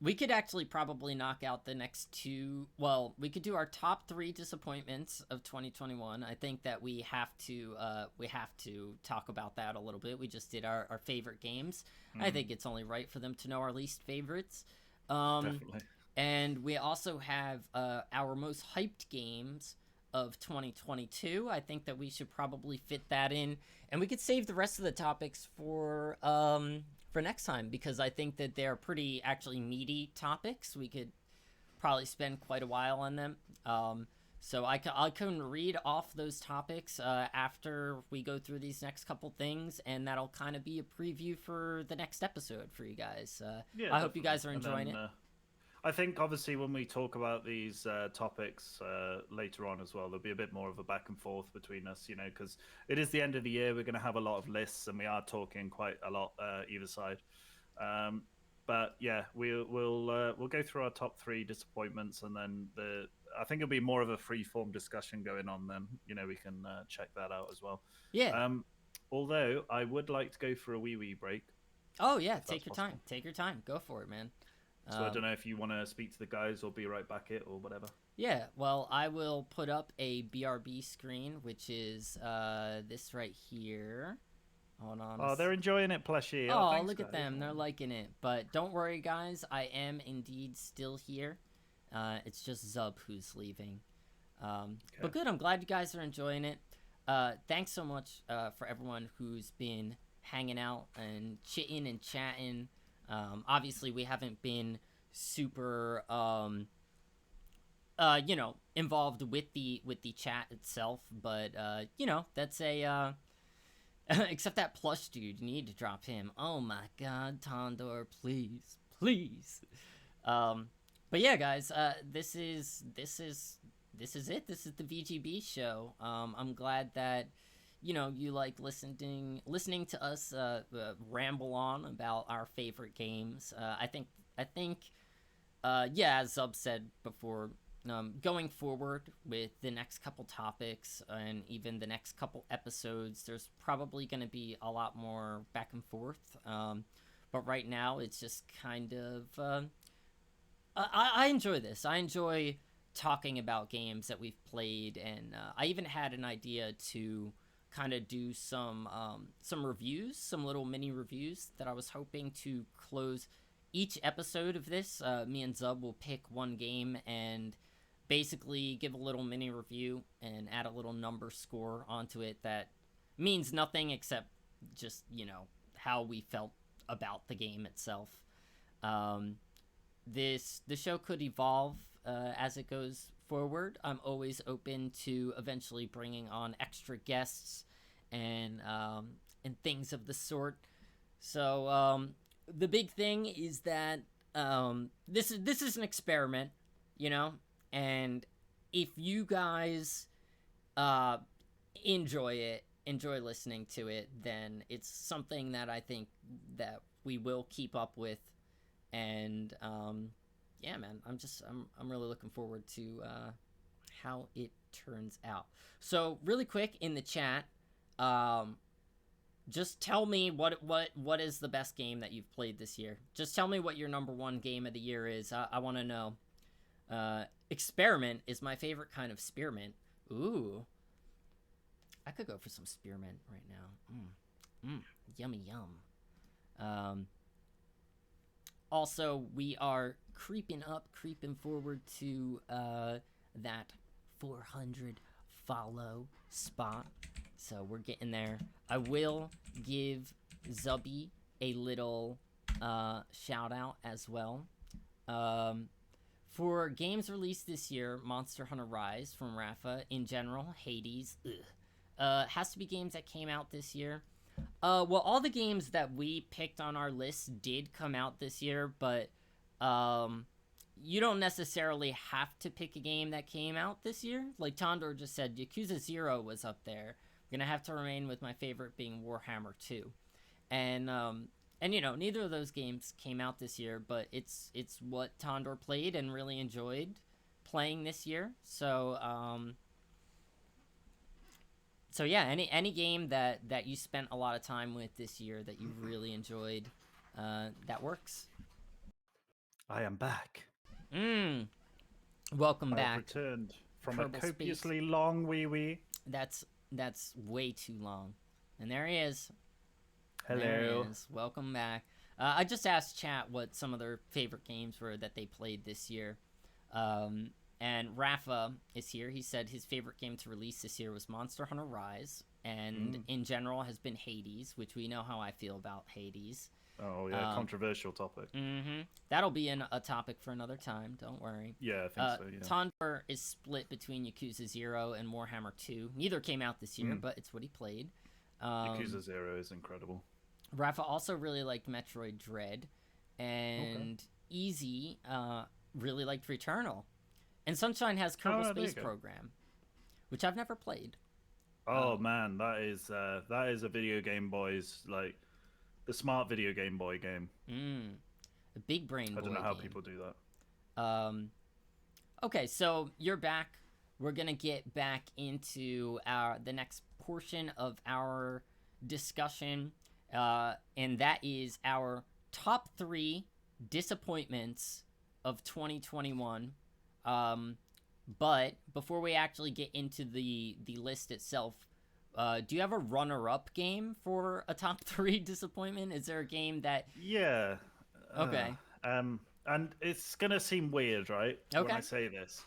We could actually probably knock out the next 2. Well, we could do our top 3 disappointments of 2021. I think that we have to talk about that a little bit. We just did our favorite games. I think it's only right for them to know our least favorites. Definitely. And we also have our most hyped games of 2022. I think that we should probably fit that in, and we could save the rest of the topics for next time, because I think that they're pretty actually meaty topics. We could probably spend quite a while on them. So I can read off those topics after we go through these next couple things, and that'll kind of be a preview for the next episode for you guys. I hope you guys are enjoying it. I think obviously when we talk about these topics later on as well, there'll be a bit more of a back and forth between us, you know, because it is the end of the year. We're going to have a lot of lists, and we are talking quite a lot either side. But yeah, we'll go through our top 3 disappointments, and then I think it'll be more of a free form discussion going on. Then, you know, we can check that out as well. Yeah. Although I would like to go for a wee break. Oh yeah, take your time. Take your time. Go for it, man. So I don't know if you want to speak to the guys or be right back or whatever. Yeah, well, I will put up a BRB screen, which is this right here. Hold on. Oh, they're enjoying it, Plushie. Oh, thanks, look guys. At them. They're liking it. But don't worry, guys. I am indeed still here. It's just Zub who's leaving. Okay. But good. I'm glad you guys are enjoying it. Thanks so much for everyone who's been hanging out and chitting and chatting. Obviously, we haven't been super, involved with the chat itself, but that's a except that plush dude. You need to drop him. Oh my God, Tondor, please. Um, but yeah, guys, this is it. This is the VGB show. I'm glad that you like listening to us ramble on about our favorite games. I think yeah, as Zub said before, going forward with the next couple topics and even the next couple episodes, there's probably going to be a lot more back and forth. But right now, it's just kind of. I enjoy this. I enjoy talking about games that we've played, and I even had an idea to kind of do some reviews, some little mini reviews that I was hoping to close each episode of this. Me and Zub will pick one game and basically give a little mini review and add a little number score onto it that means nothing except just how we felt about the game itself. Um, the show could evolve as it goes forward. I'm always open to eventually bringing on extra guests and things of the sort. So the big thing is that this is an experiment, you know, and if you guys uh, enjoy listening to it, then it's something that I think that we will keep up with. And yeah, man, I'm really looking forward to how it turns out. So really quick in the chat, um, just tell me what is the best game that you've played this year. Just tell me what your number one game of the year is. I want to know. Experiment is my favorite kind of spearmint. Ooh, I could go for some spearmint right now. Yummy yum. Um, Also, we are creeping forward to that 400 follow spot. So we're getting there. I will give Zubby a little shout out as well. For games released this year, Monster Hunter Rise from Rafa. In general, Hades. Has to be games that came out this year. Well, all the games that we picked on our list did come out this year, but you don't necessarily have to pick a game that came out this year. Like Tondor just said, Yakuza 0 was up there. I'm gonna have to remain with my favorite being Warhammer 2. And neither of those games came out this year, but it's what Tondor played and really enjoyed playing this year. So yeah, any game that you spent a lot of time with this year that you really enjoyed, that works. I am back. Welcome I back. have returned from Kerbal a copiously long wee. That's way too long. And there he is. Hello. There he is. Welcome back. I just asked chat what some of their favorite games were that they played this year. And Rafa is here. He said his favorite game to release this year was Monster Hunter Rise, and in general has been Hades, which we know how I feel about Hades. Oh yeah, controversial topic. That'll be a topic for another time. Don't worry. Yeah, I think so. Yeah. Tondor is split between Yakuza 0 and Warhammer 2. Neither came out this year, but it's what he played. Yakuza 0 is incredible. Rafa also really liked Metroid Dread, and Easy really liked Returnal. And Sunshine has Kerbal Space Program, which I've never played. Oh man, that is a video game boys, like the smart video game boy game. A big brain boy I don't know how game. people do that. Okay, so you're back. We're gonna get back into the next portion of our discussion, and that is our top 3 disappointments of 2021. But before we actually get into the list itself, do you have a runner-up game for a top 3 disappointment? Is there a game that... Yeah. Okay. And it's gonna seem weird, right? Okay. When I say this,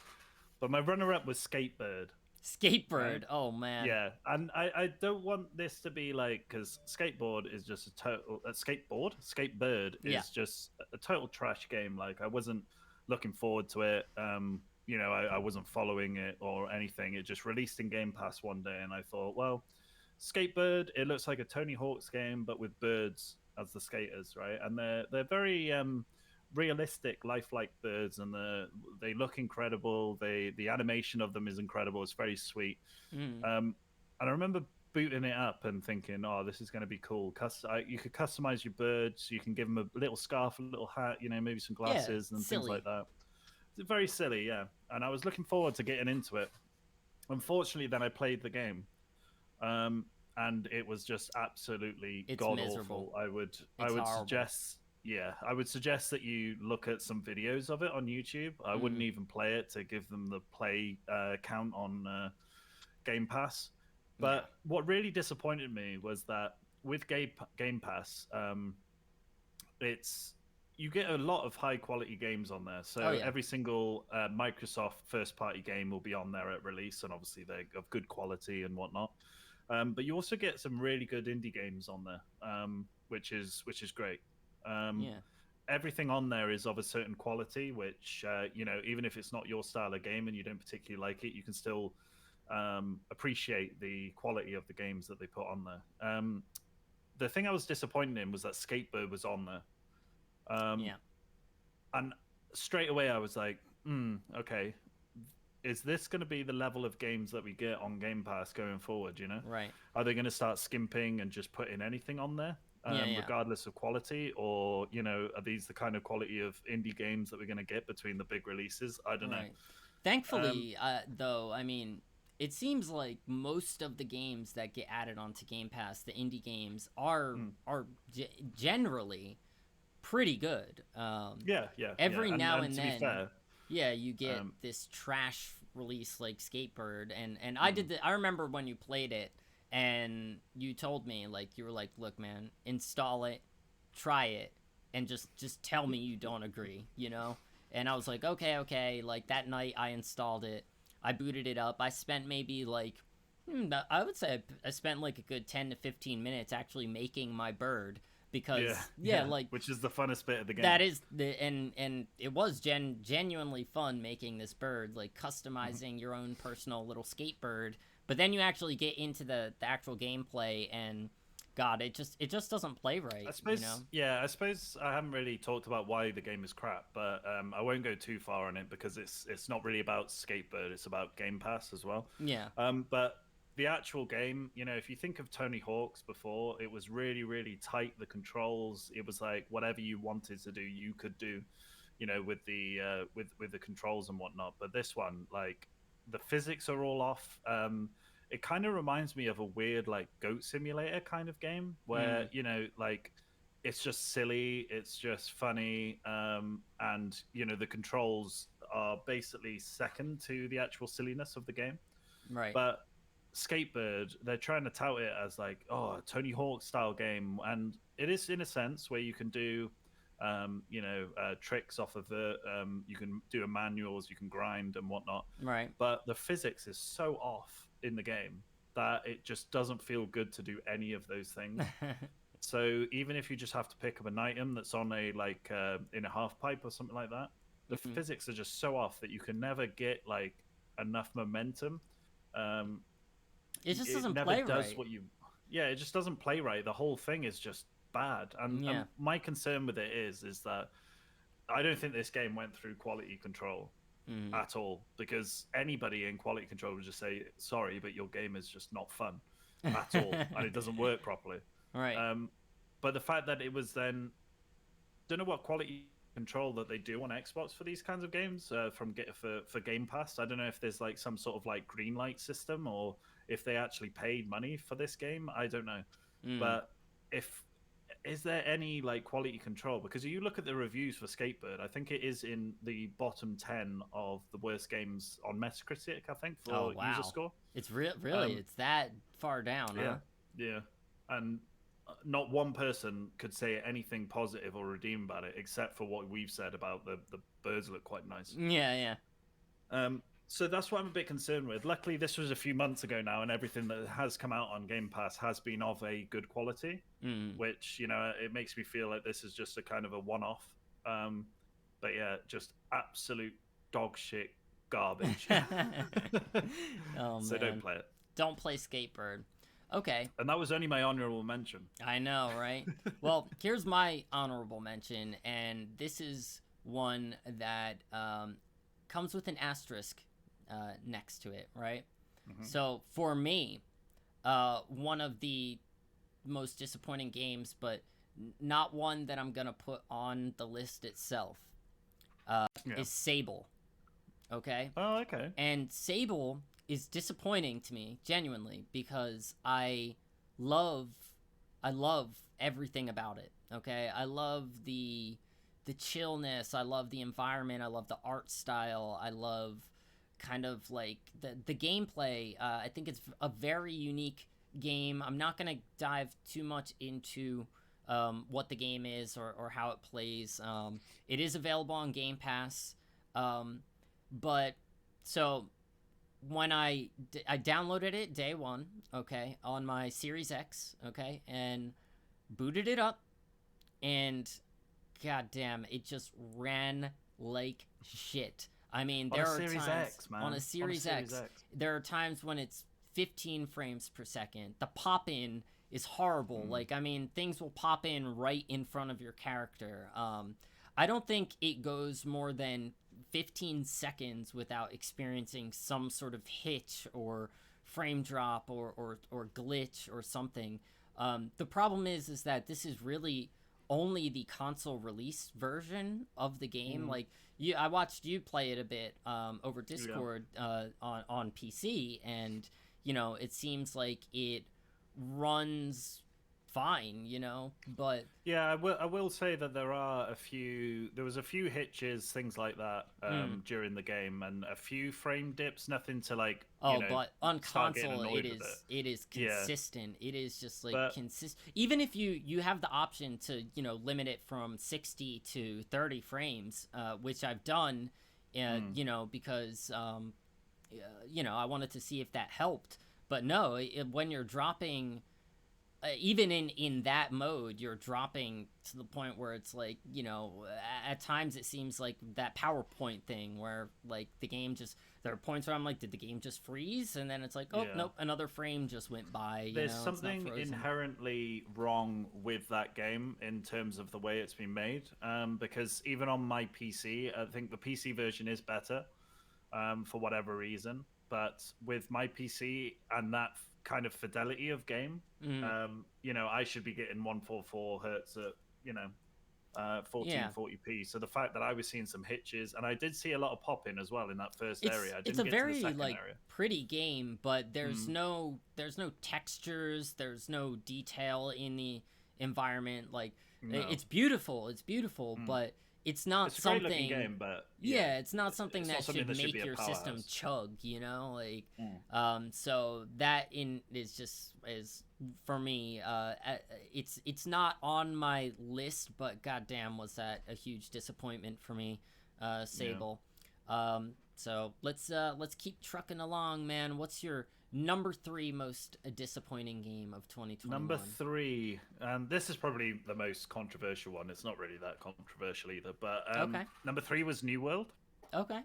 but my runner-up was Skatebird. Skatebird. Right? Oh man. Yeah, and I don't want this to be like, because Skateboard is just a total Skatebird is just a total trash game. Like I wasn't looking forward to it. I wasn't following it or anything. It just released in Game Pass one day, and I thought, well, Skatebird, it looks like a Tony Hawk's game, but with birds as the skaters, right? And they're very realistic, lifelike birds, and they look incredible. The animation of them is incredible. It's very sweet. Mm. And I remember booting it up and thinking, "Oh, this is going to be cool." You could customize your birds. You can give them a little scarf, a little hat, maybe some glasses and things like that. It's very silly, yeah. And I was looking forward to getting into it. Unfortunately, then I played the game, and it was just absolutely god awful. I would suggest, I would suggest that you look at some videos of it on YouTube. I wouldn't even play it to give them the play count on Game Pass. But what really disappointed me was that with Game Pass, you get a lot of high quality games on there. So every single Microsoft first party game will be on there at release, and obviously they're of good quality and whatnot. But you also get some really good indie games on there, which is great. Everything on there is of a certain quality, which even if it's not your style of game and you don't particularly like it, you can still appreciate the quality of the games that they put on there. The thing I was disappointed in was that Skatebird was on there. And straight away I was like, okay, is this going to be the level of games that we get on Game Pass going forward? Right? Are they going to start skimping and just putting anything on there, regardless of quality, or are these the kind of quality of indie games that we're going to get between the big releases? I don't know. Thankfully, though, I mean, it seems like most of the games that get added onto Game Pass, the indie games, are generally pretty good. Every now and then, fair, you get this trash release like Skatebird, and I remember when you played it and you told me, like, you were like, look man, install it, try it, and just tell me you don't agree, and I was like, okay. Like, that night I installed it, I booted it up, I spent maybe like I would say I spent like a good 10 to 15 minutes actually making my bird. Because like, which is the funnest bit of the game. That is and it was genuinely fun making this bird, like customizing your own personal little skatebird. But then you actually get into the actual gameplay, and God, it just doesn't play right. I suppose, I suppose I haven't really talked about why the game is crap, but I won't go too far on it because it's not really about Skatebird. It's about Game Pass as well. Yeah. But the actual game, if you think of Tony Hawk's before, it was really, really tight. The controls, it was like whatever you wanted to do, you could do, with the with the controls and whatnot. But this one, like, the physics are all off. It kind of reminds me of a weird, like, Goat Simulator kind of game where like, it's just silly, it's just funny, and the controls are basically second to the actual silliness of the game. Right. But Skatebird, they're trying to tout it as like, a Tony Hawk style game, and it is in a sense where you can do tricks off of it, you can do manuals, you can grind and whatnot, right? But the physics is so off in the game that it just doesn't feel good to do any of those things. So even if you just have to pick up an item that's on a like in a half pipe or something like that, the physics are just so off that you can never get like enough momentum. It just doesn't play right. It just doesn't play right. The whole thing is just bad. And my concern with it is that I don't think this game went through quality control at all, because anybody in quality control would just say, sorry, but your game is just not fun at all, and it doesn't work properly. Right. But the fact that it was then, don't know what quality control that they do on Xbox for these kinds of games for Game Pass. I don't know if there's like some sort of like green light system, or if they actually paid money for this game. I don't know. But is there any like quality control? Because you look at the reviews for Skatebird, I think it is in the bottom 10 of the worst games on Metacritic, I think, for user score. It's really it's that far down. Yeah. And not one person could say anything positive or redeem about it, except for what we've said about the birds look quite nice. Yeah. So that's what I'm a bit concerned with. Luckily, this was a few months ago now, and everything that has come out on Game Pass has been of a good quality, which, it makes me feel like this is just a kind of a one-off. But yeah, just absolute dog shit garbage. So don't play it. Don't play Skatebird. Okay. And that was only my honorable mention. I know, right? Well, here's my honorable mention, and this is one that comes with an asterisk next to it, right? Mm-hmm. So for me, one of the most disappointing games, but not one that I'm gonna put on the list itself, is Sable. Okay? Oh, okay. And Sable is disappointing to me, genuinely, because love I love everything about it. Okay? I love the chillness, I love the environment, I love the art style, I love kind of like the gameplay. I think it's a very unique game. I'm not gonna dive too much into what the game is or how it plays. It is available on Game Pass, but so when I downloaded it day one, okay, on my Series X, okay, and booted it up, and goddamn, it just ran like shit. I mean, there are times X, man. on a Series X, there are times when it's 15 frames per second. The pop in is horrible. Like, I mean, things will pop in right in front of your character. I don't think it goes more than 15 seconds without experiencing some sort of hitch or frame drop or glitch or something. The problem is that this is really only the console release version of the game. Like, I watched you play it a bit over Discord on PC, and it seems like it runs fine, but yeah, I will say that there was a few hitches, things like that during the game, and a few frame dips, nothing to like but on console it is consistent. It is just like consistent. Even if you have the option to limit it from 60 to 30 frames, which I've done, because I wanted to see if that helped. But no, when you're dropping, even in that mode, you're dropping to the point where it's like, at times it seems like that PowerPoint thing where like the game just, there are points where I'm like, did the game just freeze? And then it's like, oh, nope, another frame just went by. There's something inherently wrong with that game in terms of the way it's been made, because even on my PC, I think the PC version is better for whatever reason. But with my PC and that kind of fidelity of game, I should be getting 144 hertz at 1440p. So the fact that I was seeing some hitches, and I did see a lot of pop in as well in that first area. It's a very pretty game, but there's no textures, there's no detail in the environment. Like it's beautiful, but it's not something. Great looking game, but it's not something that should make your system chug. So that is for me. It's not on my list, but goddamn, was that a huge disappointment for me, Sable. So let's keep trucking along, man. What's your number 3 most disappointing game of 2021? Number 3, and this is probably the most controversial one. It's not really that controversial either, but number 3 was New World. Okay.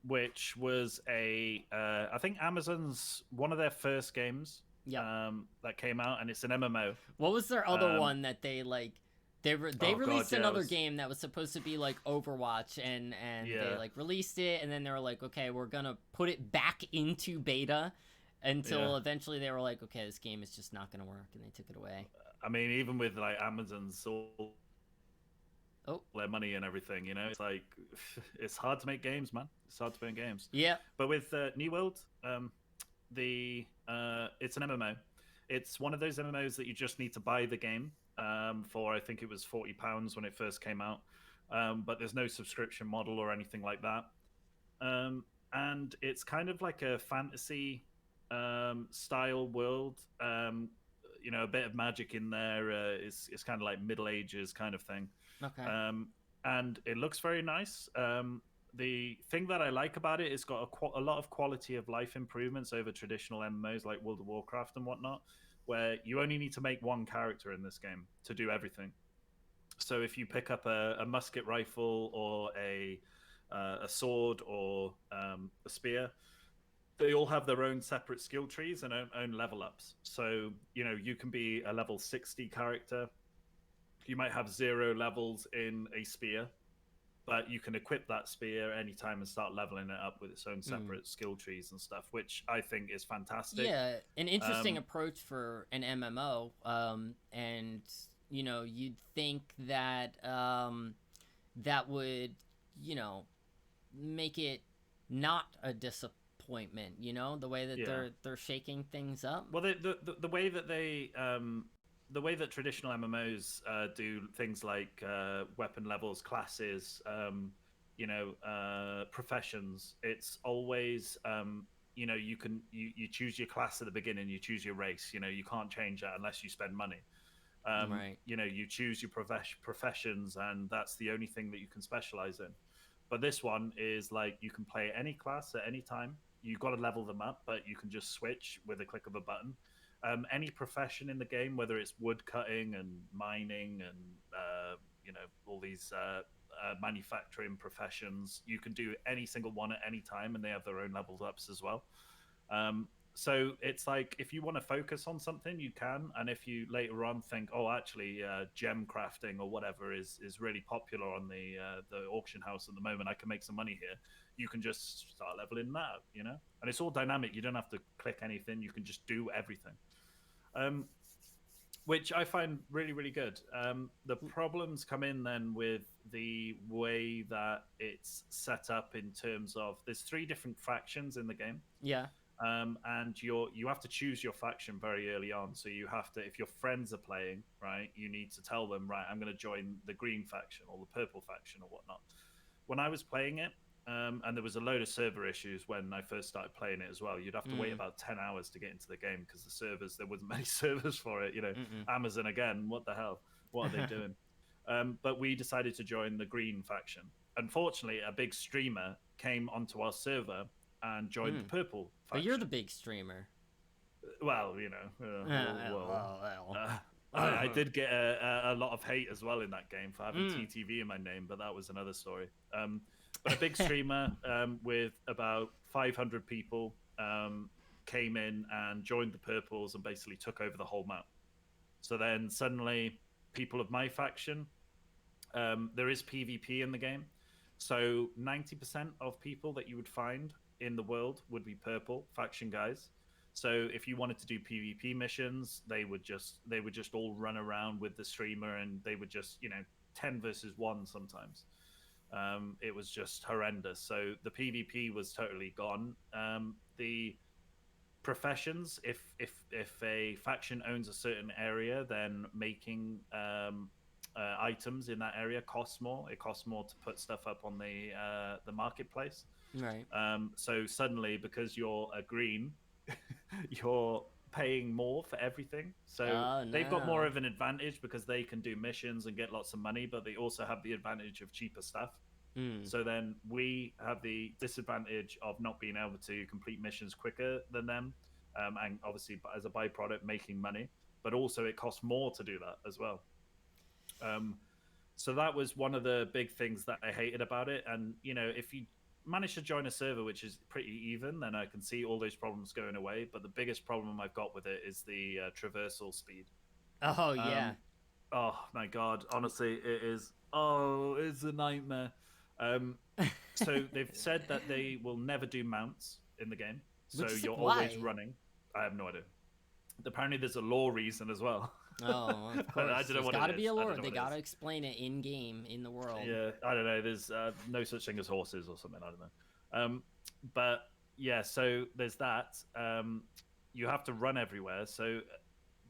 Which was I think Amazon's one of their first games. That came out, and it's an MMO. What was their other one that they like? They released another game that was supposed to be like Overwatch, and they like released it, and then they were like, okay, we're gonna put it back into beta until eventually they were like, okay, this game is just not gonna work, and they took it away. I mean, even with like Amazon's all their money and everything, it's like it's hard to make games, man. It's hard to make games. Yeah. But with New World, it's an MMO. It's one of those MMOs that you just need to buy the game. For I think it was £40 when it first came out, but there's no subscription model or anything like that, and it's kind of like a fantasy style world. A bit of magic in there. It's kind of like Middle Ages kind of thing. Okay. And it looks very nice. The thing that I like about it, it's got a lot of quality of life improvements over traditional MMOs like World of Warcraft and whatnot, where you only need to make one character in this game to do everything. So if you pick up a musket rifle or a sword or a spear, they all have their own separate skill trees and own level ups. So you can be a level 60 character You might have 0 levels in a spear, but you can equip that spear anytime and start leveling it up with its own separate skill trees and stuff, which I think is fantastic. Yeah, an interesting approach for an MMO. And you'd think that that would, make it not a disappointment. The way that they're shaking things up. Well, the way that the way that traditional MMOs do things like weapon levels, classes, professions, it's always you choose your class at the beginning, you choose your race. You can't change that unless you spend money. Right. You choose your professions, and that's the only thing that you can specialize in. But this one is like you can play any class at any time. You've got to level them up, but you can just switch with a click of a button. Any profession in the game, whether it's wood cutting and mining and all these manufacturing professions, you can do any single one at any time, and they have their own levels ups as well. So it's like if you want to focus on something, you can, and if you later on think, oh, actually, gem crafting or whatever is really popular on the auction house at the moment, I can make some money here. You can just start leveling that up, and it's all dynamic. You don't have to click anything. You can just do everything, which I find really, really good. The problems come in then with the way that it's set up in terms of there's 3 different factions in the game. Yeah. And you have to choose your faction very early on. So you have to, if your friends are playing, right, you need to tell them, right, I'm going to join the green faction or the purple faction or whatnot. When I was playing it, and there was a load of server issues when I first started playing it as well. You'd have to wait about 10 hours to get into the game because there wasn't many servers for it. Amazon again, what the hell? What are they doing? But we decided to join the green faction. Unfortunately, a big streamer came onto our server and joined the purple faction. But you're the big streamer. Well, I did get a lot of hate as well in that game for having TTV in my name, but that was another story. But a big streamer with about 500 people came in and joined the purples and basically took over the whole map. So then suddenly people of my faction, there is PvP in the game. So 90% of people that you would find in the world would be purple faction guys. So if you wanted to do PvP missions, they would just all run around with the streamer, and they would just 10 versus 1 sometimes. It was just horrendous. So the PvP was totally gone. The professions, if a faction owns a certain area, then making items in that area costs more. It costs more to put stuff up on the marketplace. Right. So suddenly, because you're a green, you're paying more for everything. So they've got more of an advantage because they can do missions and get lots of money, but they also have the advantage of cheaper stuff. So then we have the disadvantage of not being able to complete missions quicker than them, and obviously as a byproduct making money, but also it costs more to do that as well. So that was one of the big things that I hated about it. And if you manage to join a server which is pretty even, then I can see all those problems going away. But the biggest problem I've got with it is the traversal speed. Oh yeah. Oh my god, honestly, it's a nightmare. So they've said that they will never do mounts in the game, so you're always running. I have no idea. Apparently there's a lore reason as well. Oh, of course. I don't know what There's got to be a lore. They got to explain it in game, in the world. Yeah, I don't know. There's no such thing as horses or something. I don't know. But yeah, so there's that. You have to run everywhere. So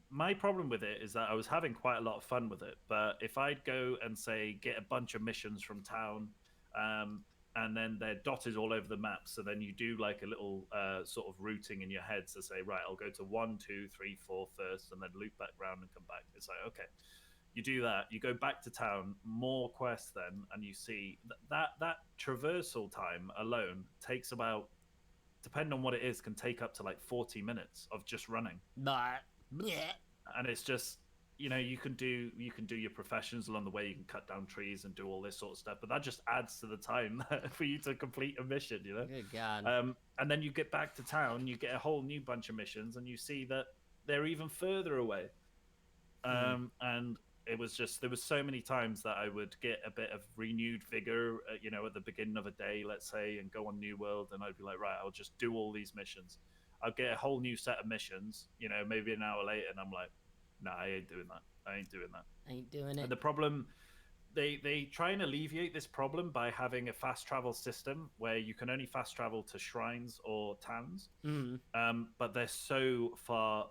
my problem with it is that I was having quite a lot of fun with it. But if I'd go and say get a bunch of missions from town, and then they're dotted all over the map, so then you do like a little sort of routing in your head to say, right, I'll go to 1, 2, 3, 4 first, and then loop back round and come back. It's like, okay, you do that, you go back to town, more quests then, and you see that traversal time alone takes about, depending on what it is, can take up to like 40 minutes of just running. And it's just, you can do your professions along the way. You can cut down trees and do all this sort of stuff, but that just adds to the time for you to complete a mission. Good God. And then you get back to town, you get a whole new bunch of missions, and you see that they're even further away. And it was just, there was so many times that I would get a bit of renewed vigor, you know, at the beginning of a day, let's say, and go on New World, and I'd be like, right, I'll just do all these missions. I'll get a whole new set of missions, you know, maybe an hour later, and I'm like, nah, I ain't doing that. I ain't doing that. I ain't doing it. And the problem, they try and alleviate this problem by having a fast travel system where you can only fast travel to shrines or towns, but they're so far,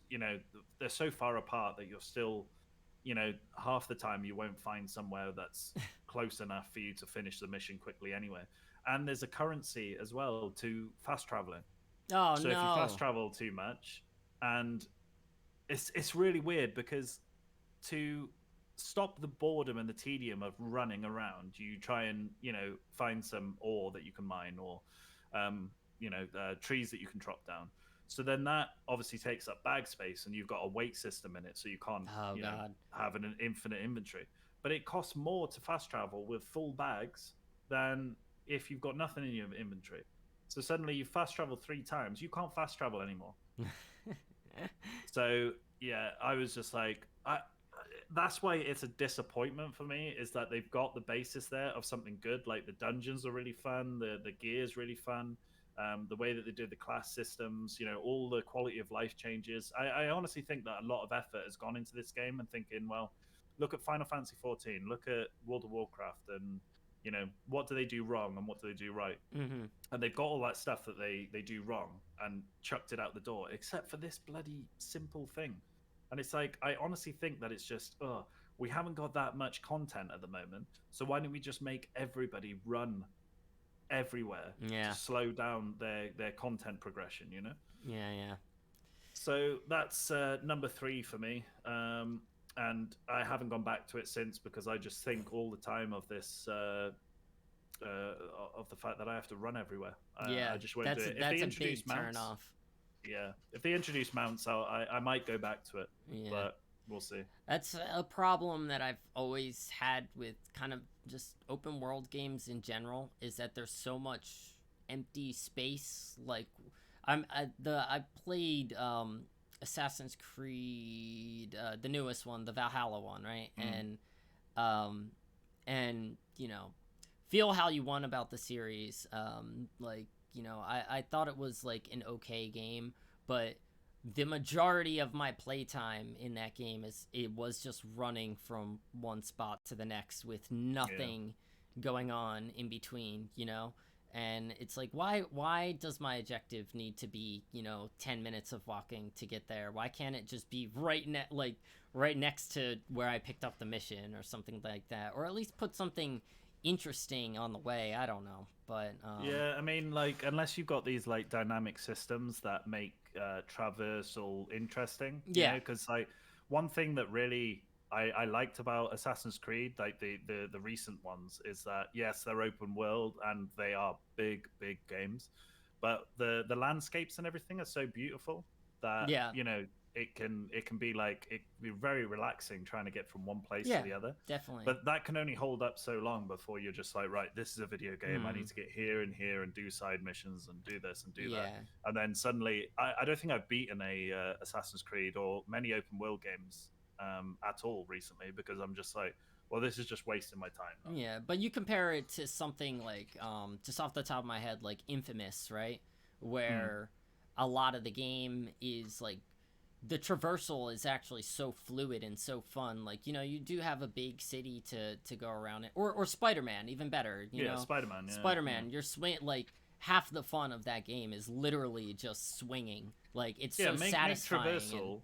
you know, they're so far apart that you're still, you know, half the time you won't find somewhere that's close enough for you to finish the mission quickly anyway. And there's a currency as well to fast traveling. Oh So no! if you fast travel too much, and it's really weird because to stop the boredom and the tedium of running around, you try and, you know, find some ore that you can mine, or you know, trees that you can chop down. So then that obviously takes up bag space, and you've got a weight system in it, so you can't you know, have an infinite inventory. But it costs more to fast travel with full bags than if you've got nothing in your inventory. So suddenly you fast travel 3 times, you can't fast travel anymore. So yeah, I was just like, that's why it's a disappointment for me, is that they've got the basis there of something good. Like the dungeons are really fun, the gear's really fun, the way that they do the class systems, you know, all the quality of life changes. I honestly think that a lot of effort has gone into this game, and thinking, well, look at Final Fantasy 14, look at World of Warcraft, and, you know, what do they do wrong and what do they do right? And they've got all that stuff that they do wrong and chucked it out the door, except for this bloody simple thing. And it's like, I honestly think that it's just, we haven't got that much content at the moment, so why don't we just make everybody run everywhere to slow down their content progression, you know? Yeah. So that's number 3 for me. And I haven't gone back to it since, because I just think all the time of this, of the fact that I have to run everywhere. I just won't do it. That's a big turn off. Yeah, if they introduce mounts, I might go back to it, but we'll see. That's a problem that I've always had with kind of just open world games in general, is that there's so much empty space. Like, I played Assassin's Creed, the newest one, the Valhalla one, right? And you know, feel how you want about the series. Like, you know, I thought it was like an okay game, but the majority of my playtime in that game was just running from one spot to the next with nothing going on in between, you know? And it's like, why does my objective need to be, you know, 10 minutes of walking to get there? Why can't it just be right next to where I picked up the mission or something like that? Or at least put something interesting on the way. I don't know, but yeah, I mean, like, unless you've got these like dynamic systems that make traversal interesting, you know, because like one thing that really I liked about Assassin's Creed, like the recent ones, is that yes, they're open world and they are big games, but the landscapes and everything are so beautiful that you know, it can be like, it can be very relaxing trying to get from one place to the other. Definitely. But that can only hold up so long before you're just like, right, this is a video game. I need to get here and here and do side missions and do this and do that. And then suddenly, I don't think I've beaten a Assassin's Creed or many open world games at all recently, because I'm just like, well, this is just wasting my time now. Yeah, but you compare it to something like, just off the top of my head, like Infamous, right? Where a lot of the game is like, the traversal is actually so fluid and so fun. Like, you know, you do have a big city to go around it. Or Spider-Man, even better. You know? Spider-Man. Yeah, Spider-Man, you're like, half the fun of that game is literally just swinging. Like, it's so satisfying. Make traversal.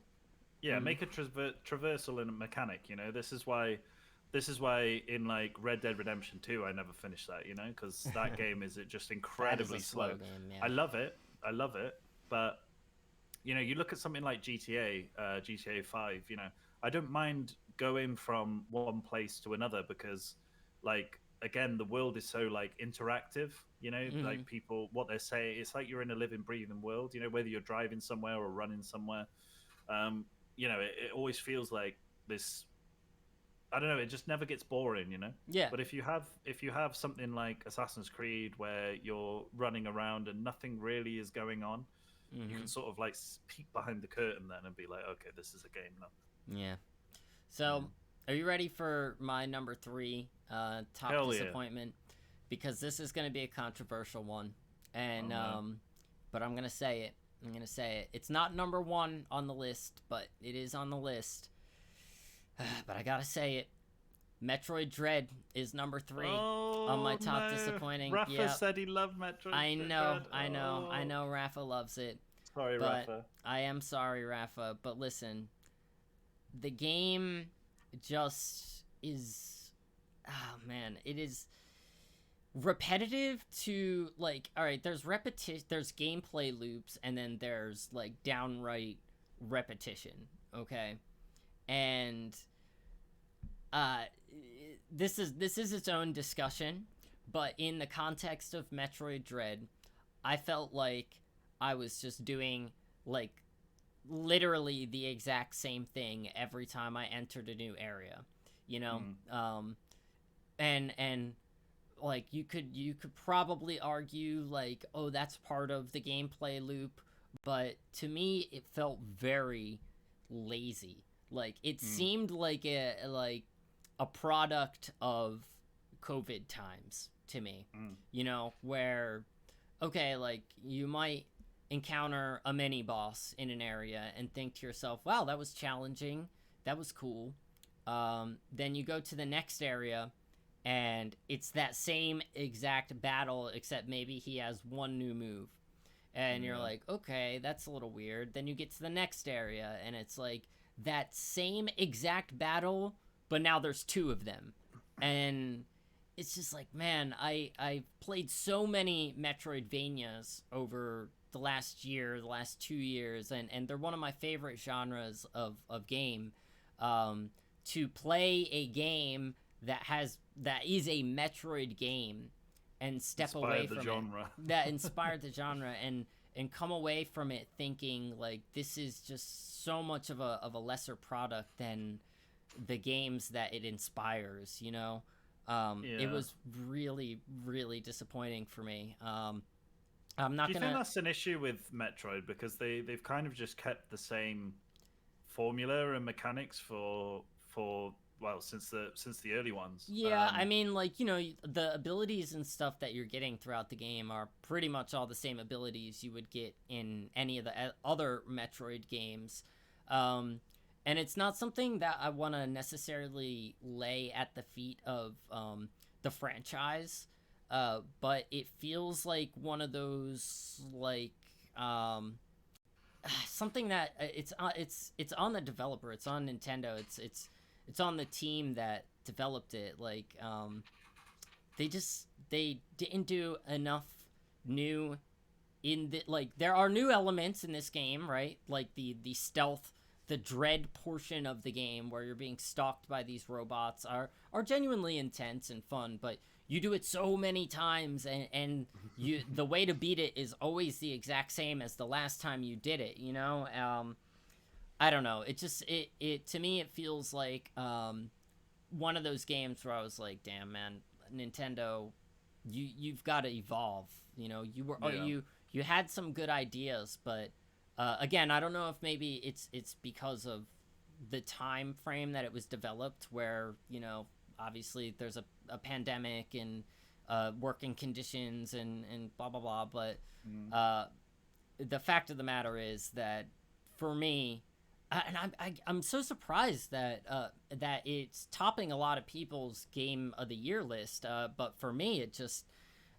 Make a traversal in a mechanic. You know, this is why in like Red Dead Redemption 2, I never finished that. You know, because that game is just incredibly slow. Game, I love it, but you know, you look at something like GTA 5, you know, I don't mind going from one place to another, because, like, again, the world is so, like, interactive, you know, like, people, what they're saying, it's like you're in a living, breathing world, you know, whether you're driving somewhere or running somewhere. You know, it always feels like this, I don't know, it just never gets boring, you know? Yeah. But if you have something like Assassin's Creed, where you're running around and nothing really is going on, you can sort of like peek behind the curtain then and be like, okay, this is a game now. Yeah. So, are you ready for my number 3 top Hell disappointment? Because this is going to be a controversial one, and no. but I'm gonna say it. I'm gonna say it. It's not number 1 on the list, but it is on the list. But I gotta say it. Metroid Dread is number 3 on my top disappointing. Rafa said he loved Metroid. I know, Dread. I know. Rafa loves it. Sorry, but Rafa. I am sorry, Rafa. But listen, the game just is. Oh man, it is repetitive to like. All right, there's there's gameplay loops, and then there's like downright repetition. Okay, and this is its own discussion, but in the context of Metroid Dread, I felt like I was just doing like literally the exact same thing every time I entered a new area, you know. And like you could probably argue like, oh, that's part of the gameplay loop, but to me it felt very lazy. Like it seemed like a product of COVID times to me, you know, where, okay, like you might encounter a mini boss in an area and think to yourself, wow, that was challenging, that was cool. Then you go to the next area and it's that same exact battle, except maybe he has one new move. And you're like, okay, that's a little weird. Then you get to the next area and it's like that same exact battle, but now there's 2 of them. And it's just like, man, I played so many Metroidvanias over the last year, the last 2 years, and they're one of my favorite genres of game. To play a game that is a Metroid game and step away from genre. that inspired the genre and come away from it thinking like this is just so much of a lesser product than the games that it inspires, you know. It was really, really disappointing for me. I'm not. Do you think that's an issue with Metroid because they've kind of just kept the same formula and mechanics for well since the early ones? Yeah, I mean, like, you know, the abilities and stuff that you're getting throughout the game are pretty much all the same abilities you would get in any of the other Metroid games. And it's not something that I want to necessarily lay at the feet of the franchise, but it feels like one of those like something that it's on the developer, it's on Nintendo, it's on the team that developed it. Like they didn't do enough new in the like. There are new elements in this game, right? Like the stealth. The dread portion of the game where you're being stalked by these robots are genuinely intense and fun, but you do it so many times and you the way to beat it is always the exact same as the last time you did it, you know? I don't know. It just it to me it feels like one of those games where I was like, damn man, Nintendo, you've got to evolve. You know, you had some good ideas, but again, I don't know if maybe it's because of the time frame that it was developed, where, you know, obviously there's a pandemic and working conditions and blah blah blah. But the fact of the matter is that for me, and I'm so surprised that that it's topping a lot of people's Game of the Year list. But for me, it just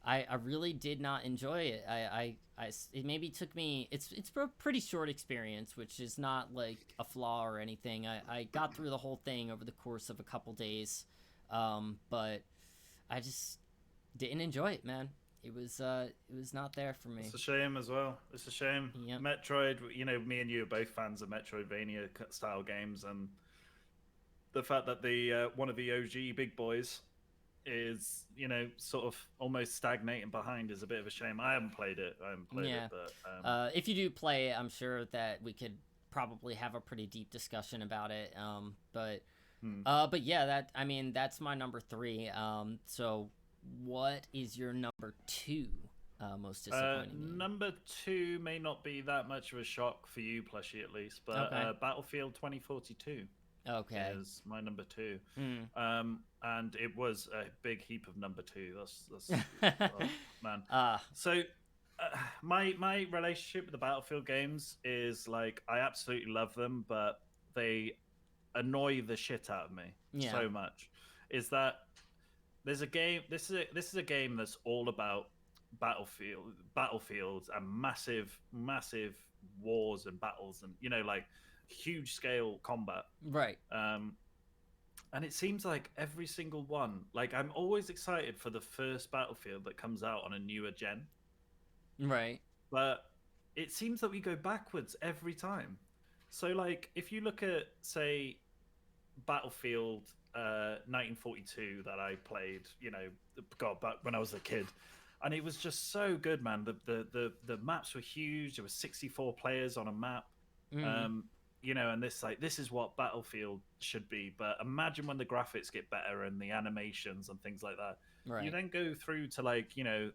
I really did not enjoy it. It maybe took me. It's a pretty short experience, which is not like a flaw or anything. I got through the whole thing over the course of a couple days, but I just didn't enjoy it, man. It was not there for me. It's a shame as well. It's a shame. Yep. Metroid, you know, me and you are both fans of Metroidvania style games, and the fact that the one of the OG big boys is, you know, sort of almost stagnating behind is a bit of a shame. I haven't played it. But if you do play it, I'm sure that we could probably have a pretty deep discussion about it. But yeah, that's my number 3. So what is your number 2 most disappointing game? Number 2 may not be that much of a shock for you, Plushie, at least, but okay. Battlefield 2042. Okay. is my number two. Mm. And it was a big heap of number two. That's oh, man. Ah. So my relationship with the Battlefield games is like I absolutely love them, but they annoy the shit out of me Yeah. so much. Is that there's a game? This is a game that's all about battlefields and massive wars and battles and like huge scale combat. Right. And it seems like every single one, like I'm always excited for the first Battlefield that comes out on a newer gen, Right. but it seems that we go backwards every time. So like if you look at say Battlefield 1942 that I played, God, back when I was a kid, and it was just so good, man. The maps were huge. There were 64 players on a map. Mm. And this is what Battlefield should be. But imagine when the graphics get better and the animations and things like that. Right. You then go through to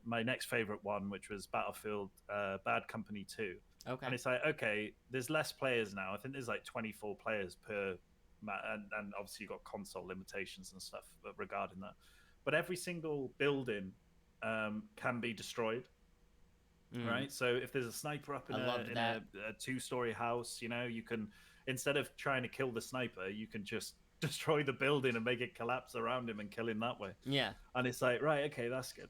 my next favorite one, which was Battlefield Bad Company 2. Okay. And it's like, okay, there's less players now. I think there's like 24 players per map, and obviously you've got console limitations and stuff regarding that. But every single building can be destroyed. Right, so if there's a sniper up in a two-story house, you can, instead of trying to kill the sniper, you can just destroy the building and make it collapse around him and kill him that way. Yeah. And it's like, right, okay, that's good.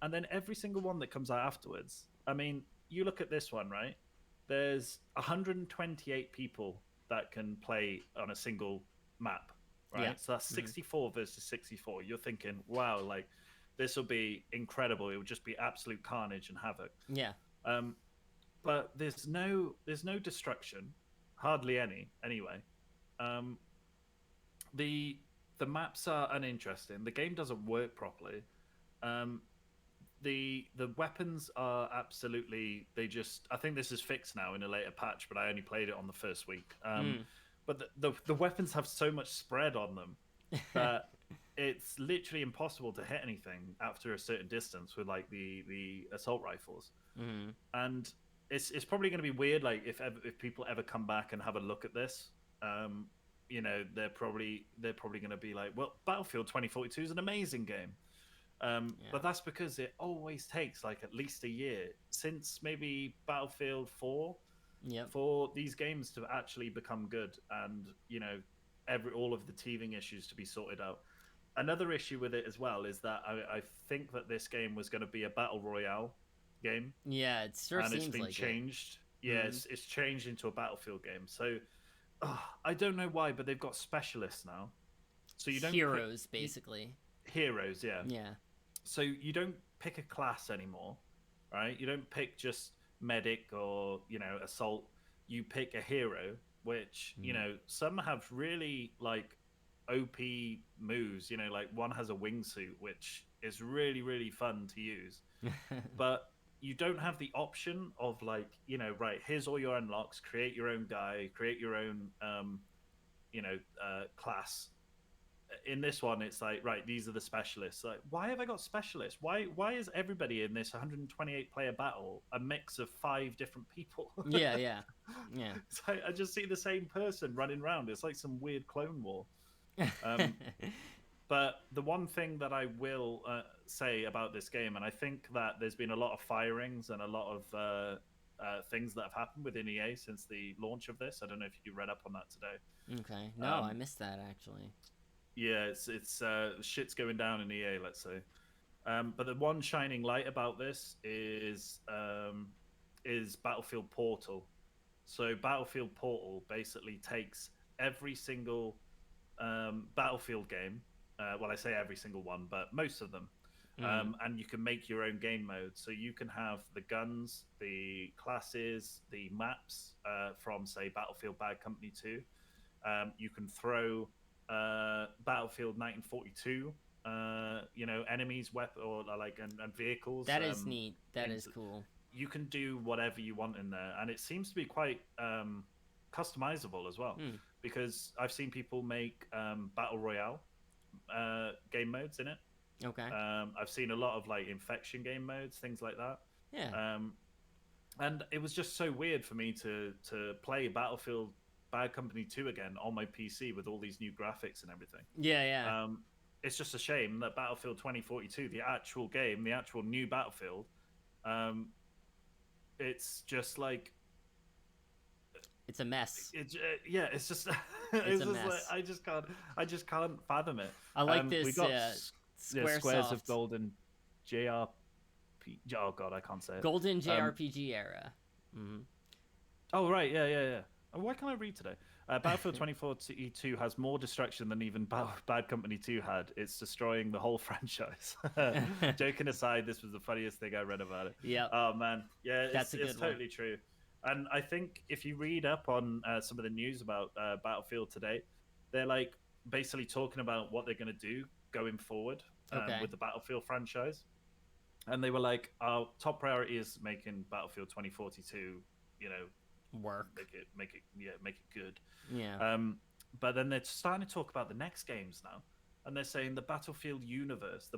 And then every single one that comes out afterwards, I mean, you look at this one, right? There's 128 people that can play on a single map, right? Yeah. So that's 64 versus 64. You're thinking, wow, like this will be incredible. It would just be absolute carnage and havoc. Yeah. But there's no destruction, hardly any anyway. The maps are uninteresting. The game doesn't work properly. The weapons are absolutely, I think this is fixed now in a later patch, but I only played it on the first week. But the weapons have so much spread on them that it's literally impossible to hit anything after a certain distance with like the assault rifles. And it's probably going to be weird, like if people ever come back and have a look at this, they're probably going to be like, well, Battlefield 2042 is an amazing game. But that's because it always takes like at least a year since maybe Battlefield 4 for these games to actually become good, and all of the teething issues to be sorted out. Another issue with it as well is that I think that this game was going to be a battle royale game. Yeah, it sure seems like it. And it's been changed. Yeah, it's changed into a Battlefield game. So I don't know why, but they've got specialists now. So you don't heroes, basically. Heroes, yeah. Yeah. So you don't pick a class anymore, right? You don't pick just medic or assault. You pick a hero, which some have really like OP moves. Like one has a wingsuit, which is really really fun to use. But you don't have the option of like right, here's all your unlocks. Create your own guy. Create your own class. In this one, it's like, right, these are the specialists. Like, why have I got specialists? Why is everybody in this 128 player battle a mix of 5 different people? Yeah. It's like, I just see the same person running around. It's like some weird clone war. But the one thing that I will say about this game, and I think that there's been a lot of firings and a lot of things that have happened within EA since the launch of this. I don't know if you read up on that today. Okay. No, I missed that actually. Yeah, it's shit's going down in EA, let's say. But the one shining light about this is Battlefield Portal. So Battlefield Portal basically takes every single Battlefield game. Well, I say every single one, but most of them. And you can make your own game mode. So you can have the guns, the classes, the maps from, say, Battlefield Bad Company 2. You can throw Battlefield 1942, enemies, weapon, or like and vehicles. That is neat. That is cool. You can do whatever you want in there, and it seems to be quite customizable as well. Because I've seen people make battle royale game modes in it. Okay. I've seen a lot of like infection game modes, things like that. Yeah. And it was just so weird for me to play Battlefield Bad Company 2 again on my PC with all these new graphics and everything. Yeah. It's just a shame that Battlefield 2042, the actual game, the actual new Battlefield, it's just like It's a mess. yeah, it's just It's a just mess. like, I just can't fathom it. I like We this got Squares of Squaresoft Golden JRP. Oh god, I can't say it. Golden JRPG era. Mm-hmm. Oh right, yeah. Why can't I read today? Battlefield 2042 has more destruction than even Bad Company 2 had. It's destroying the whole franchise. Joking aside, this was the funniest thing I read about it. Yeah. Oh man, yeah, That's a good it's one. totally true. And I think if you read up on some of the news about Battlefield today, they're like basically talking about what they're going to do going forward with the Battlefield franchise. And they were like, our top priority is making Battlefield 2042, work. Make it good. Yeah. But then they're starting to talk about the next games now, and they're saying the Battlefield universe.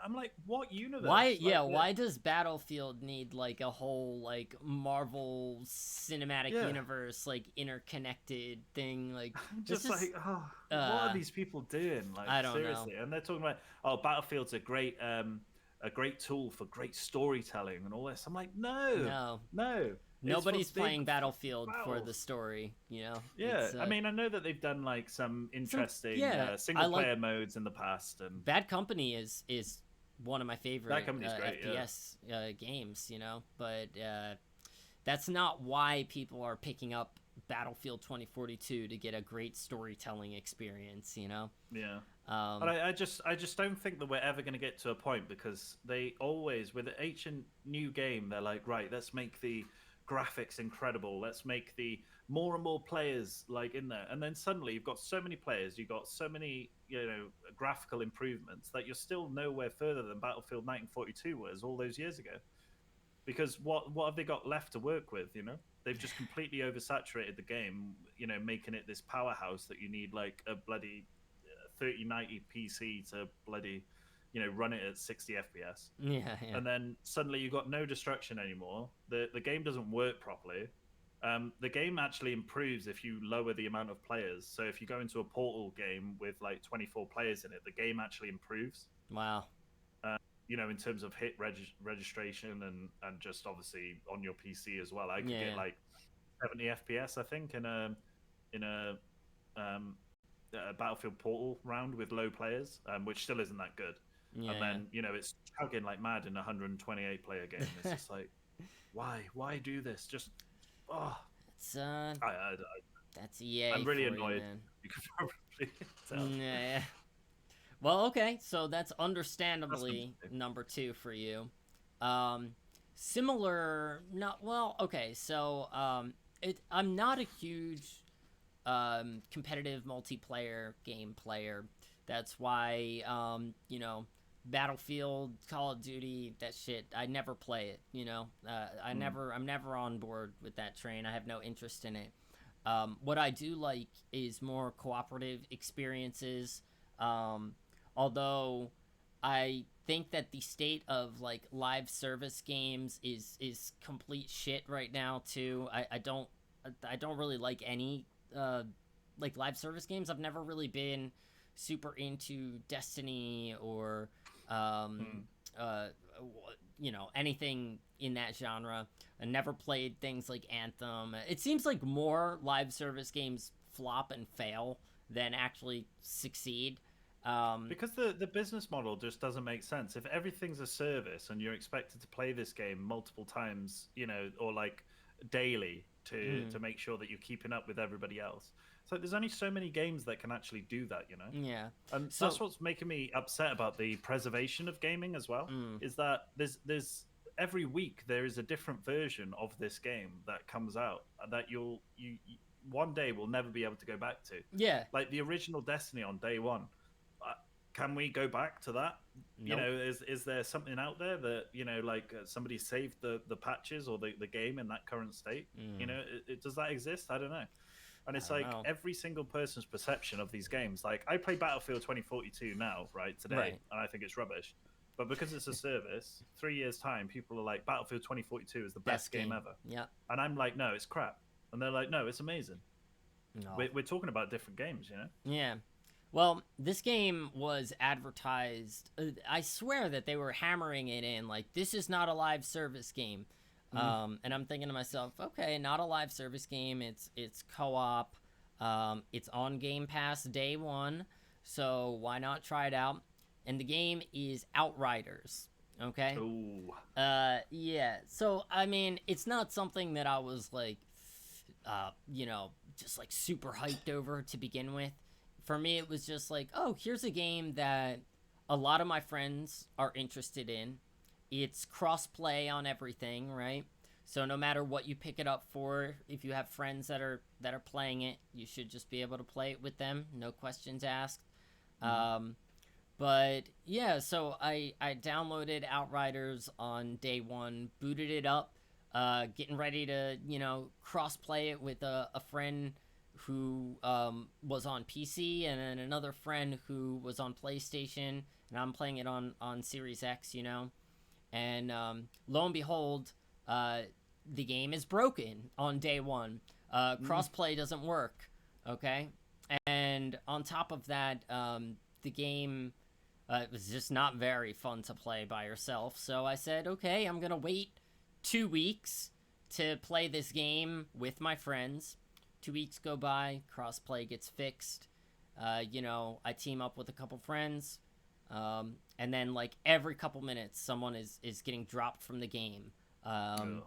I'm like, what universe? Why? Yeah. Why does Battlefield need like a whole like Marvel cinematic universe like interconnected thing? Like, I'm just like, what are these people doing? Like, I don't seriously. know. And they're talking about, Battlefield's a great tool for great storytelling and all this. I'm like, no. Nobody's playing Battlefield for the story, Yeah, I mean, I know that they've done like some interesting single player modes in the past, and Bad Company is one of my favorite great, FPS games, but that's not why people are picking up Battlefield 2042 to get a great storytelling experience, Yeah. But I just don't think that we're ever going to get to a point, because they always, with each new game, they're like, right, let's make the graphics incredible, let's make the more and more players like in there, and then suddenly you've got so many players, you've got so many graphical improvements that you're still nowhere further than Battlefield 1942 was all those years ago. Because what have they got left to work with? They've just completely oversaturated the game, making it this powerhouse that you need like a bloody 3090 PC to bloody run it at 60 FPS. Yeah. And then suddenly you've got no destruction anymore. The game doesn't work properly. The game actually improves if you lower the amount of players. So if you go into a Portal game with like 24 players in it, the game actually improves. Wow. In terms of hit registration and just obviously on your PC as well. I could get like 70 FPS, I think, in a Battlefield Portal round with low players, which still isn't that good. And then it's chugging like mad in a 128 player game. It's just like, why do this? Just it's that's EA. I'm really annoyed. You can probably tell. Yeah. Well, okay, so that's understandably number 2 for you. Similar, not well. Okay, so I'm not a huge competitive multiplayer game player. That's why Battlefield, Call of Duty, that shit, I never play it, I'm never on board with that train. I have no interest in it. What I do like is more cooperative experiences, although I think that the state of like live service games is complete shit right now too. I don't really like any like live service games. I've never really been super into Destiny or anything in that genre. I never played things like Anthem. It seems like more live service games flop and fail than actually succeed. Because the business model just doesn't make sense. If everything's a service and you're expected to play this game multiple times, or like daily to make sure that you're keeping up with everybody else. So there's only so many games that can actually do that, Yeah. And that's what's making me upset about the preservation of gaming as well, is that there's every week there is a different version of this game that comes out that you one day will never be able to go back to. Yeah. Like the original Destiny on day one. Can we go back to that? Nope. Is there something out there that somebody saved the patches or the game in that current state? Does that exist? I don't know. And it's like every single person's perception of these games. Like I play Battlefield 2042 now, today, and I think it's rubbish. But because it's a service, 3 years time, people are like, Battlefield 2042 is the best game ever. Yeah. And I'm like, no, it's crap. And they're like, no, it's amazing. No. We're talking about different games, you know? Yeah. Well, this game was advertised. I swear that they were hammering it in like, this is not a live service game. And I'm thinking to myself, okay, not a live service game. It's co-op. It's on Game Pass day one, so why not try it out? And the game is Outriders. Okay. Ooh. Yeah. So I mean, it's not something that I was like, just like super hyped over to begin with. For me, it was just like, oh, here's a game that a lot of my friends are interested in. It's cross-play on everything, right? So no matter what you pick it up for, if you have friends that are playing it, you should just be able to play it with them, no questions asked. But yeah, so I downloaded Outriders on day one, booted it up, getting ready to cross-play it with a friend who was on PC, and then another friend who was on PlayStation, and I'm playing it on Series X, and lo and behold, the game is broken on day one. Crossplay doesn't work, okay? And on top of that, the game it was just not very fun to play by yourself, so I said, okay, I'm gonna wait 2 weeks to play this game with my friends. 2 weeks go by, crossplay gets fixed. I team up with a couple friends, and then like every couple minutes, someone is getting dropped from the game. Or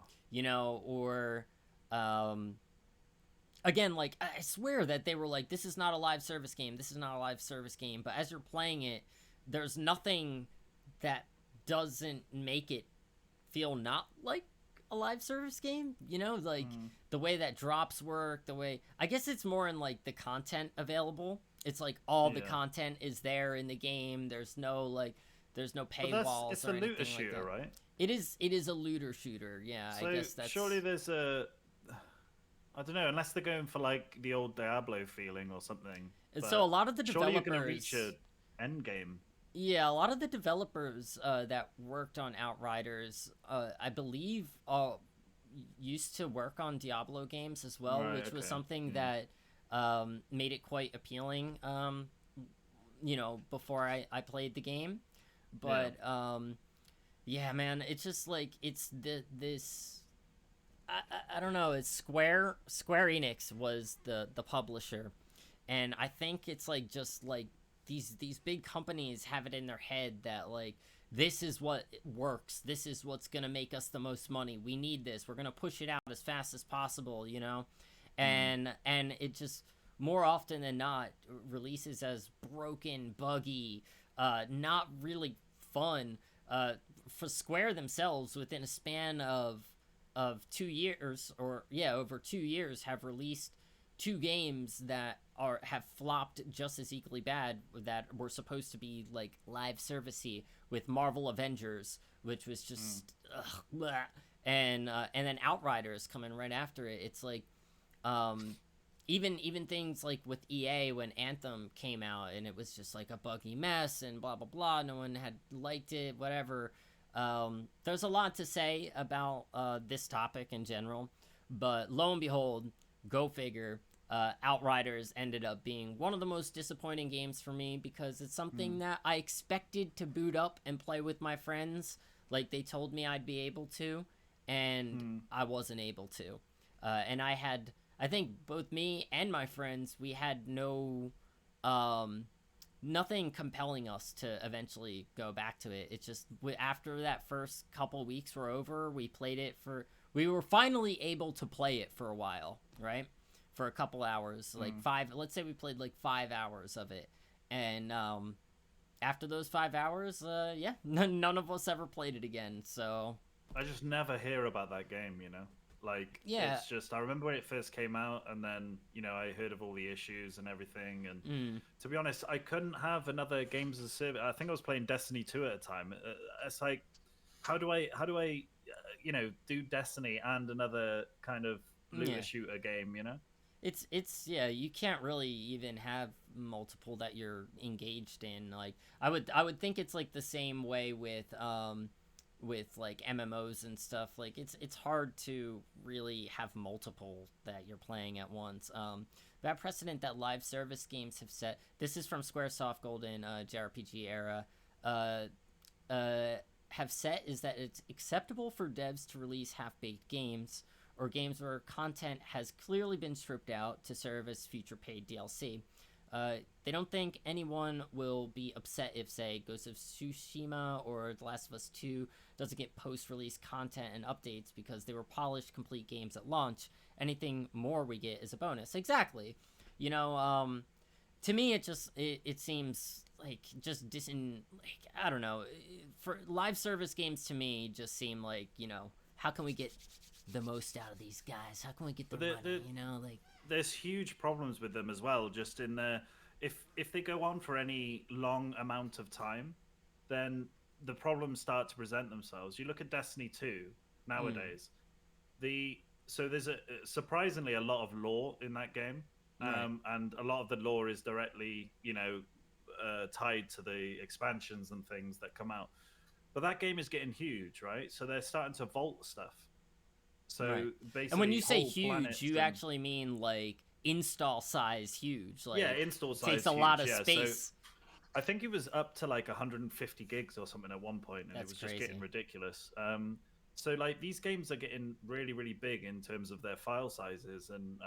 again, like I swear that they were like, this is not a live service game. This is not a live service game. But as you're playing it, there's nothing that doesn't make it feel not like a live service game, the way that drops work, the way, I guess it's more in like the content available. It's like all the content is there in the game. There's no paywalls. It's or a looter anything shooter, like that. right? It is a looter shooter. Yeah, So I guess that's surely there's I don't know, unless they're going for like the old Diablo feeling or something. And so a lot of the surely developers, you're gonna reach an end game. yeah, a lot of the developers that worked on Outriders, I believe, used to work on Diablo games as well, Right, which was okay. something that made it quite appealing, before I played the game. But yeah, man, it's just like it's this. I don't know. It's Square Enix was the publisher, and I think it's like just like these big companies have it in their head that like, this is what works, this is what's gonna make us the most money, we need this, we're gonna push it out as fast as possible, and it just more often than not releases as broken, buggy, not really fun. For Square themselves, within a span of 2 years, or over 2 years, have released 2 games that have flopped just as equally bad, that were supposed to be like live servicey, with Marvel Avengers, which was just and then Outriders coming right after it. It's like even things like with EA when Anthem came out, and it was just like a buggy mess and blah blah blah, no one had liked it, whatever. There's a lot to say about this topic in general, but lo and behold, go figure, Outriders ended up being one of the most disappointing games for me, because it's something that I expected to boot up and play with my friends, like they told me I'd be able to, and I wasn't able to. And I think both me and my friends, we had nothing compelling us to eventually go back to it. It's just after that first couple weeks were over, we were finally able to play it for a while, right? For a couple hours, like let's say we played like 5 hours of it. And after those 5 hours, none of us ever played it again. So I just never hear about that game, Like, it's just, I remember when it first came out, and then, I heard of all the issues and everything. And to be honest, I couldn't have another games as a service. I think I was playing Destiny 2 at a time. It's like, how do I do Destiny and another kind of looter shooter game, It's you can't really even have multiple that you're engaged in. Like I would think it's like the same way with with like MMOs and stuff. Like it's hard to really have multiple that you're playing at once. That precedent that live service games have set. This is from Squaresoft Golden JRPG era. Have set is that it's acceptable for devs to release half-baked games or games where content has clearly been stripped out to serve as future paid DLC. They don't think anyone will be upset if, say, Ghost of Tsushima or The Last of Us 2 doesn't get post-release content and updates because they were polished, complete games at launch. Anything more we get is a bonus. Exactly. You know, to me, it seems like just I don't know. For live service games, to me, just seem like, you know, how can we get the most out of these guys? How can we get the money? You know, like there's huge problems with them as well. Just in the if they go on for any long amount of time, then the problems start to present themselves. You look at Destiny 2 nowadays. So there's surprisingly a lot of lore in that game. And a lot of the lore is directly, you know, tied to the expansions and things that come out. But that game is getting huge, right? So they're starting to vault stuff. So basically, and when you say huge, you actually mean like install size huge. Like, yeah, install size takes a huge, lot of space. So I think it was up to like 150 gigs or something at one point, and That's it was just crazy. getting ridiculous. So like these games are getting really, really big in terms of their file sizes, and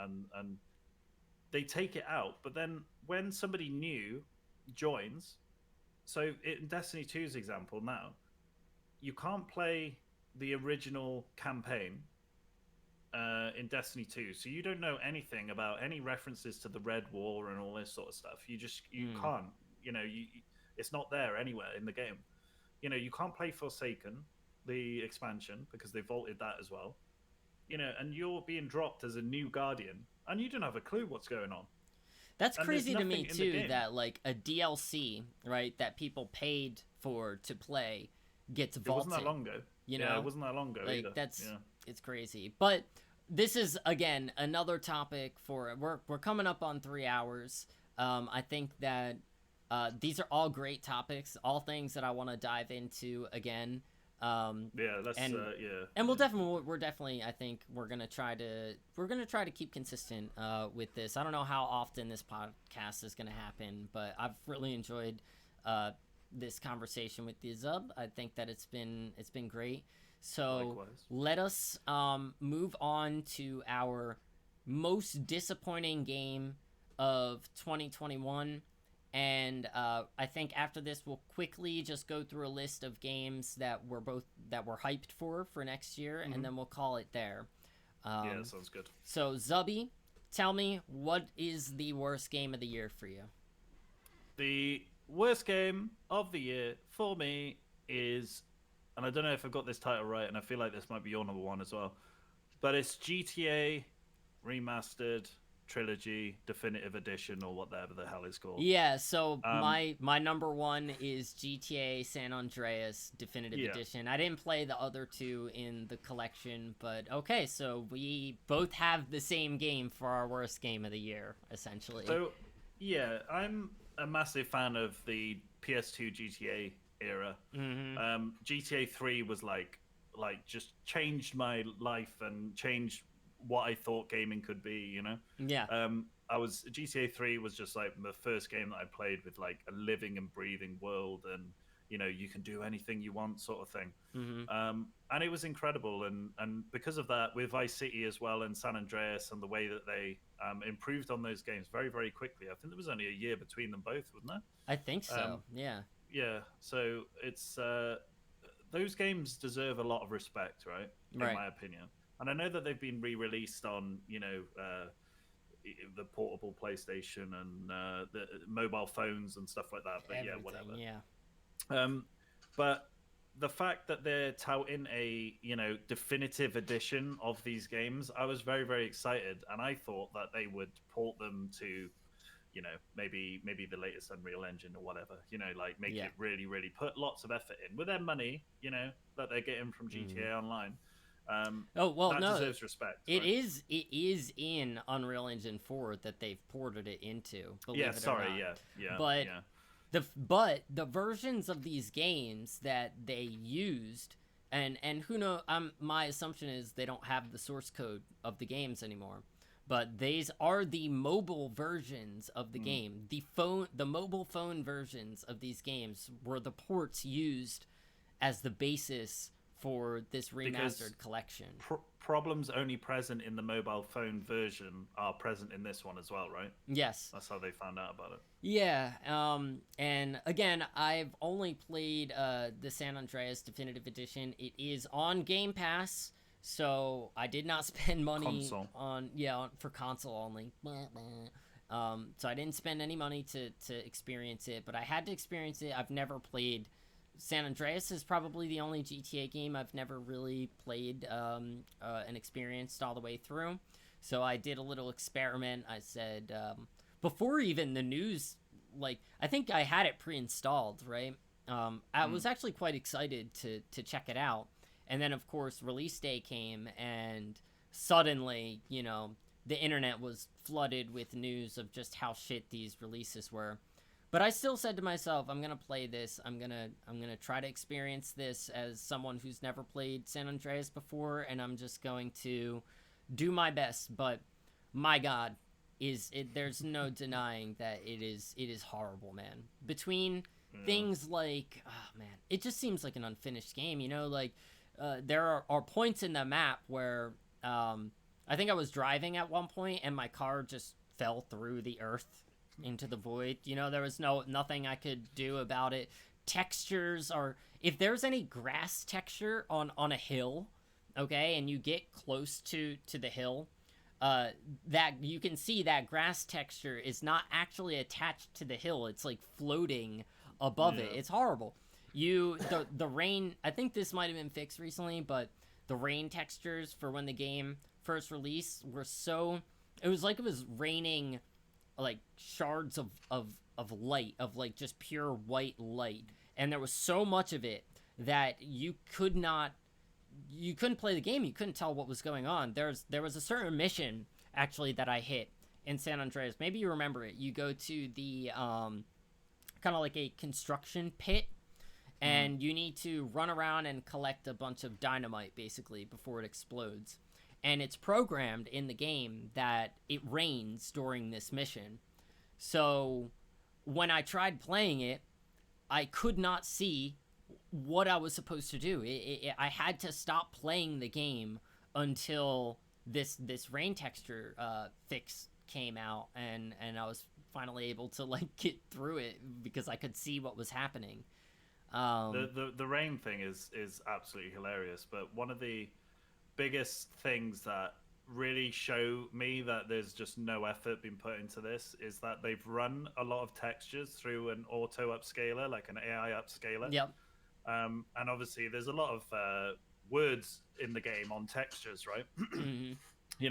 they take it out. But then when somebody new joins, so in Destiny 2's example now, you can't play the original campaign in Destiny 2, so you don't know anything about any references to the Red War and all this sort of stuff. You can't, you know, it's not there anywhere in the game. You know, you can't play Forsaken, the expansion, because they vaulted that as well. You know, and you're being dropped as a new Guardian, and you don't have a clue what's going on. That's crazy to me too, that like a DLC, right, that people paid for to play gets vaulted. It wasn't that long ago. You know, yeah, it wasn't that long ago like, either. It's crazy. But this is again another topic for we're coming up on 3 hours. I think that these are all great topics, all things that I want to dive into again. And we're definitely I think we're gonna try to keep consistent with this. I don't know how often this podcast is gonna happen, but I've really enjoyed this conversation with you, Zub. I think that it's been great. So likewise. Let us move on to our most disappointing game of 2021. And I think after this, we'll quickly just go through a list of games that we're hyped for next year, and then we'll call it there. Yeah, that sounds good. So, Zubby, tell me, what is the worst game of the year for you? The worst game of the year for me is, and I don't know if I've got this title right, and I feel like this might be your number one as well, but it's GTA Remastered Trilogy Definitive Edition, or whatever the hell it's called. Yeah, so my number one is GTA San Andreas Definitive Edition. I didn't play the other two in the collection, but okay, so we both have the same game for our worst game of the year, essentially. So, yeah, I'm a massive fan of the PS2 GTA era. GTA 3 was like just changed my life and changed what I thought gaming could be, you know? Yeah. GTA 3 was just like the first game that I played with like a living and breathing world, and you know, you can do anything you want sort of thing. And it was incredible, and because of that, with Vice City as well and San Andreas, and the way that they improved on those games very, very quickly. I think there was only a year between them both, wasn't there? I think so. Yeah. So it's those games deserve a lot of respect, right? In my opinion. And I know that they've been re-released on, you know, the portable PlayStation and the mobile phones and stuff like that. But everything, yeah, whatever. Yeah. But the fact that they're touting a, you know, definitive edition of these games, I was very, very excited, and I thought that they would port them to, you know, maybe the latest Unreal Engine or whatever, you know, like make it really, really put lots of effort in with their money, you know, that they're getting from GTA Online. That deserves respect. It is in Unreal Engine 4 that they've ported it into. But the versions of these games that they used And who know, my assumption is they don't have the source code of the games anymore, but these are the mobile versions of the game. The mobile phone versions of these games were the ports used as the basis for this remastered collection. Problems only present in the mobile phone version are present in this one as well, right? Yes. That's how they found out about it. Yeah, and again, I've only played the San Andreas Definitive Edition. It is on Game Pass, so I did not spend money for console only. So I didn't spend any money to experience it, but I had to experience it. I've never played San Andreas. Is probably the only GTA game I've never really played and experienced all the way through. So I did a little experiment. I said, before even the news, like, I think I had it pre-installed, right? I was actually quite excited to check it out. And then, of course, release day came, and suddenly, the internet was flooded with news of just how shit these releases were. But I still said to myself, I'm gonna play this. I'm gonna try to experience this as someone who's never played San Andreas before, and I'm just going to do my best. But my God, there's no denying that it is horrible, man. Between things like, oh man, it just seems like an unfinished game. There are points in the map where I think I was driving at one point and my car just fell through the earth into the void. There was nothing I could do about it. Textures are, if there's any grass texture on a hill, okay, and you get close to the hill, that you can see that grass texture is not actually attached to the hill. It's like floating above it. It's horrible. The rain, I think this might have been fixed recently, but the rain textures for when the game first released were it was like it was raining like shards of light, of like just pure white light, and there was so much of it that you couldn't play the game. You couldn't tell what was going on. There was a certain mission actually that I hit in San Andreas. Maybe you remember it. You go to the kind of like a construction pit, and you need to run around and collect a bunch of dynamite basically before it explodes. And it's programmed in the game that it rains during this mission. So when I tried playing it, I could not see what I was supposed to do. I had to stop playing the game until this rain texture fix came out, and I was finally able to like get through it because I could see what was happening. The rain thing is absolutely hilarious, but one of the biggest things that really show me that there's just no effort being put into this is that they've run a lot of textures through an auto upscaler, like an AI upscaler. Yep. And obviously there's a lot of words in the game on textures, right?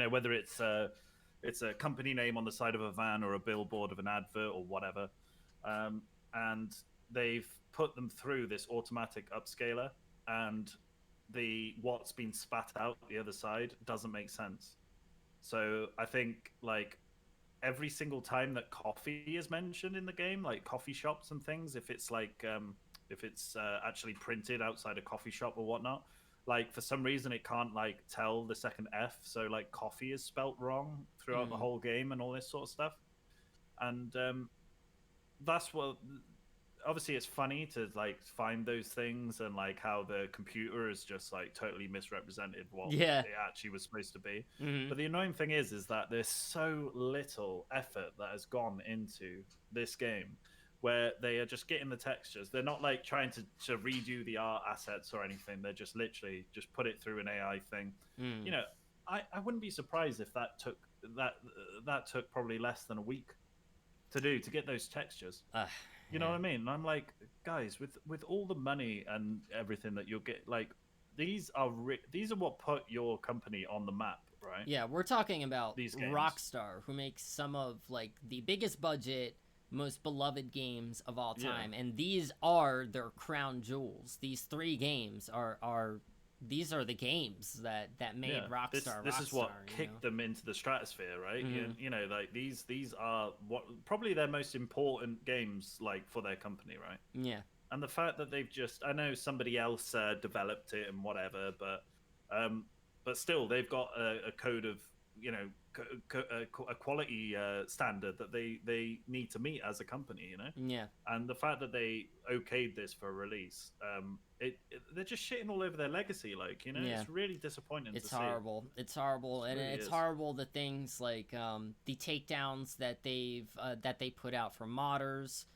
Whether it's a company name on the side of a van or a billboard of an advert or whatever, and they've put them through this automatic upscaler, and what's been spat out the other side doesn't make sense. So I think like every single time that coffee is mentioned in the game, like coffee shops and things, if it's like if it's actually printed outside a coffee shop or whatnot, like for some reason it can't like tell the second F, so like coffee is spelt wrong throughout the whole game and all this sort of stuff. And that's what, obviously it's funny to like find those things, and like how the computer is just like totally misrepresented what it actually was supposed to be. But the annoying thing is that there's so little effort that has gone into this game, where they are just getting the textures. They're not like trying to redo the art assets or anything. They're just literally just put it through an AI thing. I wouldn't be surprised if that took probably less than a week to get those textures. You know what I mean? And I'm like, guys, with all the money and everything that you'll get, like, these are what put your company on the map, right? Yeah, we're talking about these games. Rockstar, who makes some of like the biggest budget, most beloved games of all time, and these are their crown jewels. These three games are these are the games that made Rockstar. This is what kicked them into the stratosphere, right? Like these are what probably their most important games, like for their company, right? Yeah. and the fact that they've just, I know somebody else developed it and whatever, um, but still they've got a code of, you know, a quality standard that they need to meet as a company, you know. Yeah. And the fact that they okayed this for release, they're just shitting all over their legacy, like, you know. Yeah. It's really disappointing It's to horrible. see. It's horrible, and Really it's is. horrible the things like the takedowns that they put out for modders,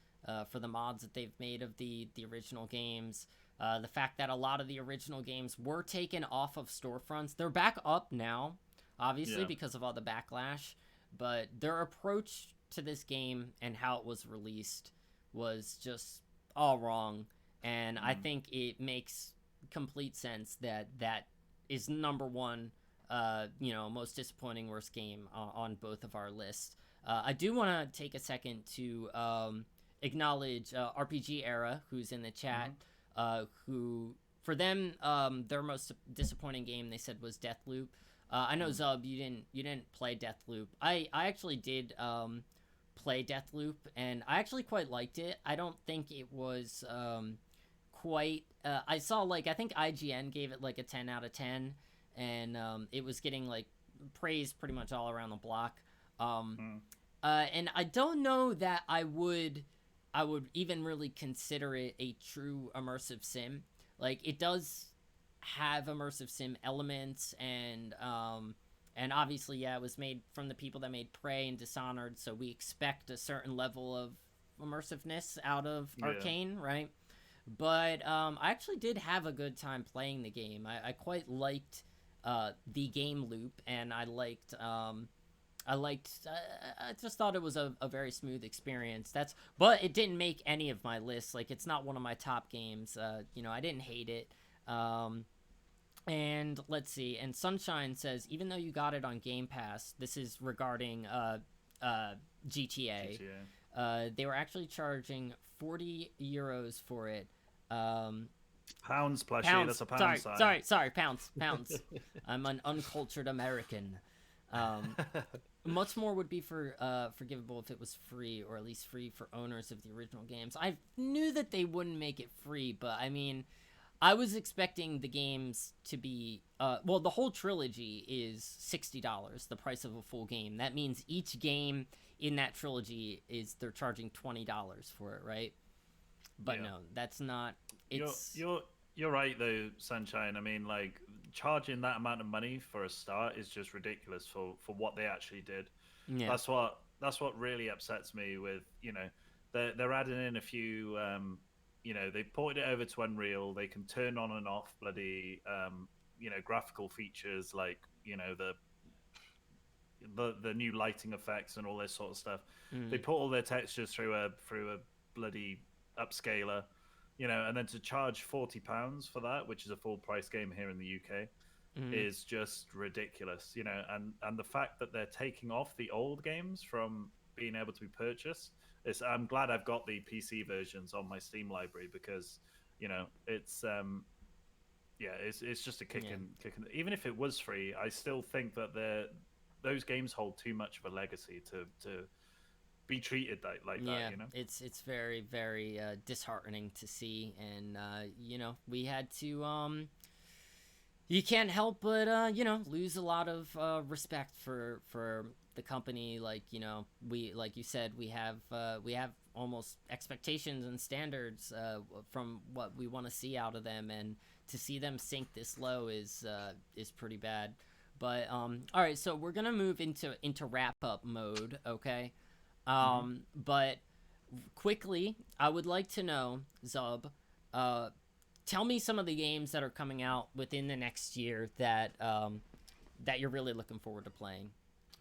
for the mods that they've made of the original games. The fact that a lot of the original games were taken off of storefronts. They're back up now, obviously, Yeah. because of all the backlash. But their approach to this game and how it was released was just all wrong. And I think it makes complete sense that that is number one, most disappointing worst game on both of our lists. I do want to take a second to acknowledge RPG Era, who's in the chat, who, for them, their most disappointing game they said was Deathloop. I know, Zub, you didn't play Deathloop. I actually did play Deathloop, and I actually quite liked it. I don't think it was quite. I saw, like, I think IGN gave it like a 10 out of 10, and it was getting like praise pretty much all around the block. And I don't know that I would even really consider it a true immersive sim. Like, it does have immersive sim elements, and obviously, yeah, it was made from the people that made Prey and Dishonored, so we expect a certain level of immersiveness out of Arcane, right? But I actually did have a good time playing the game. I quite liked the game loop, and I just thought it was a very smooth experience. But it didn't make any of my lists. Like, it's not one of my top games. I didn't hate it. And let's see. And Sunshine says, even though you got it on Game Pass, this is regarding GTA. They were actually charging €40 for it. Pounds, plushie. Pounds. That's a pound Sorry, pounds. I'm an uncultured American. Much more would be forgivable if it was free, or at least free for owners of the original games. I knew that they wouldn't make it free, but I mean, I was expecting the games to be the whole trilogy is $60, the price of a full game. That means each game in that trilogy they're charging $20 for it, right? But no, that's not. It's you're right though, Sunshine. I mean, like, charging that amount of money for a start is just ridiculous for what they actually did. Yeah. That's what really upsets me with, they're adding in a few they ported it over to Unreal. They can turn on and off bloody graphical features, like, the new lighting effects and all this sort of stuff. They put all their textures through a bloody upscaler, and then to charge £40 for that, which is a full price game here in the UK, is just ridiculous. And the fact that they're taking off the old games from being able to be purchased, I'm glad I've got the PC versions on my Steam library, because it's just a kick in. Even if it was free, I still think that those games hold too much of a legacy to be treated like that. It's very, very disheartening to see, and we had to you can't help but lose a lot of respect for the company. Like, we, like you said, we have almost expectations and standards from what we want to see out of them, and to see them sink this low is pretty bad. But all right, so we're gonna move into wrap up mode, okay? But quickly, I would like to know, Zub, tell me some of the games that are coming out within the next year that you're really looking forward to playing.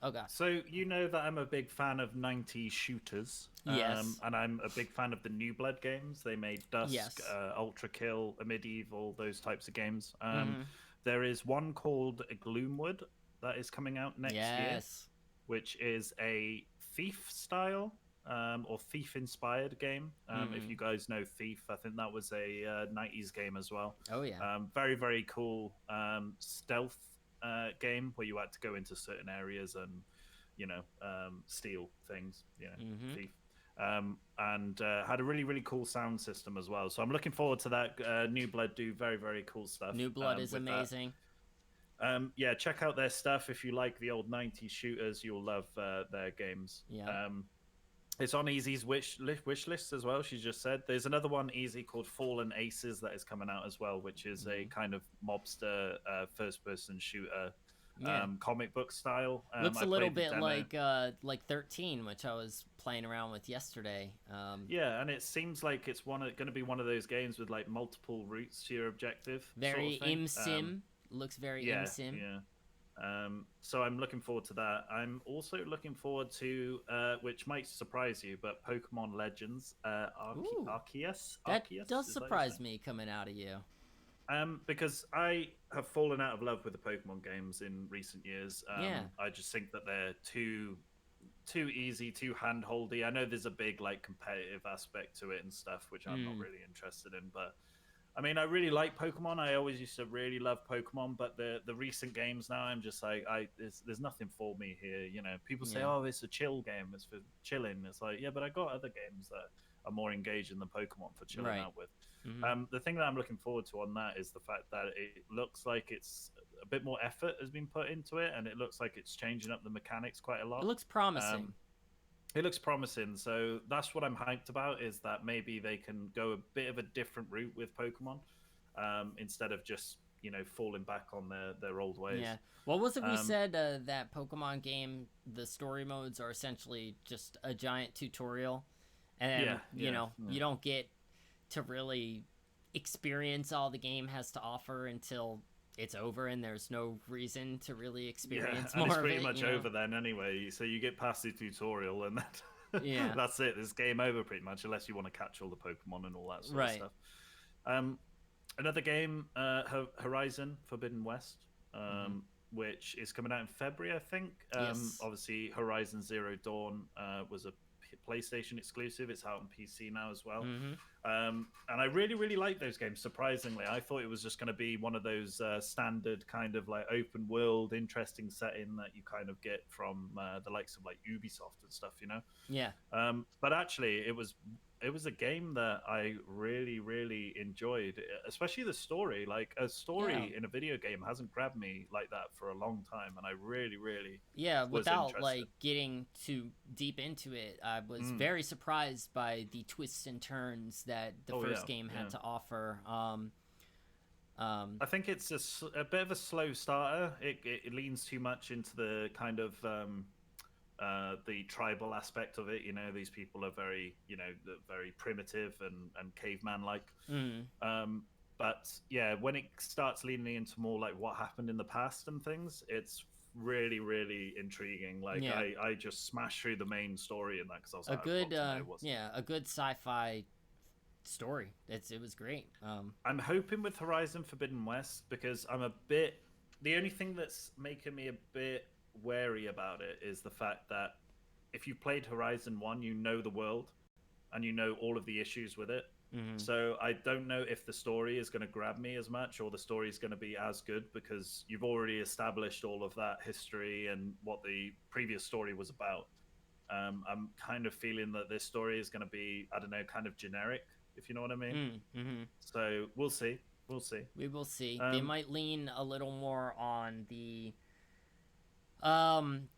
Oh god. So that I'm a big fan of 90s shooters. Yes. And I'm a big fan of the New Blood games. They made Dusk, Ultra Kill, Medieval, those types of games. There is one called Gloomwood that is coming out next year, which is a Thief style or Thief inspired game. If you guys know Thief, I think that was a 90s game as well. Oh yeah. Very, very cool stealth game where you had to go into certain areas and steal things. Thief. and had a really cool sound system as well. So I'm looking forward to that. New Blood do very cool stuff. New Blood is amazing. Yeah, check out their stuff if you like the old 90s shooters. You'll love their games. Yeah. It's on Easy's wish list as well. She just said there's another one Easy called Fallen Aces that is coming out as well, which is a kind of mobster first-person shooter, comic book style. Looks a little bit like 13, which I was playing around with yesterday. Yeah, and it seems like it's going to be one of those games with like multiple routes to your objective. Very sort of im-sim. Looks very im-sim. Yeah. So I'm looking forward to that. I'm also looking forward to, which might surprise you, but Pokemon Legends Arceus. That does surprise me coming out of you. Because I have fallen out of love with the Pokemon games in recent years. I just think that they're too easy, too handholdy. I know there's a big like competitive aspect to it and stuff, which I'm not really interested in, but. I mean, I really like Pokemon. I always used to really love Pokemon, but the recent games now, I'm just like, there's nothing for me here. You know, people say, oh, it's a chill game. It's for chilling. It's like, yeah, but I got other games that are more engaging than Pokemon for chilling out with. The thing that I'm looking forward to on that is the fact that it looks like it's a bit more effort has been put into it, and it looks like it's changing up the mechanics quite a lot. It looks promising. It looks promising, so that's what I'm hyped about, is that maybe they can go a bit of a different route with Pokemon, instead of just, you know, falling back on their old ways. Yeah. What was it we said, that Pokemon game, the story modes are essentially just a giant tutorial, and you know, you don't get to really experience all the game has to offer until it's over, and there's no reason to really experience more and it's of pretty it, much over then anyway. So you get past the tutorial, and that, that's it. It's game over pretty much, unless you want to catch all the Pokemon and all that sort of stuff. Another game, Horizon Forbidden West, which is coming out in February, I think. Obviously, Horizon Zero Dawn was a PlayStation exclusive. It's out on PC now as well. And I really like those games, surprisingly. I thought it was just going to be one of those standard kind of like open world, interesting setting that you kind of get from the likes of like Ubisoft and stuff, you know? But actually, it was a game that I really enjoyed, especially the story. Like, a story in a video game hasn't grabbed me like that for a long time, and I really was without interested. like getting too deep into it, I was very surprised by the twists and turns that the first game had to offer. I think it's a bit of a slow starter. It leans too much into the kind of the tribal aspect of it. You know, these people are very, you know, very primitive and caveman like. But yeah, when it starts leaning into more like what happened in the past and things, it's really intriguing. Like, I just smashed through the main story in that, because I was a good sci-fi story. It was great. I'm hoping with Horizon Forbidden West, because the only thing that's making me a bit wary about it is the fact that if you've played Horizon 1, you know the world and you know all of the issues with it. So I don't know if the story is going to grab me as much, or the story is going to be as good, because you've already established all of that history and what the previous story was about. I'm kind of feeling that this story is going to be, I don't know, kind of generic, if you know what I mean. So we'll see. We will see. They might lean a little more on the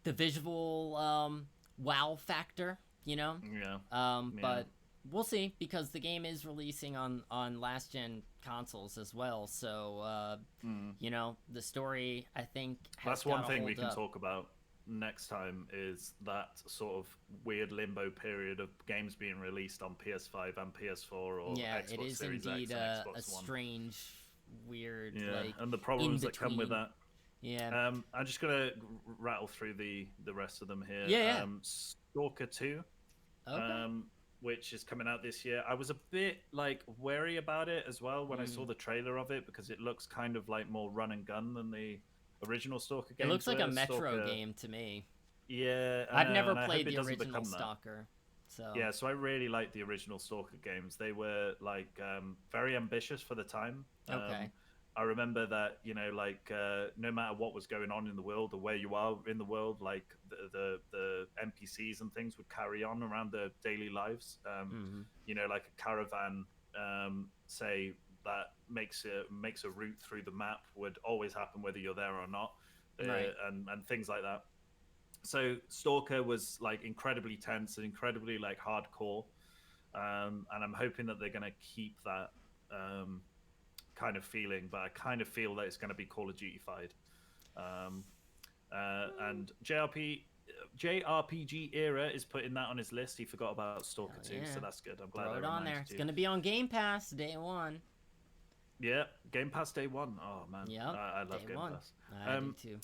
visual wow factor, you know. But we'll see, because the game is releasing on last gen consoles as well, so you know, the story, I think, that's one thing we can talk about next time, is that sort of weird limbo period of games being released on PS5 and PS4 or Xbox it is Series indeed X and a Xbox One. strange, weird, like, and the problems that come with that. I'm just gonna rattle through the rest of them here. Stalker 2, which is coming out this year. I was a bit like wary about it as well when I saw the trailer of it, because it looks kind of like more run and gun than the original Stalker game. It looks like a Metro game to me. Yeah, I've never played the original Stalker. So so I really like the original Stalker games. They were like very ambitious for the time. I remember that, like no matter what was going on in the world or where you are in the world, like the NPCs and things would carry on around their daily lives. Mm-hmm. Like a caravan, say that makes a route through the map would always happen whether you're there or not, Right. and things like that. So Stalker was like incredibly tense and incredibly like hardcore, and I'm hoping that they're going to keep that kind of feeling, but I kind of feel that it's going to be Call of Duty-fied. Um, and JRPG era is putting that on his list. He forgot about Stalker 2, so that's good. I'm glad Throw I it on reminded there. It's you. going to be on Game Pass day one. Yeah, Game Pass day one. Oh man, Yep, I love day Game one. Pass. I do too.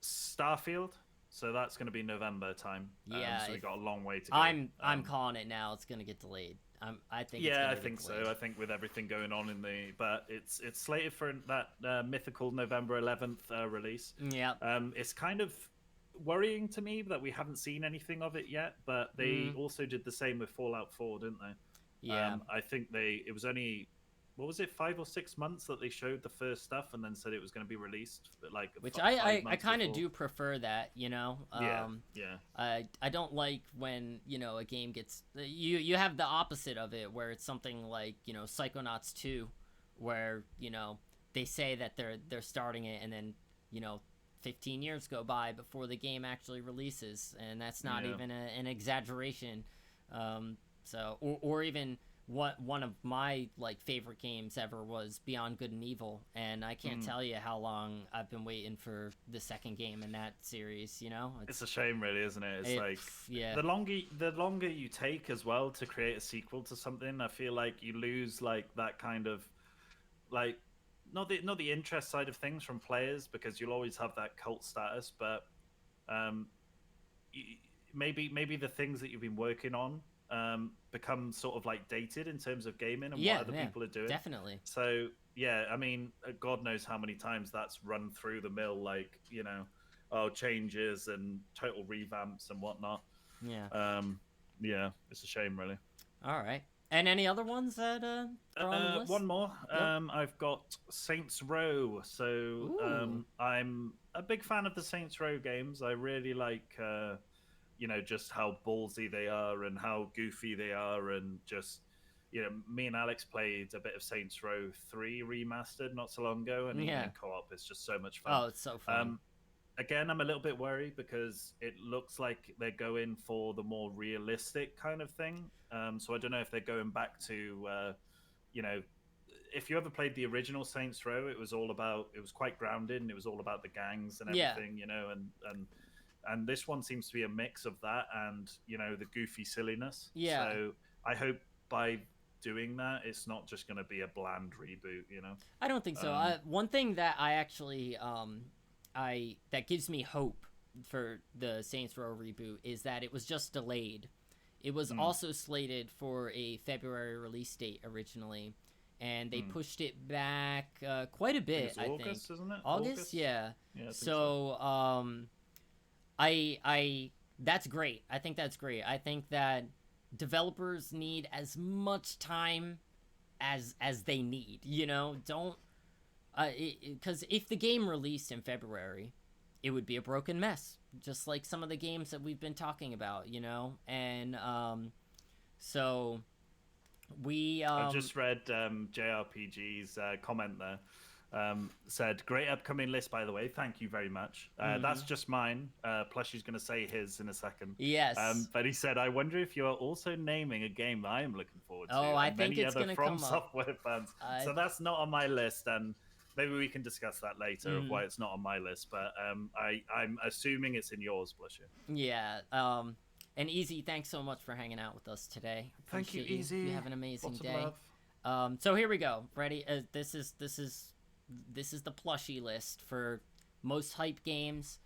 Starfield. So that's going to be November time. Yeah, so we got a long way to go. I'm calling it now. It's going to get delayed. I think. Yeah, it's I think delayed. so. I think with everything going on but it's slated for that mythical November 11th release. Yeah. It's kind of worrying to me that we haven't seen anything of it yet. But they also did the same with Fallout 4, didn't they? Yeah. I think it was only, what was it, 5 or 6 months that they showed the first stuff and then said it was going to be released, like which I kind of do prefer that, yeah. I don't like when a game gets you have the opposite of it, where it's something like Psychonauts 2, where they say that they're starting it, and then 15 years go by before the game actually releases, and that's not even an exaggeration. So or even one of my favorite games ever was Beyond Good and Evil, and I can't tell you how long I've been waiting for the second game in that series. It's a shame, really, isn't it? The longer you take as well to create a sequel to something, I feel like you lose that kind of not the interest side of things from players, because you'll always have that cult status, but maybe the things that you've been working on become sort of dated in terms of gaming and what other people are doing. Definitely. So I mean, God knows how many times that's run through the mill, changes and total revamps and whatnot. It's a shame, really. All right. And any other ones that are on the list? One more. Yep. I've got Saints Row. So I'm a big fan of the Saints Row games. I really like just how ballsy they are and how goofy they are, and just me and Alex played a bit of Saints Row 3 remastered not so long ago, and even in co-op it's just so much fun. Oh, it's so fun. Again, I'm a little bit worried because it looks like they're going for the more realistic kind of thing. So I don't know if they're going back to if you ever played the original Saints Row, it was quite grounded, and it was all about the gangs and everything, and this one seems to be a mix of that and the goofy silliness. So I hope by doing that, it's not just going to be a bland reboot. I don't think so. One thing that I actually that gives me hope for the Saints Row reboot is that it was just delayed. It was also slated for a February release date originally, and they pushed it back quite a bit. I think August, isn't it? August? Yeah. I so I that's great. I think that's great. I think that developers need as much time as they need. Don't because if the game released in February, it would be a broken mess, just like some of the games that we've been talking about. And so we. I just read JRPG's comment there. Said, great upcoming list, by the way. Thank you very much. That's just mine. Plushy's going to say his in a second. Yes. But he said, I wonder if you're also naming a game that I am looking forward to. Oh, I think it's going to come up. From Software fans. So that's not on my list, and maybe we can discuss that later of why it's not on my list. But I'm assuming it's in yours, Plushy. Yeah. And Easy, thanks so much for hanging out with us today. Thank you, Easy. You have an amazing Lots day. of love. So here we go. Ready? This is the plushie list for most hype games.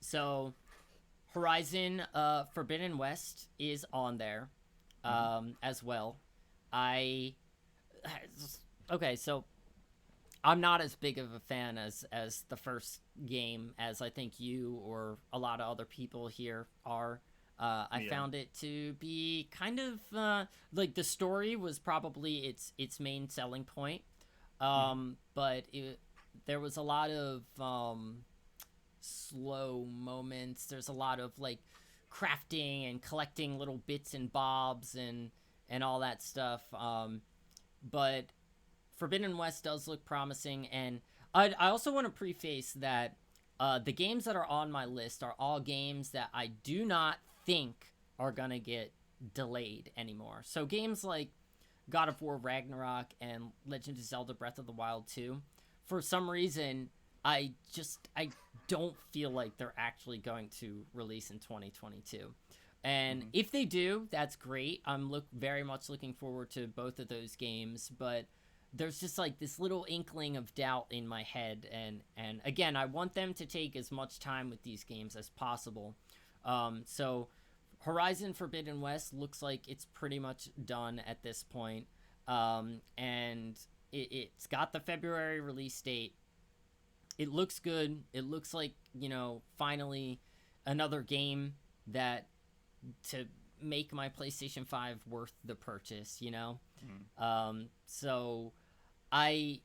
So Horizon Forbidden West is on there as well. Okay, so I'm not as big of a fan as the first game as I think you or a lot of other people here are. I found it to be kind of the story was probably its main selling point. But there was a lot of slow moments. There's a lot of like crafting and collecting little bits and bobs and all that stuff. But Forbidden West does look promising, and I also want to preface that the games that are on my list are all games that I do not think are gonna get delayed anymore. So games like God of War Ragnarok and Legend of Zelda Breath of the Wild 2, for some reason, I don't feel like they're actually going to release in 2022. And if they do, that's great. I'm very much looking forward to both of those games, but there's just like this little inkling of doubt in my head, and again, I want them to take as much time with these games as possible. So Horizon Forbidden West looks like it's pretty much done at this point. And it's got the February release date. It looks good. It looks like, finally another game that to make my PlayStation 5 worth the purchase, So I'm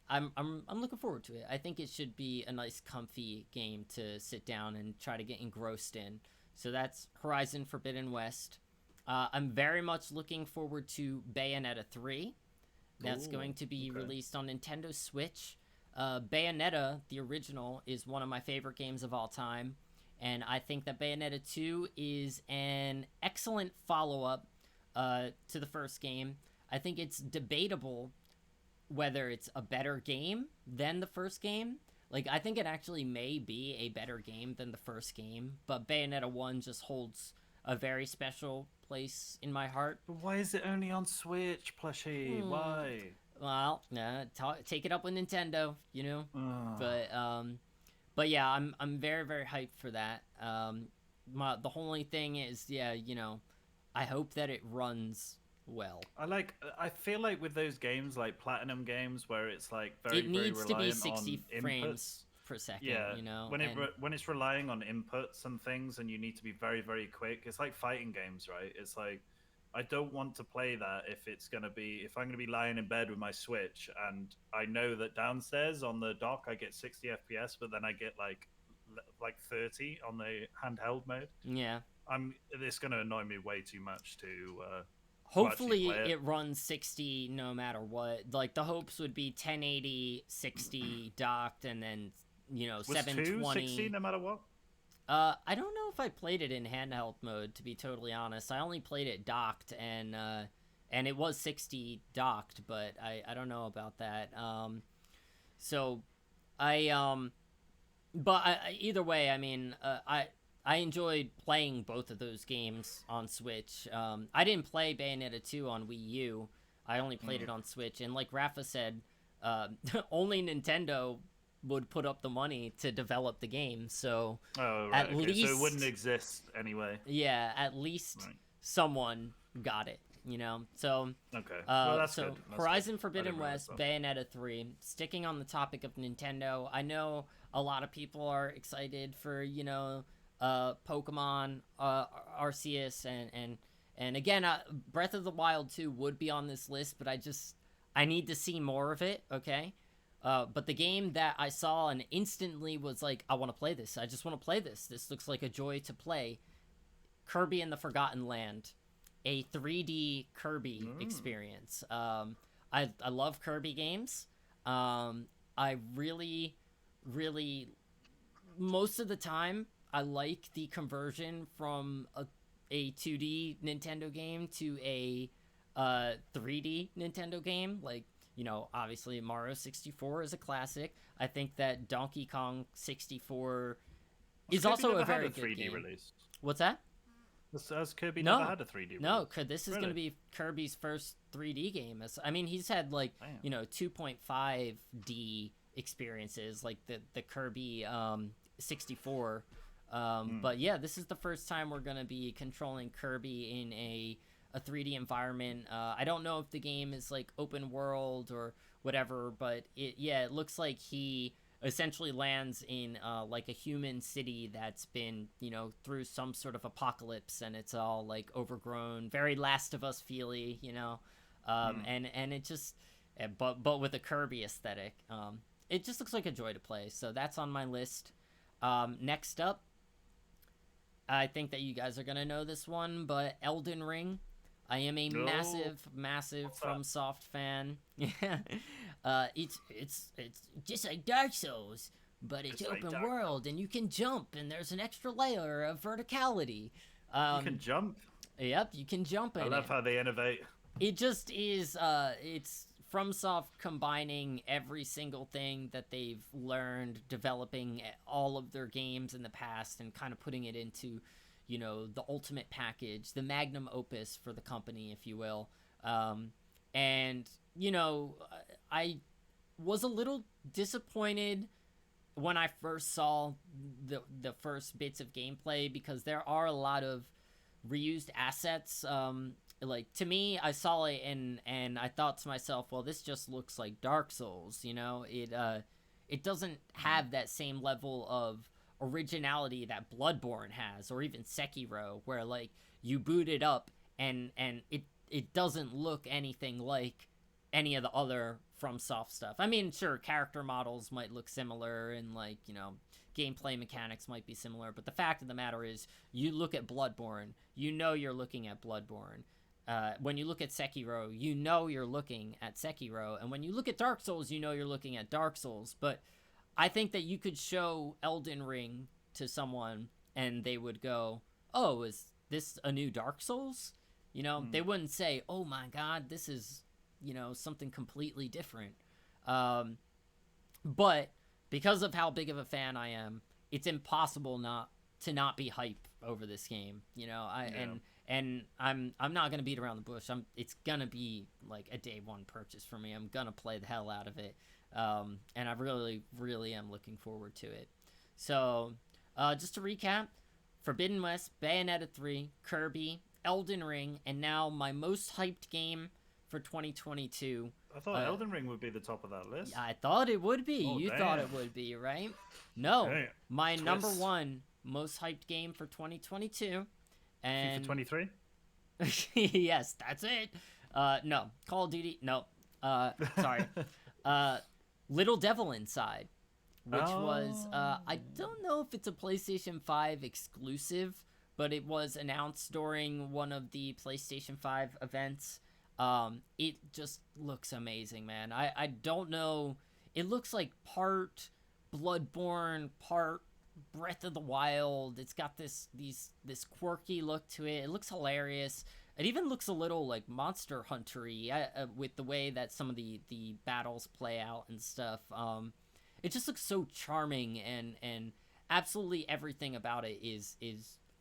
looking forward to it. I think it should be a nice comfy game to sit down and try to get engrossed in. So that's Horizon Forbidden West. I'm very much looking forward to Bayonetta 3. That's going to be released on Nintendo Switch. Bayonetta, the original, is one of my favorite games of all time. And I think that Bayonetta 2 is an excellent follow-up to the first game. I think it's debatable whether it's a better game than the first game. Like, I think it actually may be a better game than the first game, but Bayonetta 1 just holds a very special place in my heart. But why is it only on Switch, plushie? Why? Well, take it up with Nintendo, But yeah, I'm very, very hyped for that. The only thing is, I hope that it runs well. I feel like with those games, like Platinum games, where it's like it needs to be 60 frames per second. Yeah, when it's relying on inputs and things, and you need to be very, very quick. It's like fighting games, right? It's like I don't want to play that if I'm gonna be lying in bed with my Switch, and I know that downstairs on the dock I get 60 FPS, but then I get like 30 on the handheld mode. Yeah, it's gonna annoy me way too much to. Hopefully it runs 60 no matter what. Like the hopes would be 1080, 60 docked, and then 720. 60 no matter what. I don't know if I played it in handheld mode, to be totally honest. I only played it docked, and it was 60 docked, but I don't know about that. Either way, I mean, I enjoyed playing both of those games on Switch. I didn't play Bayonetta 2 on Wii U. I only played it on Switch, and like Rafa said, only Nintendo would put up the money to develop the game, so at least so it wouldn't exist anyway. Yeah, at least someone got it, So well, that's good. Horizon Forbidden West, Bayonetta 3. Sticking on the topic of Nintendo, I know a lot of people are excited for Pokemon Arceus and again, Breath of the Wild 2 would be on this list, but I need to see more of it. Okay. But the game that I saw and instantly was like, I want to play this. I just want to play this. This looks like a joy to play. Kirby and the Forgotten Land, a 3D Kirby experience. I love Kirby games. I really, really, most of the time, I like the conversion from a 2D Nintendo game to a 3D Nintendo game. Like, obviously Mario 64 is a classic. I think that Donkey Kong 64 is also a very good 3D game. Release. What's that? Has Kirby never had a 3D release? No, this is going to be Kirby's first 3D game. I mean, he's had 2.5D experiences, like the Kirby 64. But yeah, this is the first time we're going to be controlling Kirby in a 3D environment. I don't know if the game is like open world or whatever, but it looks like he essentially lands in like a human city that's been through some sort of apocalypse, and it's all like overgrown, very Last of Us feely, and it just but with a Kirby aesthetic. It just looks like a joy to play. So that's on my list. Next up, I think that you guys are gonna know this one, but Elden Ring. I am a massive FromSoft fan. It's just like Dark Souls, but it's open world, and you can jump, and there's an extra layer of verticality. You can jump. Yep, you can jump in it. I love how they innovate. It just is. It's FromSoft combining every single thing that they've learned developing all of their games in the past and kind of putting it into, you know, the ultimate package, the magnum opus for the company, if you will. And, you know, I was a little disappointed when I first saw the first bits of gameplay, because there are a lot of reused assets. Like, to me, I saw it and I thought to myself, well, this just looks like Dark Souls, you know? It doesn't have that same level of originality that Bloodborne has, or even Sekiro, where, like, you boot it up and it doesn't look anything like any of the other FromSoft stuff. I mean, sure, character models might look similar, and, like, you know, gameplay mechanics might be similar, but the fact of the matter is, you look at Bloodborne, you know you're looking at Bloodborne. When you look at Sekiro, you know you're looking at Sekiro, and when you look at Dark Souls, you know you're looking at Dark Souls. But I think that you could show Elden Ring to someone, and they would go, oh, is this a new Dark Souls? You know, they wouldn't say, oh my god, this is, you know, something completely different. But because of how big of a fan I am, it's impossible not to be hype over this game. You know, and I'm not gonna beat around the bush. It's gonna be like a day one purchase for me. I'm gonna play the hell out of it, and I really am looking forward to it. So, just to recap: Forbidden West, Bayonetta 3, Kirby, Elden Ring, and now my most hyped game for 2022. I thought Elden Ring would be the top of that list. I thought it would be. Oh, you damn. thought it would be, right? No, Damn. my Twist. number one most hyped game for 2022. And FIFA 23? yes, that's it. No, Call of Duty. No, sorry. Little Devil Inside, which was I don't know if it's a PlayStation 5 exclusive, but it was announced during one of the PlayStation 5 events. It just looks amazing, man. I don't know. It looks like part Bloodborne, part Breath of the Wild. It's got this quirky look to it. It looks hilarious. It even looks a little like Monster Hunter-y with the way that some of the battles play out and stuff. It just looks so charming, and absolutely everything about it is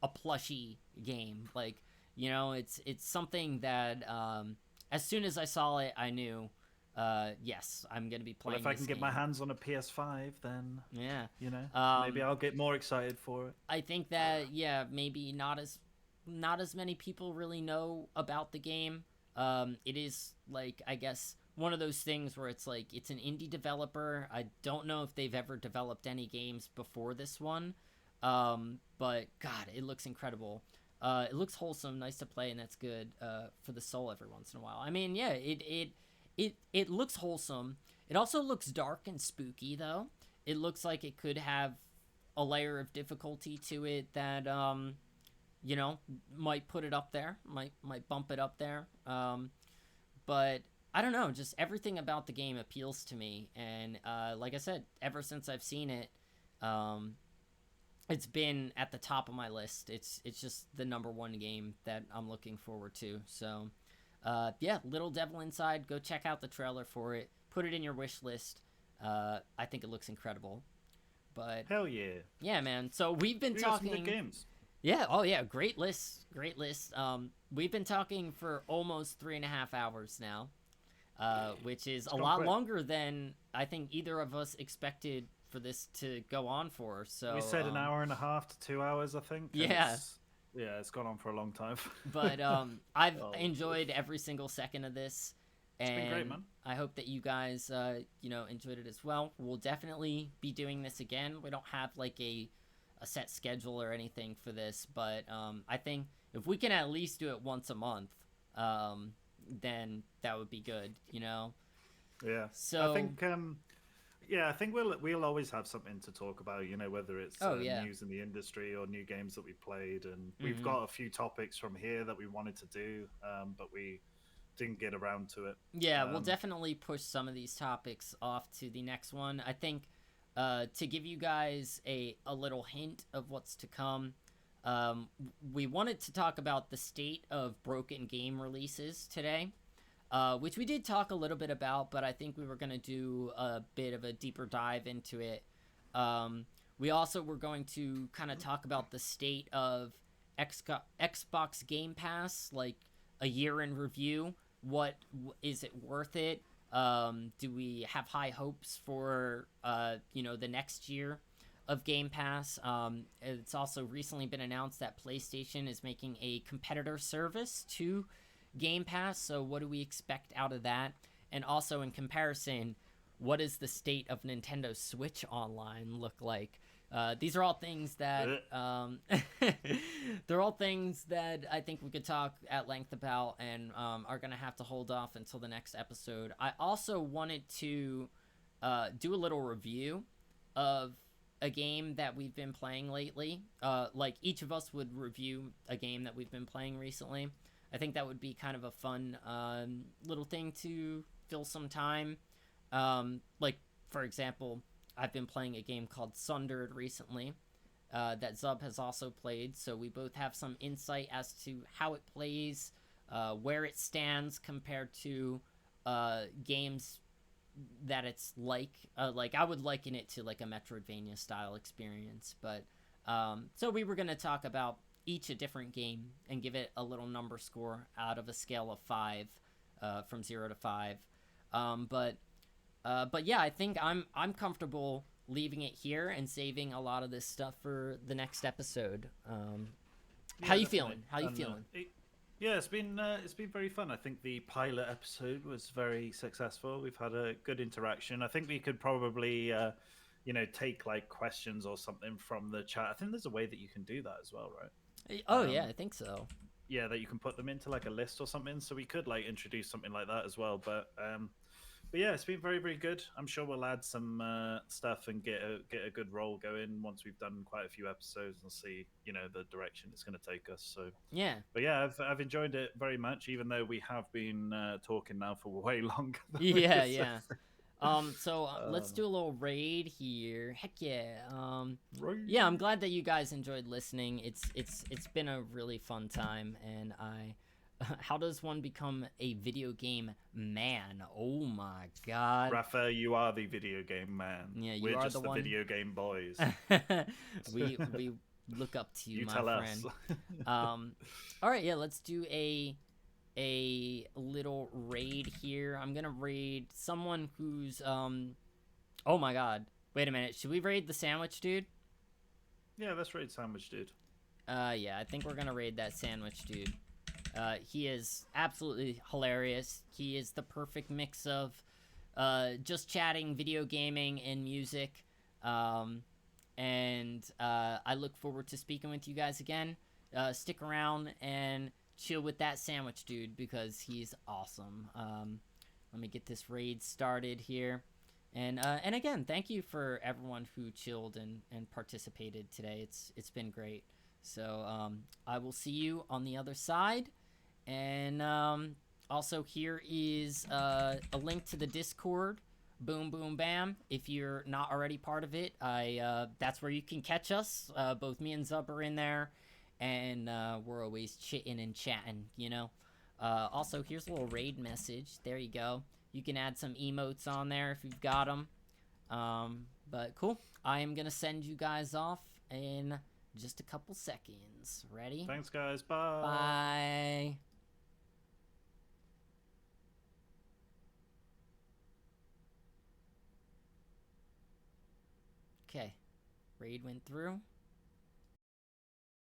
a plushy game. Like, you know, it's something that as soon as I saw it, I knew, yes, I'm going to be playing. Well, if I can get my hands on a PS5, then, yeah, you know, maybe I'll get more excited for it. I think that, yeah, maybe not as many people really know about the game. It is, like, I guess, one of those things where it's like, it's an indie developer. I don't know if they've ever developed any games before this one. But, God, it looks incredible. It looks wholesome, nice to play, and that's good for the soul every once in a while. I mean, yeah, it looks wholesome. It also looks dark and spooky, though. It looks like it could have a layer of difficulty to it that, you know, might put it up there, might bump it up there. But I don't know, just everything about the game appeals to me. And like I said, ever since I've seen it, it's been at the top of my list. It's just the number one game that I'm looking forward to. So, yeah, Little Devil Inside, go check out the trailer for it. Put it in your wish list. I think it looks incredible. But hell yeah. Yeah, man. So we've been talking some good games. Yeah, oh yeah, great list. We've been talking for almost 3.5 hours now. Which is a lot longer than I think either of us expected for this to go on for. So we said an hour and a half to 2 hours, I think. Yeah. It's gone on for a long time. But I've enjoyed every single second of this. And it's been great, man. I hope that you guys, you know, enjoyed it as well. We'll definitely be doing this again. We don't have like a set schedule or anything for this, but I think if we can at least do it once a month, then that would be good, you know. Yeah, So, I think yeah, I think we'll always have something to talk about. You know, whether it's oh yeah. news in the industry or new games that we played, and we've Hmm. got a few topics from here that we wanted to do, but we didn't get around to it. Yeah, we'll Um, definitely push some of these topics off to the next one. I think to give you guys a little hint of what's to come, um, we wanted to talk about the state of broken game releases today, which we did talk a little bit about, but I think we were going to do a bit of a deeper dive into it. We also were going to kind of talk about the state of Xbox Game Pass, like a year in review. What is it worth it? Do we have high hopes for the next year of Game Pass? It's also recently been announced that PlayStation is making a competitor service to Game Pass. So what do we expect out of that? And also in comparison, what does the state of Nintendo Switch Online look like? These are all things that they're all things that I think we could talk at length about, and are gonna have to hold off until the next episode. I also wanted to do a little review of a game that we've been playing lately. Like each of us would review a game that we've been playing recently. I think that would be kind of a fun little thing to fill some time. Like, for example, I've been playing a game called Sundered recently that Zub has also played, so we both have some insight as to how it plays, where it stands compared to games that it's like I would liken it to like a Metroidvania style experience. But so we were going to talk about each a different game and give it a little number score out of a scale of 5, from 0 to 5. But yeah, I think I'm comfortable leaving it here and saving a lot of this stuff for the next episode. How you definitely. feeling? How you And, feeling? yeah, it's been very fun. I think the pilot episode was very successful. We've had a good interaction. I think we could probably take like questions or something from the chat. I think there's a way that you can do that as well, right? Oh yeah, I think so. Yeah, that you can put them into like a list or something. So we could like introduce something like that as well. But yeah, it's been very, very good. I'm sure we'll add some stuff and get a good roll going once we've done quite a few episodes and see the direction it's going to take us. So Yeah. but yeah, I've enjoyed it very much, even though we have been talking now for way longer. Than Yeah, yeah. So let's uh, do a little raid here. Heck yeah. right. Yeah, I'm glad that you guys enjoyed listening. It's been a really fun time, and how does one become a video game man? Oh my god. Rafa, you are the video game man. Yeah, you We're are just the the one. video game boys. we look up to you, You my tell friend. us. All right, yeah, let's do a little raid here. I'm gonna raid someone who's oh my god. Wait a minute. Should we raid the sandwich dude? Yeah, let's raid Sandwich Dude. Yeah, I think we're gonna raid that sandwich dude. He is absolutely hilarious. He is the perfect mix of just chatting, video gaming, and music. And I look forward to speaking with you guys again. Stick around and chill with that sandwich dude because he's awesome. Let me get this raid started here. And again, thank you for everyone who chilled and participated today. It's been great. So I will see you on the other side. And also here is a link to the Discord. Boom, boom, bam. If you're not already part of it, that's where you can catch us. Both me and Zub are in there, and we're always chitting and chatting, Also, here's a little raid message. There you go. You can add some emotes on there if you've got them. But cool. I am going to send you guys off in just a couple seconds. Ready? Thanks, guys. Bye. Bye. Okay. Raid went through.